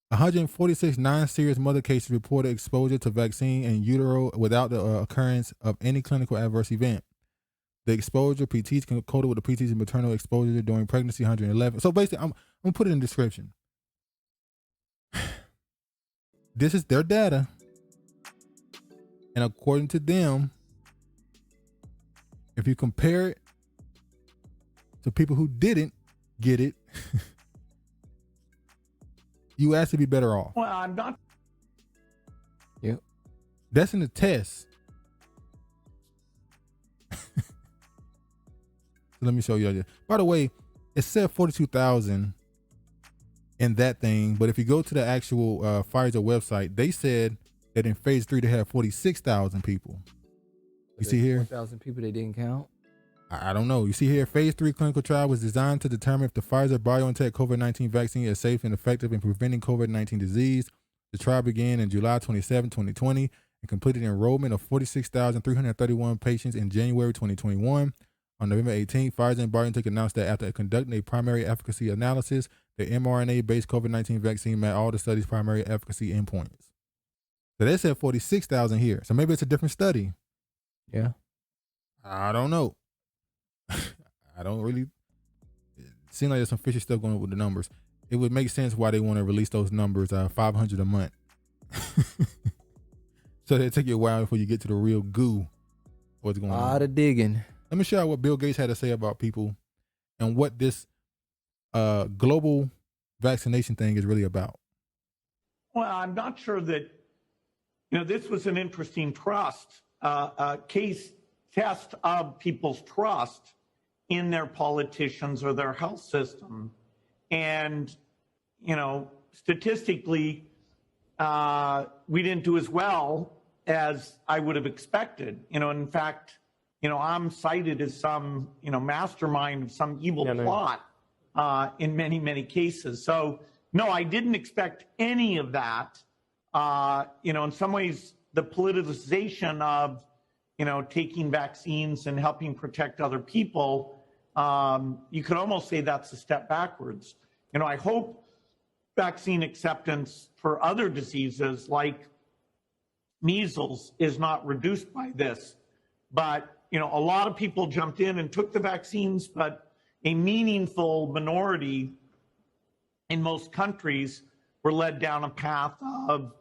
146 non-serious mother cases reported exposure to vaccine in utero without the occurrence of any clinical adverse event. The exposure PTs coded with the PTs and maternal exposure during pregnancy 111. So basically, I'm gonna put it in the description. This is their data, and according to them, if you compare it to people who didn't get it, you actually be better off. Well, I'm not. Yep. That's in the test. So let me show you. By the way, it said 42,000 in that thing, but if you go to the actual Pfizer website, they said that in phase 3 they had 46,000 people. You see here? 4,000 people they didn't count. I don't know. You see here, phase 3 clinical trial was designed to determine if the Pfizer BioNTech COVID-19 vaccine is safe and effective in preventing COVID-19 disease. The trial began in July 27, 2020 and completed enrollment of 46,331 patients in January 2021. On November 18, Pfizer and BioNTech announced that after conducting a primary efficacy analysis, the mRNA-based COVID-19 vaccine met all the study's primary efficacy endpoints. So they said 46,000 here. So maybe it's a different study. Yeah. I don't know. I don't really. It seems like there's some fishy stuff going on with the numbers. It would make sense why they want to release those numbers, 500 a month. So they take you a while before you get to the real goo. What's going on? A lot of digging. Let me show you what Bill Gates had to say about people and what this global vaccination thing is really about. Well, I'm not sure that, this was an interesting case test of people's trust in their politicians or their health system. And, statistically, we didn't do as well as I would have expected. In fact, I'm cited as some, mastermind of some evil plot in many, many cases. So, no, I didn't expect any of that. In some ways, the politicization of, taking vaccines and helping protect other people, you could almost say that's a step backwards. I hope vaccine acceptance for other diseases like measles is not reduced by this. But a lot of people jumped in and took the vaccines, but a meaningful minority in most countries were led down a path of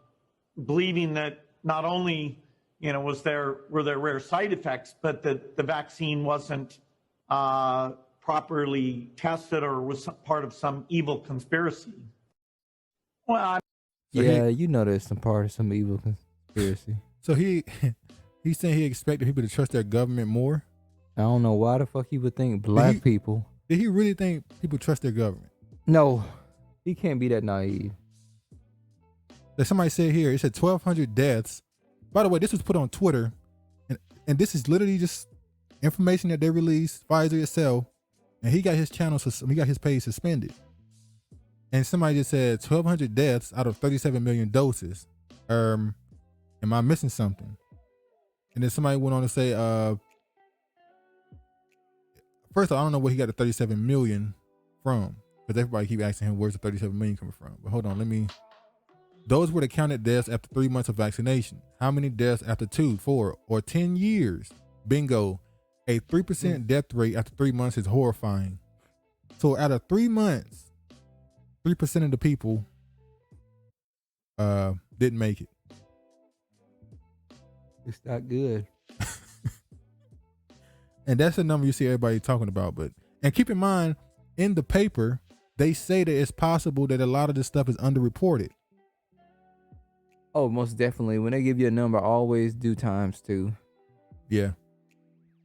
believing that not only, were there rare side effects, but that the vaccine wasn't properly tested or was part of some evil conspiracy. Well, there's some part of some evil conspiracy. So he's saying he expected people to trust their government more. I don't know why the fuck he would think black people. Did he really think people trust their government? No, he can't be that naive. That somebody said here, it said 1,200 deaths. By the way, this was put on Twitter, and this is literally just information that they released, Pfizer itself, and he got his page suspended. And somebody just said 1,200 deaths out of 37 million doses. Am I missing something? And then somebody went on to say, first of all, I don't know where he got the 37 million from, because everybody keep asking him where's the 37 million coming from. But hold on, those were the counted deaths after 3 months of vaccination. How many deaths after 2, 4, or 10 years? Bingo. A 3% death rate after 3 months is horrifying. So out of 3 months, 3% of the people didn't make it. It's not good. And that's the number you see everybody talking about. And keep in mind, in the paper, they say that it's possible that a lot of this stuff is underreported. Oh, most definitely. When they give you a number, always do times 2. Yeah.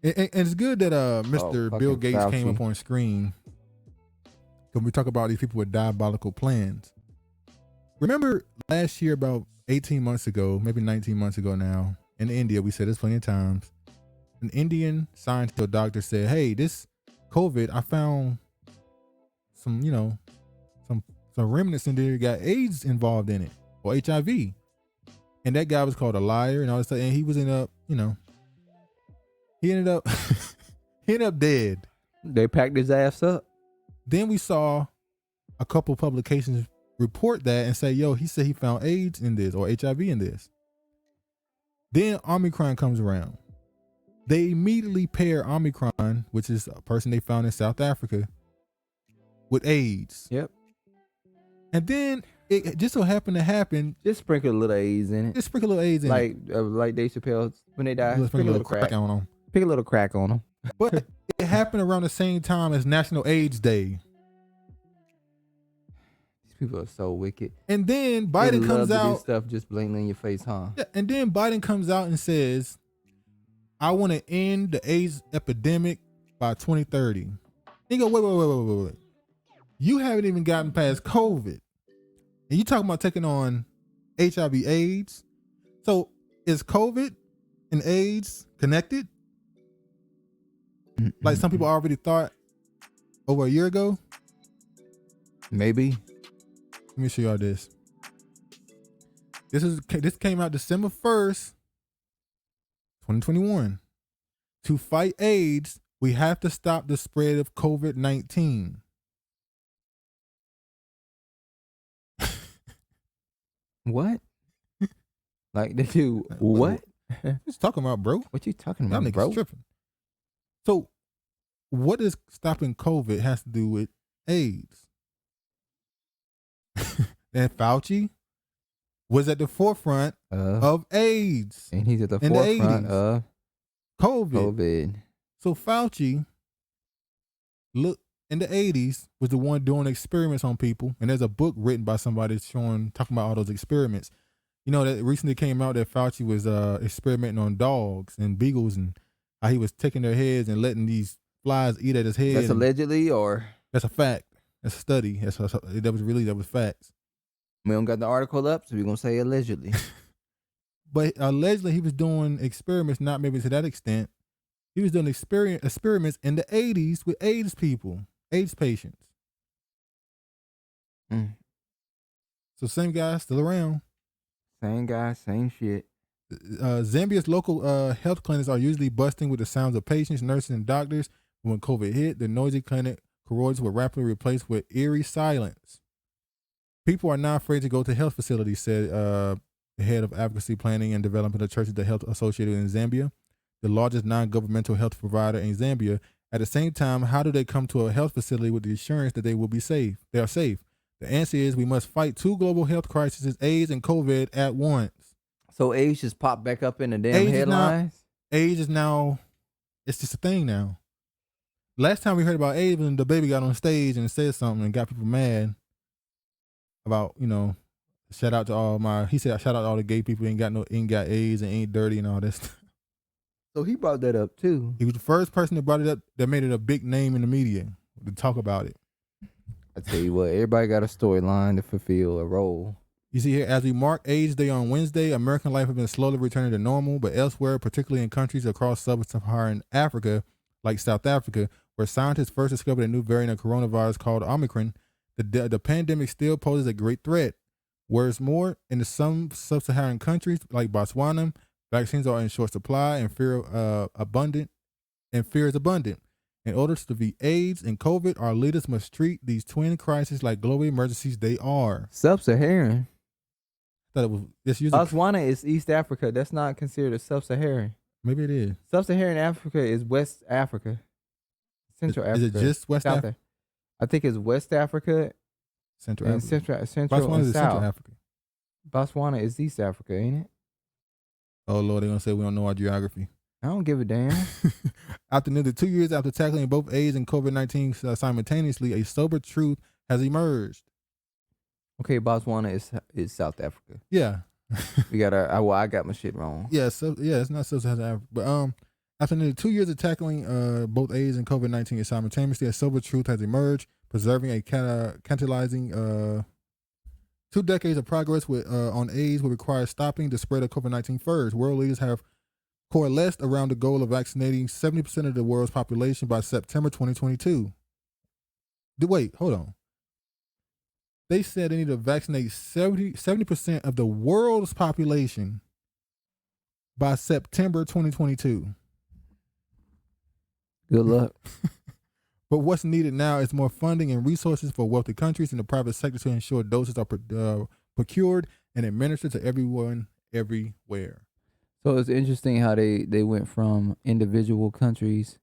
And it's good that Mr. Bill Gates Fauci came up on screen, because we talk about these people with diabolical plans. Remember last year, about 18 months ago, maybe 19 months ago now, in India, we said this plenty of times, an Indian scientist or doctor said, hey, this COVID, I found some remnants in there that got AIDS involved in it, or HIV. And that guy was called a liar and all this stuff. And he was He ended up dead. They packed his ass up. Then we saw a couple publications report that and say, yo, he said he found AIDS in this or HIV in this. Then Omicron comes around. They immediately pair Omicron, which is a person they found in South Africa, with AIDS. Yep. And then it just so happened to happen. Just sprinkle a little AIDS in it. Just sprinkle a little AIDS in it. Like Dave Chappelle when they die. Sprinkle a little crack on them. Pick a little crack on them. But it happened around the same time as National AIDS Day. These people are so wicked. And then Biden comes to do out. stuff just blatantly in your face, huh? Yeah, and then Biden comes out and says, I want to end the AIDS epidemic by 2030. He go, wait. You haven't even gotten past COVID. And you talking about taking on HIV AIDS. So is COVID and AIDS connected? Like some people already thought over a year ago? Maybe. Let me show y'all this. This came out December 1st, 2021. To fight AIDS, we have to stop the spread of COVID-19. What? Like they do what? What you talking about, bro? What you talking about, Y'all niggas bro? tripping. So, what does stopping COVID has to do with AIDS? And Fauci was at the forefront of AIDS. And he's at the in forefront the 80s. of COVID. So Fauci, look, in the 80s, was the one doing experiments on people. And there's a book written by somebody talking about all those experiments. You know, that recently came out that Fauci was experimenting on dogs and beagles and how he was taking their heads and letting these flies eat at his head. That's allegedly, or that's a fact. That's a study. That was facts. We don't got the article up, so we're gonna say allegedly. But allegedly, he was doing experiments, not maybe to that extent. He was doing experiments in the 80s with AIDS people, AIDS patients. So same guy, still around. Same guy, same shit. Zambia's local health clinics are usually busting with the sounds of patients, nurses, and doctors. When COVID hit, the noisy clinic corridors were rapidly replaced with eerie silence. People are not afraid to go to health facilities, said the head of advocacy planning and development of Churches of Health Associated in Zambia, the largest non-governmental health provider in Zambia. At the same time, how do they come to a health facility with the assurance that they will be safe? They are safe. The answer is we must fight two global health crises, AIDS and COVID, at once. So AIDS just popped back up in the damn headlines? AIDS is now, it's just a thing now. Last time we heard about AIDS when the baby got on stage and said something and got people mad about, shout out to all he said, shout out to all the gay people ain't got AIDS and ain't dirty and all that stuff. So he brought that up too. He was the first person that brought it up that made it a big name in the media to talk about it. I tell you what, everybody got a storyline to fulfill, a role. You see here, as we mark AIDS Day on Wednesday, American life has been slowly returning to normal, but elsewhere, particularly in countries across sub-Saharan Africa, like South Africa, where scientists first discovered a new variant of coronavirus called Omicron, the pandemic still poses a great threat. Whereas more, in some sub-Saharan countries like Botswana, vaccines are in short supply and fear is abundant. In order to defeat AIDS and COVID, our leaders must treat these twin crises like global emergencies they are. Sub-Saharan? Botswana is East Africa. That's not considered a sub-Saharan. Maybe it is. Sub-Saharan Africa is West Africa. Central Africa. Is it just West Africa? I think it's West Africa. Central Africa. Central Botswana and is South. Central Africa. Botswana is East Africa, ain't it? Oh, Lord, they're going to say we don't know our geography. I don't give a damn. After nearly 2 years after tackling both AIDS and COVID-19 simultaneously, a sober truth has emerged. Okay, Botswana is South Africa. Yeah. We got I got my shit wrong. Yeah, it's not Sub-Saharan Africa. But after nearly 2 years of tackling both AIDS and COVID-19 simultaneously, a sober truth has emerged, preserving a catalyzing 2 decades of progress on AIDS will require stopping the spread of COVID-19 first. World leaders have coalesced around the goal of vaccinating 70% of the world's population by September 2022. Wait, hold on. They said they need to vaccinate 70% of the world's population by September 2022. Good luck. But what's needed now is more funding and resources for wealthy countries and the private sector to ensure doses are procured and administered to everyone, everywhere. So it's interesting how they went from individual countries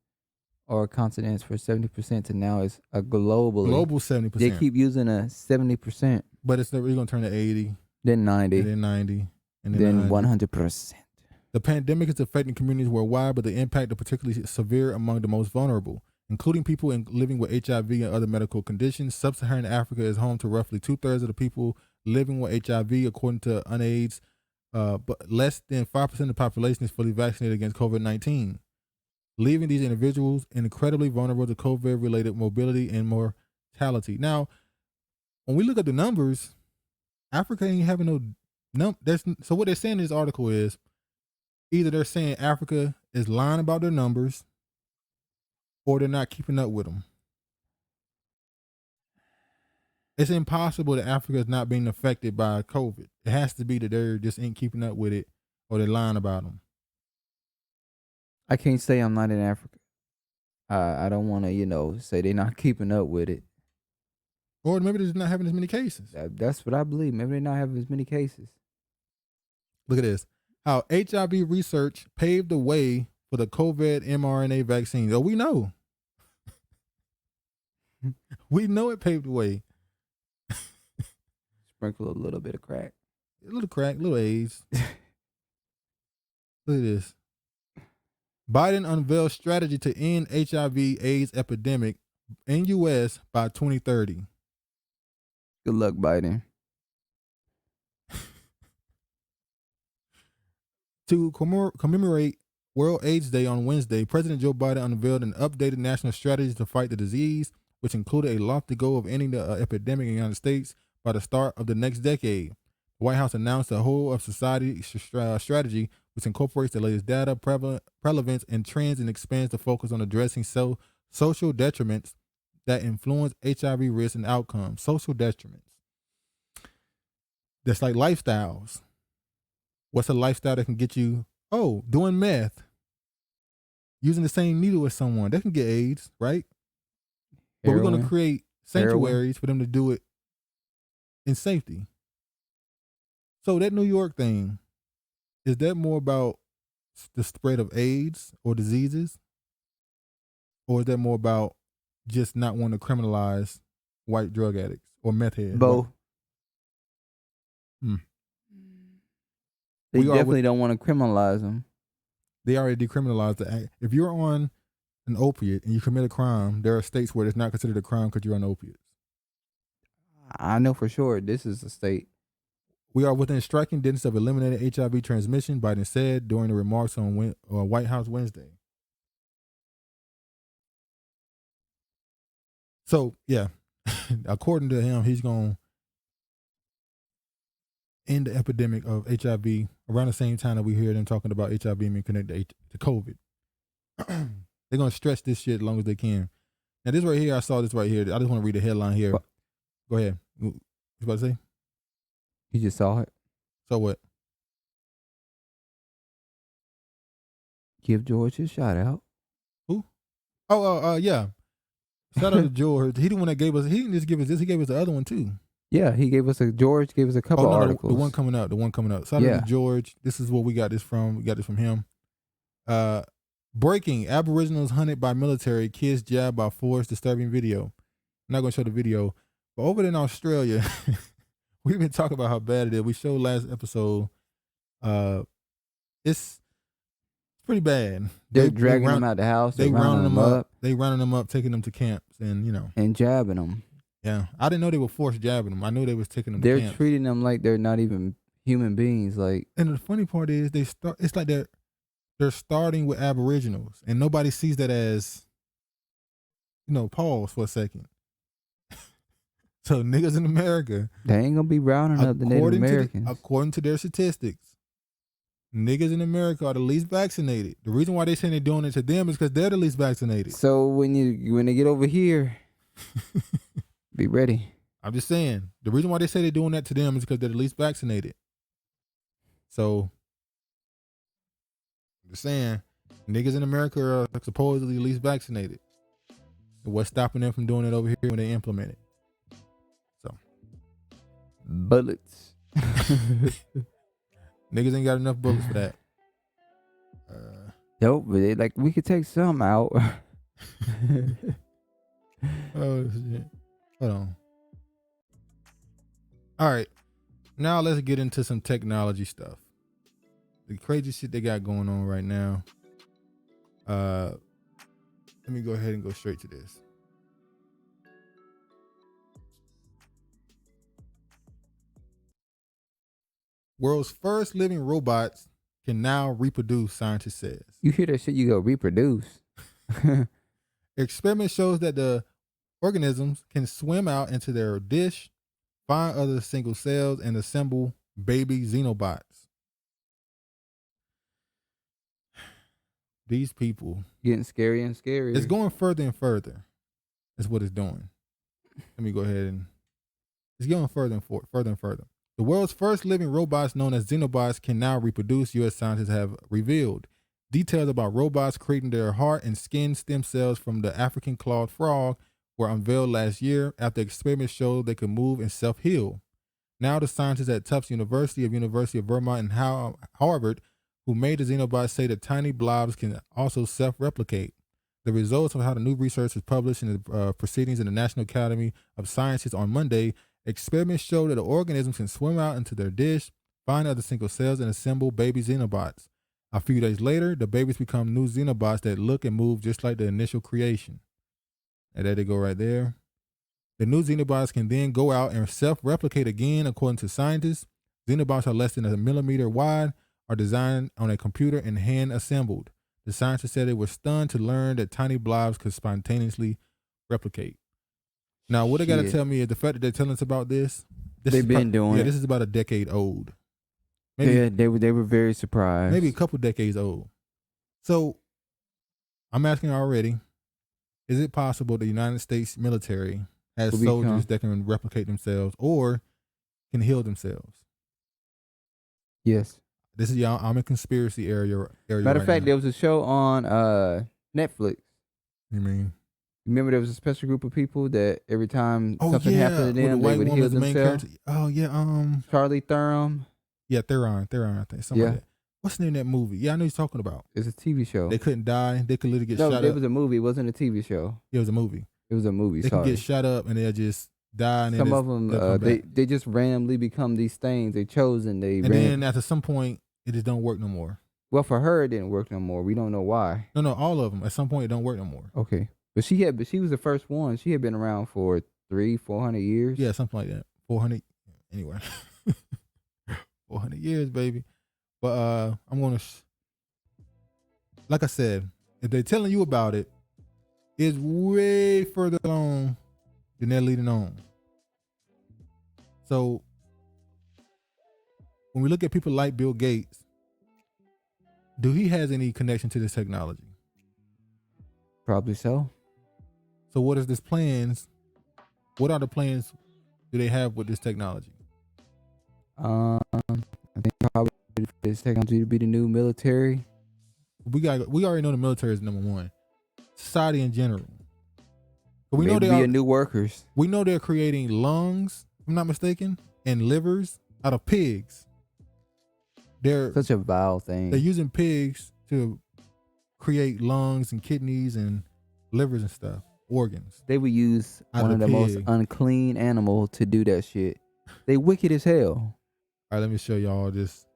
or continents for 70% to now it's a global 70%. They keep using a 70%. But it's never going to turn to 80. Then 90. And then 90. And then 100%. The pandemic is affecting communities worldwide, but the impact is particularly severe among the most vulnerable, including people living with HIV and other medical conditions. Sub-Saharan Africa is home to roughly 2/3 of the people living with HIV, according to UNAIDS, but less than 5% of the population is fully vaccinated against COVID-19, leaving these individuals incredibly vulnerable to COVID-related mobility and mortality. Now, when we look at the numbers, Africa ain't having so what they're saying in this article is either they're saying Africa is lying about their numbers or they're not keeping up with them. It's impossible that Africa is not being affected by COVID. It has to be that they're just ain't keeping up with it or they're lying about them. I can't say I'm not in Africa. I don't want to, say they're not keeping up with it. Or maybe they're just not having as many cases. That's what I believe. Maybe they're not having as many cases. Look at this. How HIV research paved the way for the COVID mRNA vaccine. Oh, we know. We know it paved the way. Sprinkle a little bit of crack. A little AIDS. Look at this. Biden unveils strategy to end HIV/AIDS epidemic in U.S. by 2030. Good luck, Biden. To commemorate World AIDS Day on Wednesday, President Joe Biden unveiled an updated national strategy to fight the disease, which included a lofty goal of ending the epidemic in the United States by the start of the next decade. The White House announced a whole of society strategy, which incorporates the latest data, prevalence, and trends and expands the focus on addressing social detriments that influence HIV risk and outcomes. Social detriments. That's like lifestyles. What's a lifestyle that can get you, doing meth, using the same needle as someone, that can get AIDS, right? But we're going to create sanctuaries for them to do it in safety. So that New York thing, is that more about the spread of AIDS or diseases? Or is that more about just not wanting to criminalize white drug addicts or meth heads? Both. They definitely don't want to criminalize them. They already decriminalized the act. If you're on an opiate and you commit a crime, there are states where it's not considered a crime because you're on opiates. I know for sure this is a state. We are within striking distance of eliminating HIV transmission, Biden said during the remarks on White House Wednesday. So, yeah, according to him, he's going to end the epidemic of HIV around the same time that we hear them talking about HIV being connected to COVID. They're going to stretch this shit as long as they can. Now, this right here, I saw this right here. I just want to read the headline here. What? Go ahead. What you about to say? You just saw it. So what? Give George his shout out. Who? Yeah. Shout out to George. He the one that gave us. He didn't just give us this. He gave us the other one too. Yeah, George gave us a couple articles. The one coming out. Shout out to George. This is where we got this from. We got this from him. Breaking: Aboriginals hunted by military, kids jabbed by force. Disturbing video. I'm not gonna show the video, but over in Australia, we've been talking about how bad it is. We showed last episode. It's pretty bad. They're dragging them out the house. They rounding them up. They rounding them up, taking them to camps, and jabbing them. Yeah, I didn't know they were force jabbing them. I knew they was taking them to camps. They're treating them like they're not even human beings. Like, and the funny part is it's like they're starting with Aboriginals, and nobody sees that as, pause for a second. So niggas in America, they ain't gonna be rounding up the Native Americans. According to their statistics, niggas in America are the least vaccinated. The reason why they say they're doing it to them is because they're the least vaccinated. So when they get over here, be ready. I'm just saying, the reason why they say they're doing that to them is because they're the least vaccinated. So, I'm just saying, Niggas in America are supposedly at least vaccinated. What's stopping them from doing it over here when they implement it? So, bullets. Niggas ain't got enough bullets for that. Nope, but like we could take some out. Oh shit! Hold on. All right, now let's get into some technology stuff. The crazy shit they got going on right now. Let me go ahead and go straight to this. World's first living robots can now reproduce, scientist says. You hear that shit, you go reproduce. Experiment shows that the organisms can swim out into their dish, find other single cells, and assemble baby xenobots. These people getting scarier and scarier. It's going further and further. That's what it's doing. Let me go ahead and it's going further and further. The world's first living robots, known as xenobots, can now reproduce, U.S. scientists have revealed. Details about robots creating their heart and skin stem cells from the African clawed frog were unveiled last year after experiments showed they could move and self-heal. Now the scientists at Tufts University of Vermont, and Harvard, who made the xenobots, say that tiny blobs can also self-replicate. The results of how the new research was published in the proceedings in the National Academy of Sciences on Monday. Experiments show that the organisms can swim out into their dish, find other single cells, and assemble baby xenobots. A few days later, the babies become new xenobots that look and move just like the initial creation. And there they go right there. The new xenobots can then go out and self-replicate again, according to scientists. Xenobots are less than a millimeter wide, are designed on a computer and hand assembled. The scientists said they were stunned to learn that tiny blobs could spontaneously replicate. Now, what they got to tell me is the fact that they're telling us about this. They've been doing it. Yeah, this is about a decade old. Maybe, yeah, they were very surprised. Maybe a couple decades old. So, I'm asking already, is it possible the United States military has soldiers that can replicate themselves or can heal themselves? Yes. This is y'all. I'm in conspiracy area. Matter of fact, there was a show on Netflix. You mean? Remember, there was a special group of people that every time something happened to them, they would heal themselves. Oh yeah, Charlie Theron. Yeah, Theron, I think. Something like that. What's the name of that movie? Yeah, I know you're talking about. It's a TV show. They couldn't die. They could literally get shot up. No, it was a movie. It wasn't a TV show. It was a movie. It was a movie. They could get shot up and they'll just die. And some of them, they just randomly become these things. They chosen. Then after some point, it just don't work no more. Well, for her, it didn't work no more. We don't know why. No, all of them. At some point, it don't work no more. Okay. But she was the first one. She had been around for 300-400 years. Yeah, something like that. 400. Anyway, 400 years, baby. But I'm gonna, like I said, if they're telling you about it, it's way further along than they're leading on. So when we look at people like Bill Gates, do he has any connection to this technology? Probably so. So what is this plans? What are the plans do they have with this technology? I think probably this technology to be the new military. We already know the military is number one. Society in general. But we Maybe know they are new workers. We know they're creating lungs, if I'm not mistaken, and livers out of pigs. They're such a vile thing. They're using pigs to create lungs and kidneys and livers and stuff, organs. They would use one of the most unclean animal to do that shit. They wicked as hell. All right, let me show y'all this.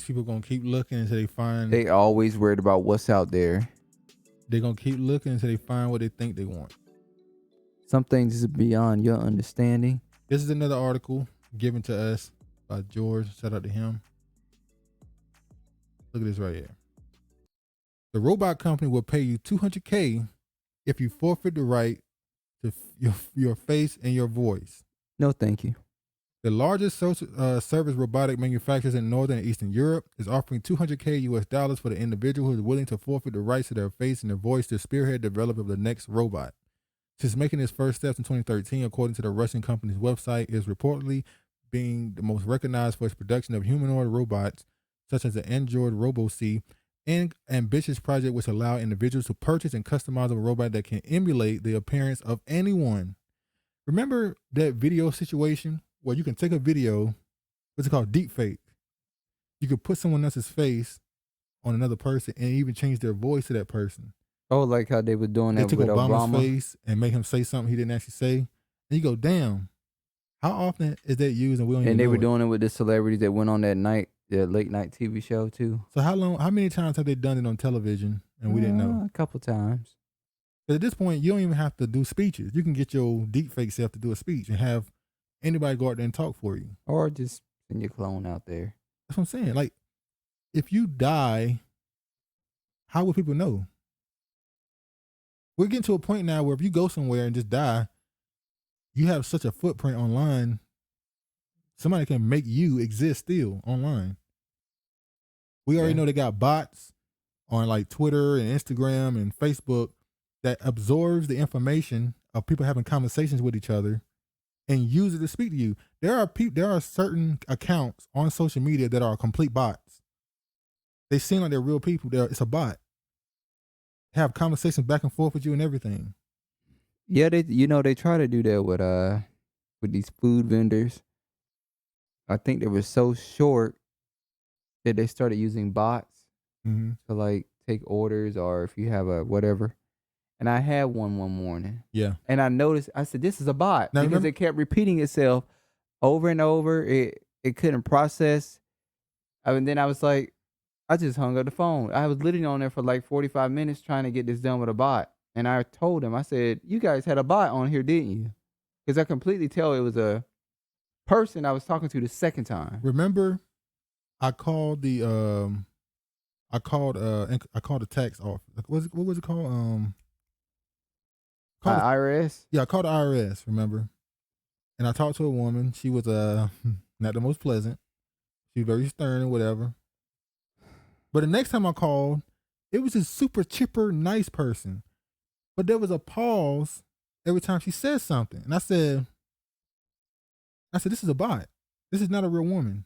these people gonna keep looking until they find. They always worried about what's out there. They're gonna keep looking until they find what they think they want. Some things is beyond your understanding. This is another article given to us by George. Shout out to him. Look at this right here. The robot company will pay you $200K if you forfeit the right to your face and your voice. No, thank you. The largest service robotic manufacturers in Northern and Eastern Europe is offering $200K US for the individual who is willing to forfeit the rights to their face and their voice to spearhead the development of the next robot. Since making its first steps in 2013, according to the Russian company's website, it is reportedly being the most recognized for its production of humanoid robots, such as the Android Robo-C, an ambitious project which allows individuals to purchase and customize a robot that can emulate the appearance of anyone. Remember that video situation where you can take a video, what's it called, deep fake. You could put someone else's face on another person and even change their voice to that person. Oh, like how they were doing that They took with Obama's Obama. face and make him say something he didn't actually say. And you go, damn, how often is that used and we don't even And they know were it? doing it with the celebrities that went on that late night TV show too. So how many times have they done it on television and we didn't know? A couple times. But at this point, you don't even have to do speeches. You can get your deep fake self to do a speech and have anybody go out there and talk for you. Or just send your clone out there. That's what I'm saying. Like, if you die, how will people know? We're getting to a point now where if you go somewhere and just die, you have such a footprint online, somebody can make you exist still online. We already know they got bots on like Twitter and Instagram and Facebook that absorbs the information of people having conversations with each other and use it to speak to you. There are certain accounts on social media that are complete bots. They seem like they're real people. It's a bot. Have conversations back and forth with you and everything. Yeah, they try to do that with these food vendors. I think they were so short that they started using bots to like take orders or if you have a whatever. And I had one morning. Yeah. And I noticed, I said, this is a bot Now, because it kept repeating itself over and over. It couldn't process. And then I was like, I just hung up the phone. I was literally on there for like 45 minutes trying to get this done with a bot. And I told him, I said, you guys had a bot on here, didn't you? Because I completely tell it was a person I was talking to the second time. Remember, I called the tax office. What was it called? IRS? Yeah, I called the IRS, remember? And I talked to a woman. She was not the most pleasant. She was very stern and whatever. But the next time I called, it was a super chipper, nice person. But there was a pause every time she said something. And I said, this is a bot. This is not a real woman.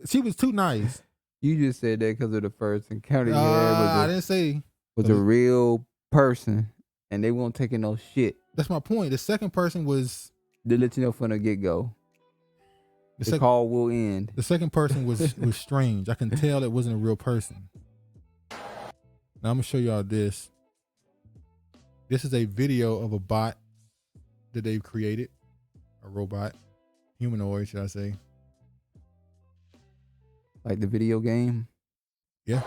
She was too nice. You just said that because of the first encounter you had I didn't say. was a real person and they won't take in no shit. That's my point. The second person was... They let you know from the get-go. The call will end. The second person was strange. I can tell it wasn't a real person. Now I'm gonna show y'all this. This is a video of a bot that they've created. A robot. Humanoid, should I say. Like the video game? Yeah.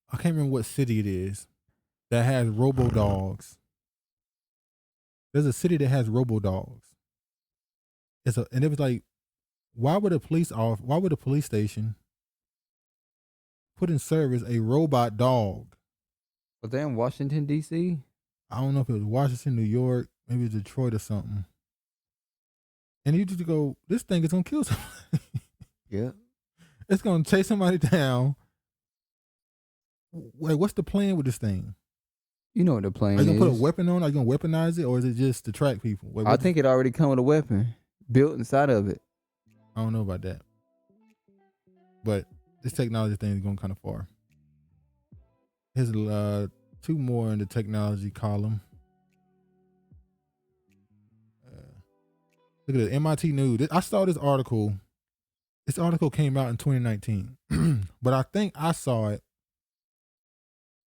I can't remember what city it is that has robo dogs. There's a city that has robo dogs. And it was like, why would a police station put in service a robot dog? Was that in Washington, D.C.? I don't know if it was Washington, New York, maybe it was Detroit or something. And you just go, this thing is gonna kill somebody. Yeah. It's gonna chase somebody down. Wait, what's the plan with this thing? You know what the plan Are you is. gonna put a weapon on? Are you gonna weaponize it, or is it just to track people? Wait, I think it already come with a weapon built inside of it. I don't know about that, but this technology thing is going kind of far. Here's 2 more in the technology column. Look at it, MIT News. I saw this article. This article came out in 2019, but I think I saw it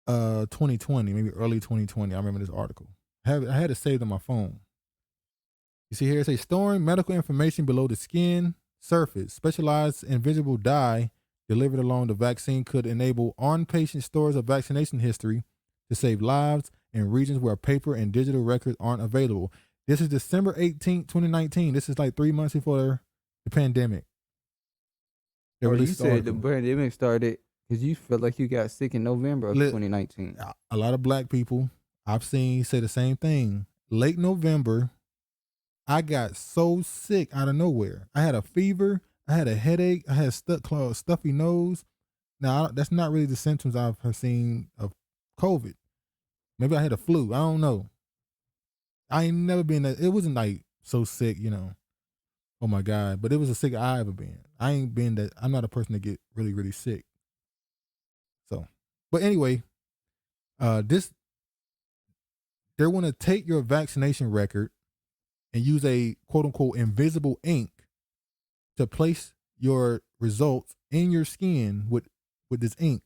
2020, maybe early 2020. I remember this article. I had it saved on my phone. You see here, it says storing medical information below the skin surface. Specialized invisible dye delivered along the vaccine could enable on-patient stores of vaccination history to save lives in regions where paper and digital records aren't available. This is December 18th, 2019. This is like 3 months before the pandemic. You said the pandemic started because you felt like you got sick in November of 2019. A lot of black people I've seen say the same thing. Late November, I got so sick out of nowhere. I had a fever. I had a headache. I had a stuffy nose. Now, that's not really the symptoms I've seen of COVID. Maybe I had a flu. I don't know. I ain't never been that. It wasn't like so sick, oh my God. But it was the sickest I ever been. I ain't been that. I'm not a person to get really, really sick. So, but anyway, they want to take your vaccination record and use a quote unquote invisible ink to place your results in your skin with this ink.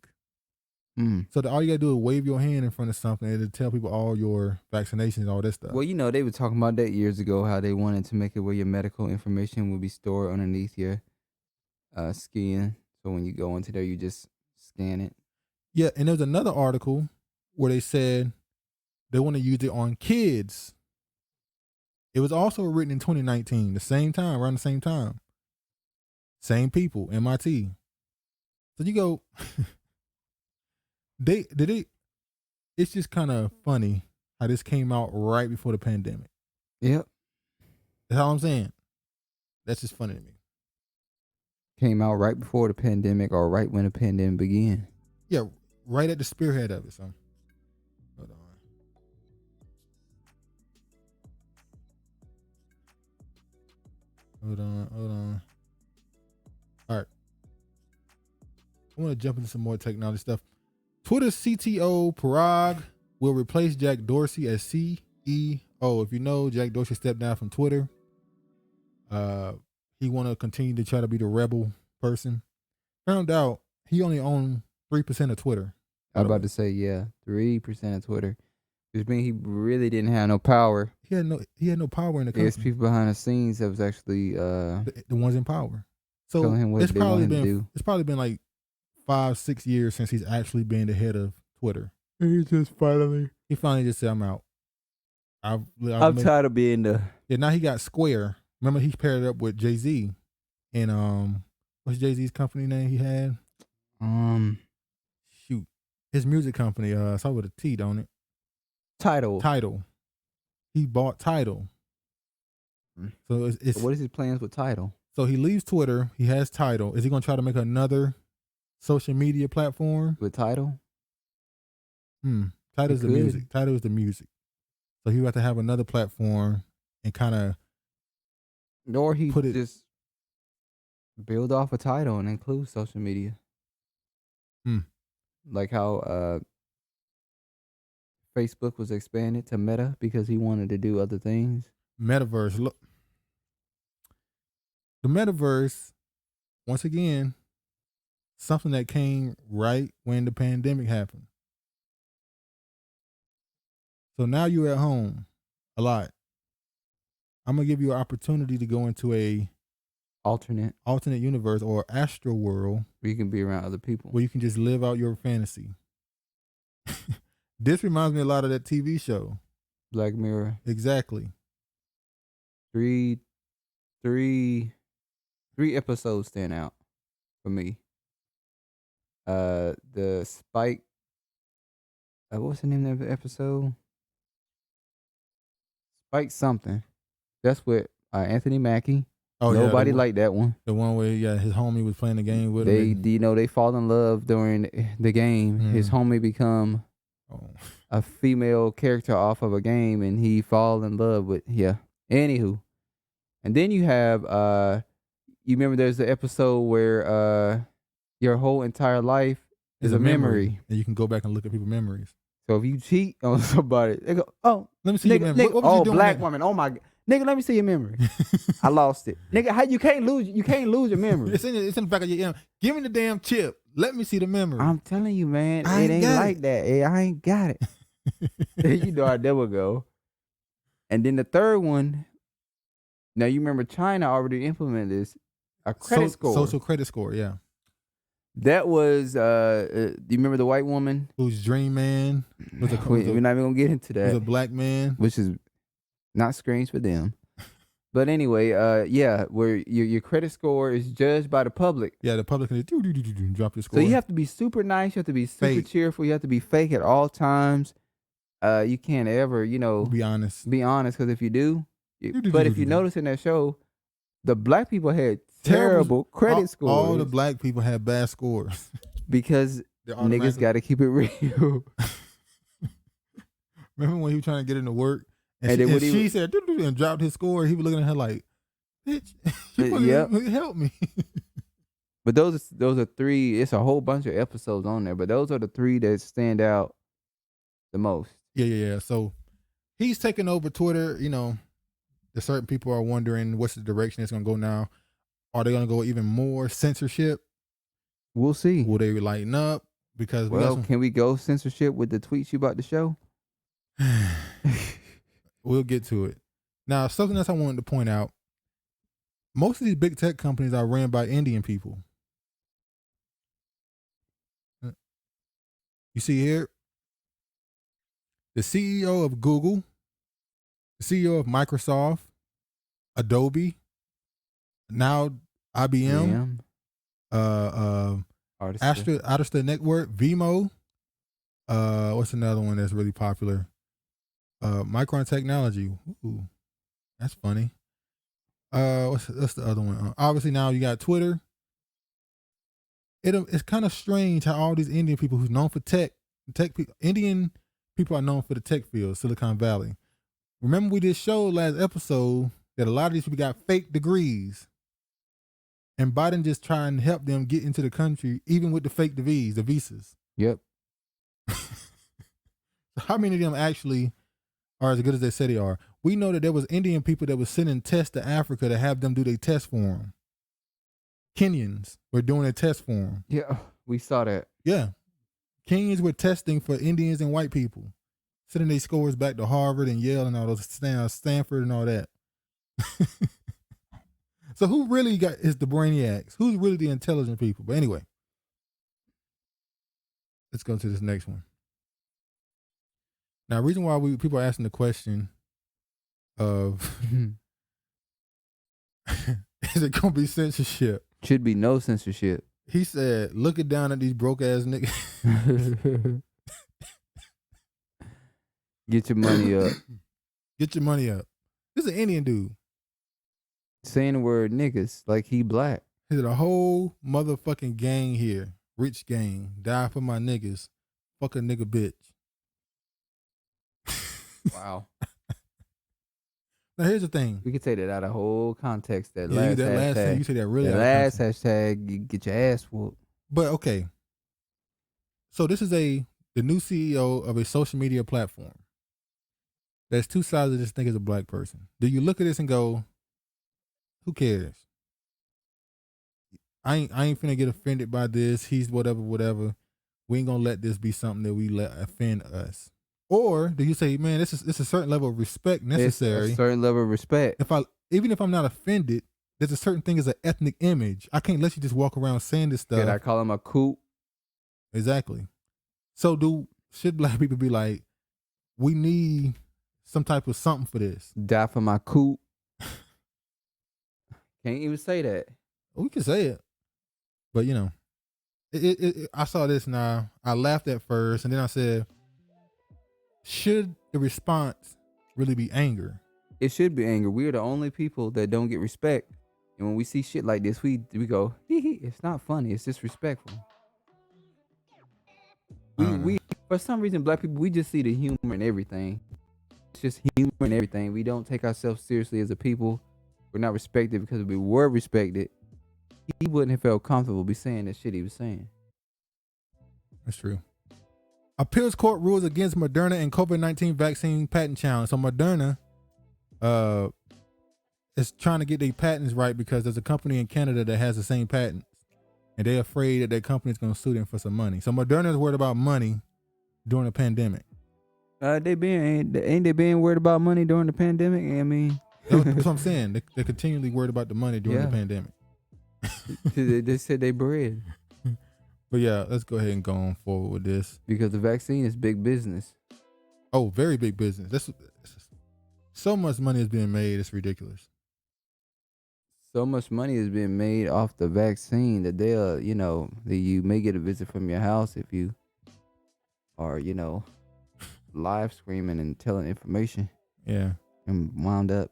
So that all you gotta do is wave your hand in front of something and it'll tell people all your vaccinations and all that stuff. Well, they were talking about that years ago, how they wanted to make it where your medical information would be stored underneath your skin. So when you go into there, you just scan it. Yeah, and there's another article where they said they want to use it on kids. It was also written in 2019, the same time, around the same time. Same people, MIT. So you go, it's just kind of funny how this came out right before the pandemic. Yep. That's all I'm saying. That's just funny to me. Came out right before the pandemic or right when the pandemic began. Yeah, right at the spearhead of it, son. Hold on. Hold on. All right. I want to jump into some more technology stuff. Twitter CTO Parag will replace Jack Dorsey as CEO. If you know, Jack Dorsey stepped down from Twitter. He want to continue to try to be the rebel person. Found out he only owned 3% of Twitter. I was about to say, 3% of Twitter. Which means he really didn't have no power. He had no power in the company. There's people behind the scenes that was actually the ones in power. So telling him what it's they probably want him to been do. it's probably been like 5-6 years since he's actually been the head of Twitter. He finally just said, I'm out. I'm tired of being the. Yeah, now he got Square. Remember he paired up with Jay-Z and what's Jay-Z's company name he had? Shoot. His music company, it's with a T, don't it? Tidal. He bought Tidal. So it's what is his plans with Tidal? So he leaves Twitter. He has Tidal. Is he going to try to make another social media platform with Tidal? Tidal's the music. Tidal is the music. So he have to have another platform and kind of. Or he just build off a Tidal and include social media. Like how Facebook was expanded to Meta because he wanted to do other things. Metaverse. Look, the metaverse, once again, something that came right when the pandemic happened. So now you're at home a lot. I'm going to give you an opportunity to go into a alternate universe or astral world where you can be around other people, where you can just live out your fantasy. This reminds me a lot of that TV show, Black Mirror. Exactly. Three episodes stand out for me. The Spike. What's the name of the episode? Spike something. That's with Anthony Mackie. Nobody the, liked that one. The one where his homie was playing the game with him. They fall in love during the game. His homie become a female character off of a game, and he fall in love with Anywho, and then you have you remember there's the episode where your whole entire life is a memory, and you can go back and look at people's memories. So if you cheat on somebody, they go, "Oh, let me see your memory." What was you doing black woman. Oh my God. Nigga, let me see your memory. I lost it. Nigga, how you can't lose your memory. It's in the back of your ear. Give me the damn chip. Let me see the memory. I'm telling you, man, it ain't like that. I ain't got it. You know how that would go. And then the third one, now you remember China already implemented this, a credit score. Social credit score, yeah. That was, do you remember the white woman? Whose dream man was we're not even going to get into that. Was a black man. Which is not screens for them. But anyway, where your credit score is judged by the public. Yeah, the public can drop your score. So you have to be super nice. You have to be super cheerful. You have to be fake at all times. You can't ever, be honest. Be honest, because if you do, but if you notice in that show, the black people had terrible credit scores. All the black people had bad scores because niggas got to keep it real. Remember when he was trying to get into work? And she said, and dropped his score. He was looking at her like, bitch, help me. But those are three. It's a whole bunch of episodes on there, but those are the three that stand out the most. Yeah. So he's taking over Twitter. There's certain people are wondering what's the direction it's going to go now. Are they going to go even more censorship? We'll see. Will they lighten up? Because can we go censorship with the tweets you about to show? We'll get to it. Now, something else I wanted to point out. Most of these big tech companies are ran by Indian people. You see here? The CEO of Google, the CEO of Microsoft, Adobe, now IBM, Arista Network, Vimo. What's another one that's really popular? Micron Technology. Ooh, that's funny. What's the other one? Obviously now you got Twitter. It's kind of strange how all these Indian people who's known for Indian people are known for the tech field, Silicon Valley. Remember we did show last episode that a lot of these people got fake degrees, and Biden just trying to help them get into the country, even with the fake degrees, the visas. Yep. How many of them actually are as good as they say they are? We know that there was Indian people that was sending tests to Africa to have them do their test for them. Kenyans were doing a test for them. Yeah, we saw that. Yeah. Kenyans were testing for Indians and white people, sending their scores back to Harvard and Yale and all those, Stanford and all that. So who really is the brainiacs? Who's really the intelligent people? But anyway, let's go to this next one. Now, the reason why people are asking the question of is it gonna be censorship? Should be no censorship. He said, looking down at these broke ass niggas. Get your money up. Get your money up. This is an Indian dude. Saying the word niggas like he black. He said a whole motherfucking gang here. Rich gang. Die for my niggas. Fuck a nigga bitch. Wow. Now here's the thing. We could take that out of whole context. That last hashtag. You say that really. That last hashtag, you get your ass whooped. But okay. So this is the new CEO of a social media platform. There's two sides of this thing as a black person. Do you look at this and go, who cares? I ain't finna get offended by this. He's whatever. We ain't gonna let this be something that we let offend us. Or do you say, man, it's a certain level of respect necessary? It's a certain level of respect. Even if I'm not offended, there's a certain thing as an ethnic image. I can't let you just walk around saying this stuff. Did I call him a coot? Exactly. So should black people be like, we need some type of something for this? Die for my coot. Can't even say that. We can say it, but I saw this now. I laughed at first, and then I said, should the response really be anger? It should be anger. We're the only people that don't get respect, And when we see shit like this, we go, hee hee. It's not funny. It's disrespectful. We for some reason, black people, we just see the humor in everything. It's just humor in everything. We don't take ourselves seriously as a people. We're not respected because if we were respected, he wouldn't have felt comfortable be saying that shit he was saying. That's true. Appeals court rules against Moderna and COVID-19 vaccine patent challenge. So Moderna is trying to get their patents right because there's a company in Canada that has the same patents. And they're afraid that their company's going to sue them for some money. So Moderna is worried about money during the pandemic. Ain't they being worried about money during the pandemic? I mean, that's what I'm saying. They're continually worried about the money during the pandemic. They said they bread. But yeah, let's go ahead and go on forward with this. Because the vaccine is big business. Oh, very big business. That's so much money is being made. It's ridiculous. So much money is being made off the vaccine that they'll, that you may get a visit from your house if you are, live screaming and telling information. Yeah. And wound up,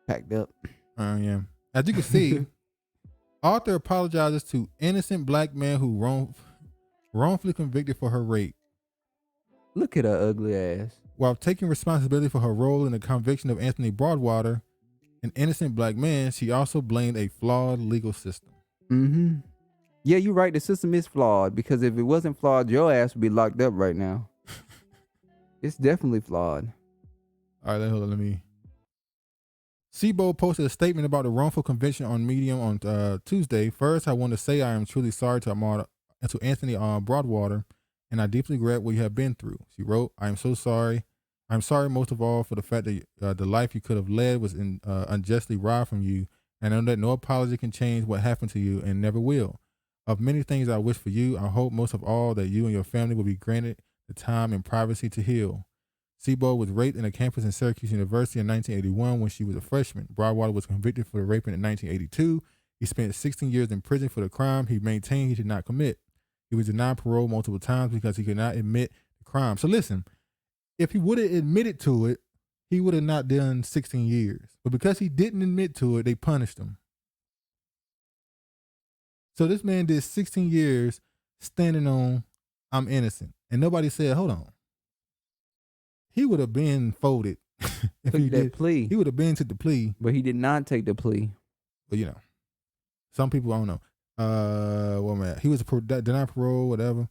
packed up. Yeah. As you can see, author apologizes to innocent black man who wrongfully convicted for her rape. Look at her ugly ass. While taking responsibility for her role in the conviction of Anthony Broadwater, an innocent black man, she also blamed a flawed legal system. Mm-hmm. Yeah, you're right. The system is flawed because if it wasn't flawed, your ass would be locked up right now. It's definitely flawed. All right, hold on. Let me. Sebold posted a statement about the wrongful conviction on Medium on Tuesday. First, I want to say I am truly sorry to Anthony Broadwater, and I deeply regret what you have been through. She wrote, I am so sorry. I'm sorry most of all for the fact that the life you could have led was unjustly robbed from you, and I know that no apology can change what happened to you and never will. Of many things I wish for you, I hope most of all that you and your family will be granted the time and privacy to heal. Sebold was raped in a campus in Syracuse University in 1981 when she was a freshman. Broadwater was convicted for the raping in 1982. He spent 16 years in prison for the crime he maintained he did not commit. He was denied parole multiple times because he could not admit the crime. So listen, if he would have admitted to it, he would have not done 16 years. But because he didn't admit to it, they punished him. So this man did 16 years standing on, I'm innocent. And nobody said, hold on. He would have been folded. If he did plea. He would have been to the plea. But he did not take the plea. But some people, I don't know. He was denied parole, whatever,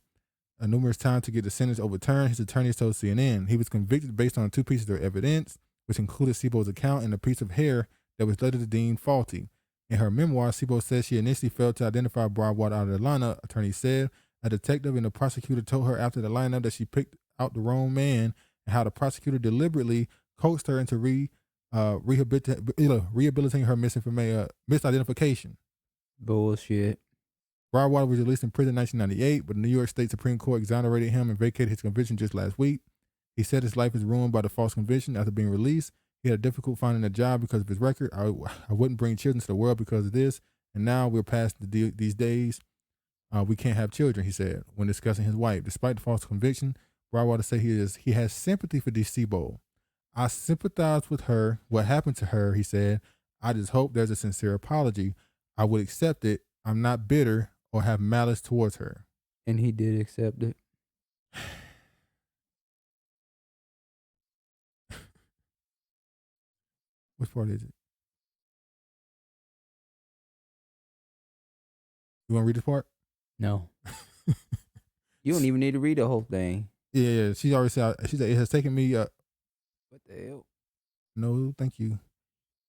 numerous times to get the sentence overturned. His attorneys told CNN he was convicted based on 2 pieces of evidence, which included Sebold's account and a piece of hair that was later deemed faulty. In her memoir, Sebold says she initially failed to identify Broadwater out of the lineup. Attorney said a detective and the prosecutor told her after the lineup that she picked out the wrong man, and how the prosecutor deliberately coaxed her into rehabilitating her misidentification. Bullshit. Broadwater was released in prison in 1998, but the New York State Supreme Court exonerated him and vacated his conviction just last week. He said his life is ruined by the false conviction after being released. He had difficult finding a job because of his record. I wouldn't bring children to the world because of this. And now we're past these days. We can't have children, he said, when discussing his wife. Despite the false conviction, Broadwater said he has sympathy for Sebold. I sympathize with her, what happened to her, he said. I just hope there's a sincere apology. I would accept it. I'm not bitter or have malice towards her. And he did accept it. Which part is it? You want to read this part? No. You don't even need to read the whole thing. Yeah. She already said, it has taken me, what the hell? No, thank you.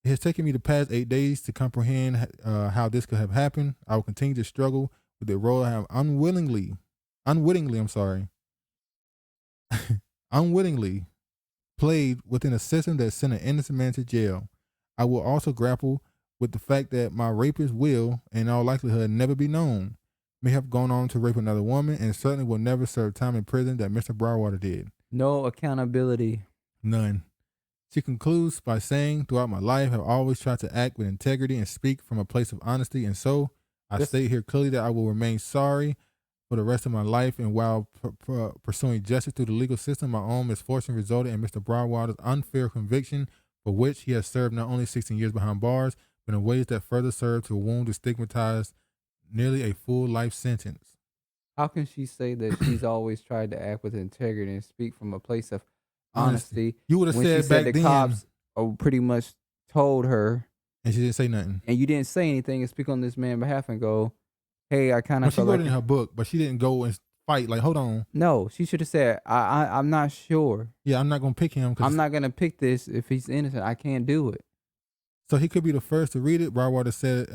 It has taken me the past 8 days to comprehend how this could have happened. I will continue to struggle with the role I have unwittingly played within a system that sent an innocent man to jail. I will also grapple with the fact that my rapist will, in all likelihood, never be known, may have gone on to rape another woman, and certainly will never serve time in prison that Mr. Broadwater did. No accountability. None. She concludes by saying, throughout my life, I've always tried to act with integrity and speak from a place of honesty, and so I state here clearly that I will remain sorry for the rest of my life, and while pursuing justice through the legal system, my own misfortune resulted in Mr. Broadwater's unfair conviction, for which he has served not only 16 years behind bars, but in ways that further serve to wound and stigmatize nearly a full life sentence. How can she say that she's always tried to act with integrity and speak from a place of honesty? You would have when she said back the then, cops pretty much told her, and she didn't say nothing. And you didn't say anything and speak on this man's behalf and go, "Hey, I kind of." She wrote it in her book, but she didn't go and fight. Like, hold on. No, she should have said, "I'm not sure. Yeah, I'm not gonna pick him. I'm not gonna pick this if he's innocent. I can't do it." So he could be the first to read it. Broadwater said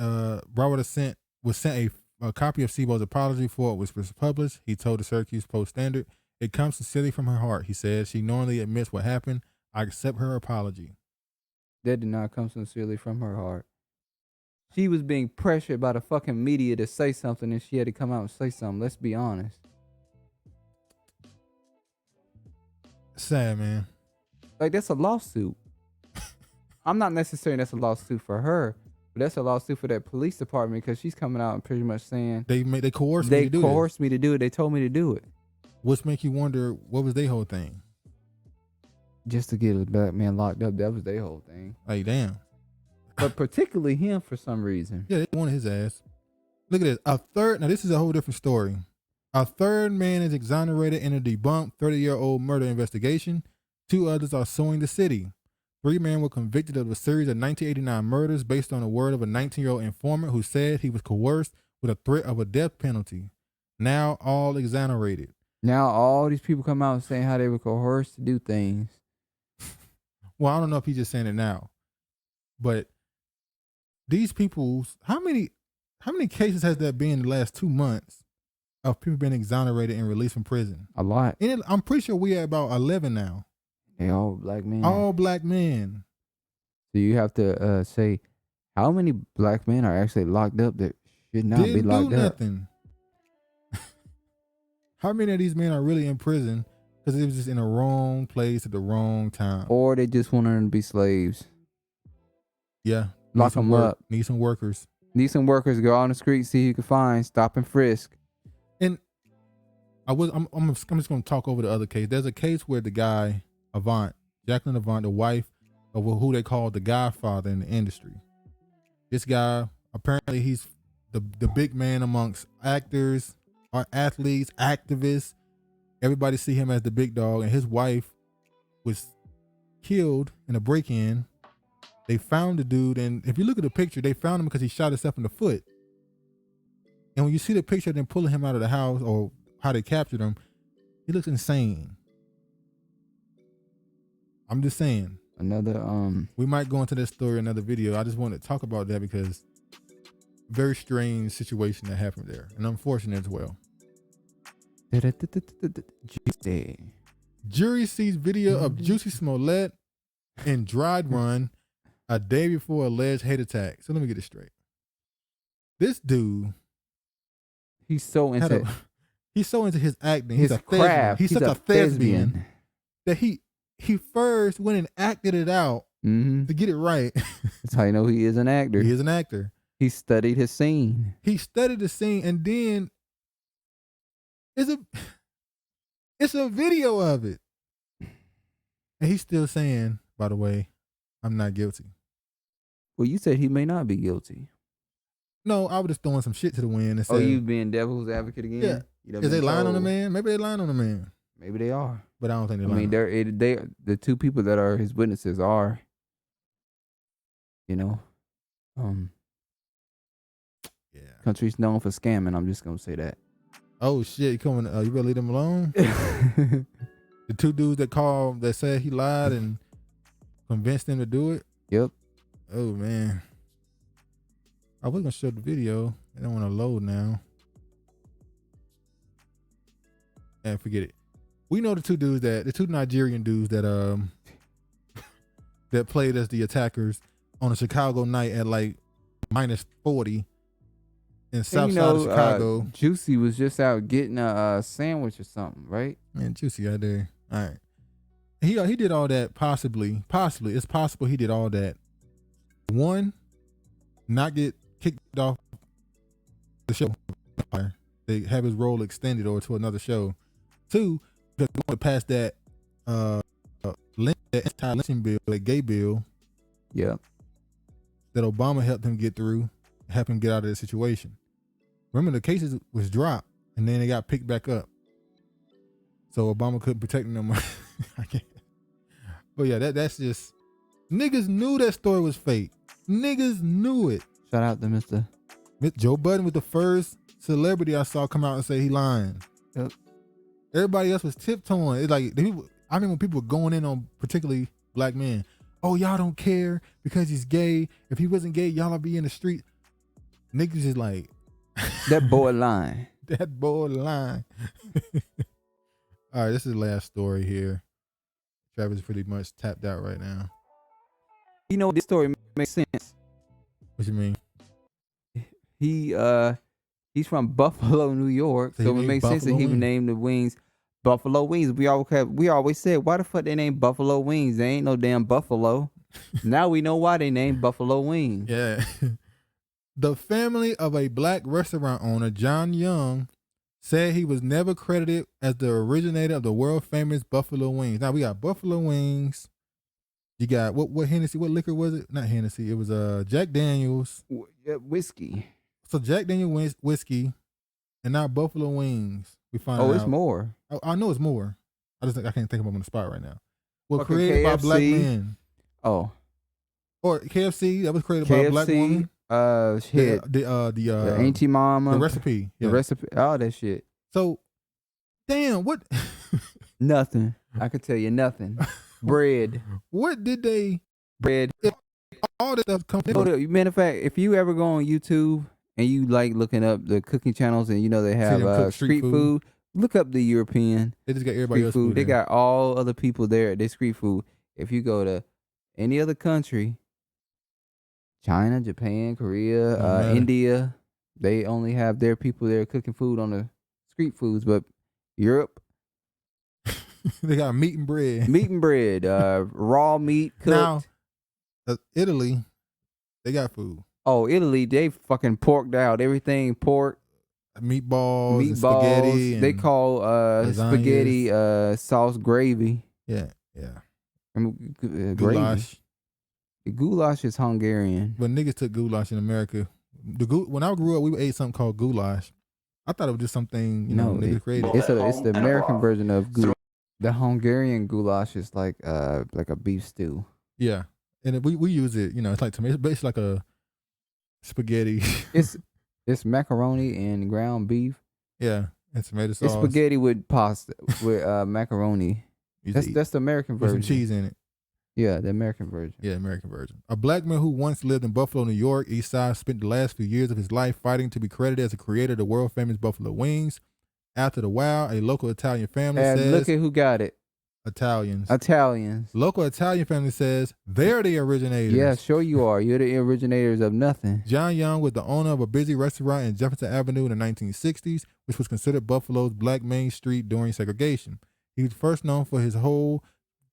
was sent a copy of Sebold's apology before it was published. He told the Syracuse Post-Standard, "It comes sincerely from her heart," he said. "She knowingly admits what happened. I accept her apology." That did not come sincerely from her heart. She was being pressured by the fucking media to say something, and she had to come out and say something. Let's be honest. Sad, man. Like, that's a lawsuit. I'm not necessarily that's a lawsuit for her, but that's a lawsuit for that police department because she's coming out and pretty much saying they coerced me to do it. They coerced me to do it. They told me to do it. What's make you wonder what was their whole thing? Just to get a black man locked up. That was their whole thing. Like, damn. But particularly him for some reason. Yeah, they wanted his ass. Look at this. Now this is a whole different story. A third man is exonerated in a debunked 30-year-old murder investigation. 2 others are suing the city. 3 men were convicted of a series of 1989 murders based on the word of a 19-year-old informant who said he was coerced with a threat of a death penalty. Now all exonerated. Now all these people come out saying how they were coerced to do things. Well, I don't know if he's just saying it now, but these people, how many cases has there been in the last 2 months of people being exonerated and released from prison? A lot. And I'm pretty sure we at about 11 now. They all black men. All black men. So you have to say how many black men are actually locked up that should not be locked do up. Nothing. How many of these men are really in prison because it was just in the wrong place at the wrong time? Or they just want them to be slaves. Yeah. Lock them up. Need some workers. Need some workers. Go out on the street, see who you can find. Stop and frisk. And I'm just going to talk over the other case. There's a case where the guy, Jacqueline Avant, the wife of who they call the Godfather in the industry. This guy, apparently he's the big man amongst actors, athletes, activists. Everybody see him as the big dog, and his wife was killed in a break-in. They found the dude, and if you look at the picture, they found him because he shot himself in the foot. And when you see the picture of them pulling him out of the house or how they captured him, he looks insane. I'm just saying. We might go into this story in another video. I just want to talk about that because very strange situation that happened there, and unfortunate as well. Jury sees video of Juicy Smollett in Dried Run a day before alleged hate attack. So let me get this straight. This dude, he's so into his acting. He's a craft. He's such a thespian that he first went and acted it out to get it right. That's how you know he is an actor. He is an actor. He studied his scene. He studied the scene, and then it's a video of it. And he's still saying, by the way, I'm not guilty. Well, you said he may not be guilty. No, I was just throwing some shit to the wind and saying, you being devil's advocate again? Yeah. Is they lying on the man? Maybe they lying on the man. Maybe they are. But I don't think they're lying. I mean, the 2 people that are his witnesses are, countries known for scamming. I'm just going to say that. Oh, shit. You better leave them alone? The 2 dudes that said he lied and convinced him to do it? Yep. Oh, man. I was going to show the video. I don't want to load now. And forget it. We know the 2 Nigerian dudes that that played as the attackers on a Chicago night at like minus 40 in south side of Chicago. Juicy was just out getting a sandwich or something, right? Man, Juicy out there. All right. He did all that possibly. It's possible he did all that. 1, not get kicked off the show. They have his role extended or to another show. 2, because they want to pass that anti-lynching bill, that gay bill. Yep. that Obama helped him get through, helped him get out of the situation. Remember, the cases was dropped, and then they got picked back up. So Obama couldn't protect them no more. I can't. But yeah, that's just, niggas knew that story was fake. Niggas knew it. Shout out to Mr. Joe Budden was the first celebrity I saw come out and say he lying. Yep. Everybody else was tiptoeing. It's like, I remember when people were going in on particularly black men. Oh, y'all don't care because he's gay. If he wasn't gay, y'all would be in the street. Niggas just like. That boy lying. That boy lying. All right, this is the last story here. Travis is pretty much tapped out right now. You know, this story makes sense. What you mean? He's from Buffalo, New York, so it makes sense that he would name the wings Buffalo Wings. We always said, why the fuck they named Buffalo Wings? They ain't no damn buffalo. Now we know why they named Buffalo Wings. Yeah. The family of a black restaurant owner, John Young, said he was never credited as the originator of the world famous Buffalo Wings. Now we got Buffalo Wings. You got what Hennessy? What liquor was it? Not Hennessy. It was Jack Daniels. Whiskey. So Jack Daniels whiskey, and now Buffalo Wings. We find out. Oh, it's more. I know it's more. I can't think of them on the spot right now. Well, Okay, created by KFC. black men. Oh. Or KFC that was created by a black woman. Shit. The Auntie Mama. the recipe. The recipe. All that shit. So, damn, what? Nothing. I could tell you nothing. Bread. What did they? Bread. All this stuff comes. Matter of fact, if you ever go on YouTube and you like looking up the cooking channels and you know they have street food, look up the European. They just got everybody street else food. They there. got all other people there at their street food. If you go to any other country, China, Japan, Korea, India, they only have their people there cooking food on the street foods. But Europe, they got meat and bread. Meat and bread, raw meat cooked. Now, Italy, they got food. Oh, Italy, they fucking porked out everything. Pork, meatballs, and spaghetti. They call spaghetti sauce gravy. Yeah. Gravy. Goulash. The goulash is Hungarian. When niggas took goulash in America, when I grew up, we ate something called goulash. I thought it was just something niggas created. It's the American version of goulash. The Hungarian goulash is like a beef stew. Yeah, and we use it. It's like tomato. It's basically like a spaghetti. It's macaroni and ground beef. Yeah, and tomato sauce. It's spaghetti with pasta with macaroni. That's the American version. With some cheese in it. Yeah, the American version. Yeah, American version. A black man who once lived in Buffalo, New York, East Side, spent the last few years of his life fighting to be credited as a creator of the world famous Buffalo Wings. After the while, a local Italian family says, look at who got it. Italians. Local Italian family says they're the originators. Yeah, sure you are. You're the originators of nothing. John Young was the owner of a busy restaurant in Jefferson Avenue in the 1960s, which was considered Buffalo's Black Main Street during segregation. He was first known for his whole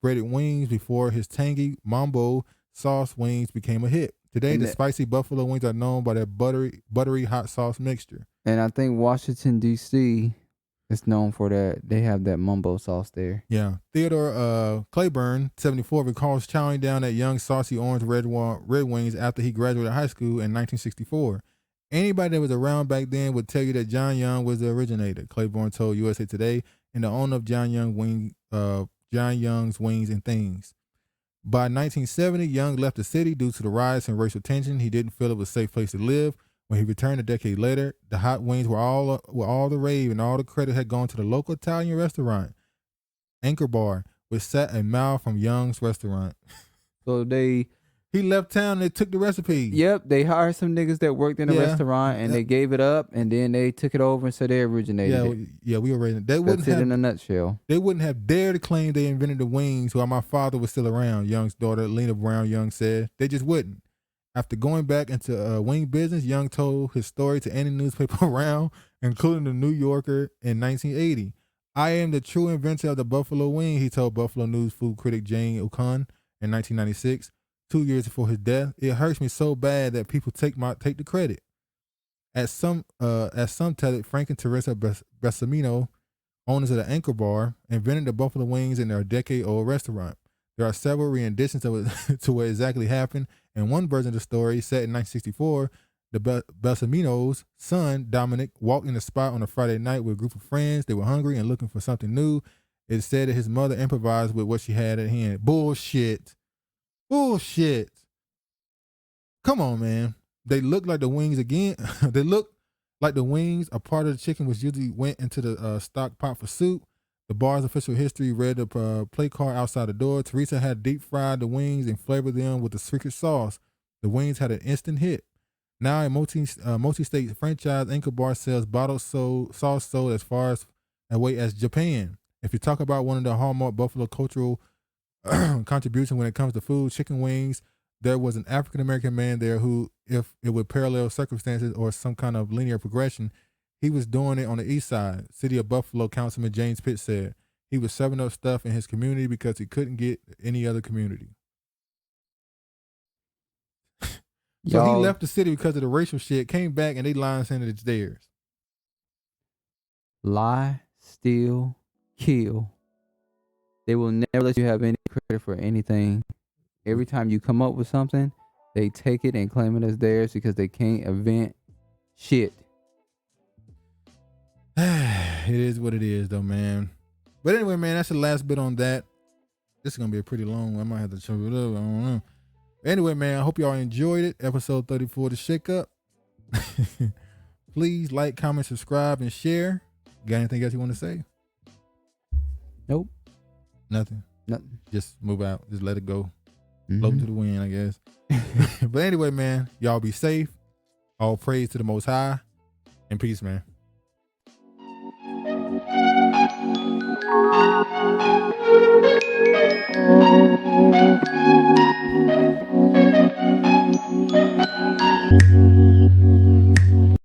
breaded wings before his tangy mambo sauce wings became a hit. Today, the spicy Buffalo wings are known by their buttery hot sauce mixture. And I think Washington, D.C. is known for that. They have that mumbo sauce there. Yeah. Theodore Claiborne, 74, recalls chowing down at Young's saucy orange red wings after he graduated high school in 1964. Anybody that was around back then would tell you that John Young was the originator, Claiborne told USA Today, and the owner of John Young's Wings and Things. By 1970, Young left the city due to the riots and racial tension. He didn't feel it was a safe place to live. When he returned a decade later, the hot wings were all the rave, and all the credit had gone to the local Italian restaurant, Anchor Bar, which sat a mile from Young's restaurant. So he left town and they took the recipe. Yep, they hired some niggas that worked in the restaurant and they gave it up, and then they took it over and said they originated it. Yeah, we already. That's it in a nutshell. They wouldn't have dared to claim they invented the wings while my father was still around, Young's daughter, Lena Brown Young, said. They just wouldn't. After going back into wing business, Young told his story to any newspaper around, including the New Yorker in 1980. I am the true inventor of the Buffalo wing, he told Buffalo News food critic Jane O'Connor in 1996. 2 years before his death. It hurts me so bad that people take the credit. As some tell it, Frank and Teresa Bessamino, owners of the Anchor Bar, invented the Buffalo Wings in their decade-old restaurant. There are several renditions to what exactly happened, In one version of the story, set in 1964, the Belsamino's son, Dominic, walked in the spot on a Friday night with a group of friends. They were hungry and looking for something new. It said that his mother improvised with what she had at hand. Bullshit. Come on, man. They look like the wings again. They look like the wings. A part of the chicken was usually went into the stock pot for soup. The bar's official history read the play card outside the door. Teresa had deep fried the wings and flavored them with the secret sauce. The wings had an instant hit. Now a multi-state franchise, Anchor Bar sells bottled sauce sold as far away as Japan. If you talk about one of the hallmark Buffalo cultural contribution when it comes to food, chicken wings, there was an African-American man there who, if it would parallel circumstances or some kind of linear progression, he was doing it on the east side. City of Buffalo Councilman James Pitt said he was serving up stuff in his community because he couldn't get any other community. So he left the city because of the racial shit, came back, and they lying saying that it's theirs. Lie, steal, kill. They will never let you have any credit for anything. Every time you come up with something, they take it and claim it as theirs because they can't invent shit. It is what it is, though, man. But anyway, man, that's the last bit on that. This is going to be a pretty long one. I might have to chop it up. I don't know. Anyway, man, I hope y'all enjoyed it. Episode 34, The Shake Up. Please like, comment, subscribe, and share. Got anything else you want to say? Nope. Nothing. Just move out. Just let it go. Float to the wind, I guess. But anyway, man, y'all be safe. All praise to the Most High. And peace, man.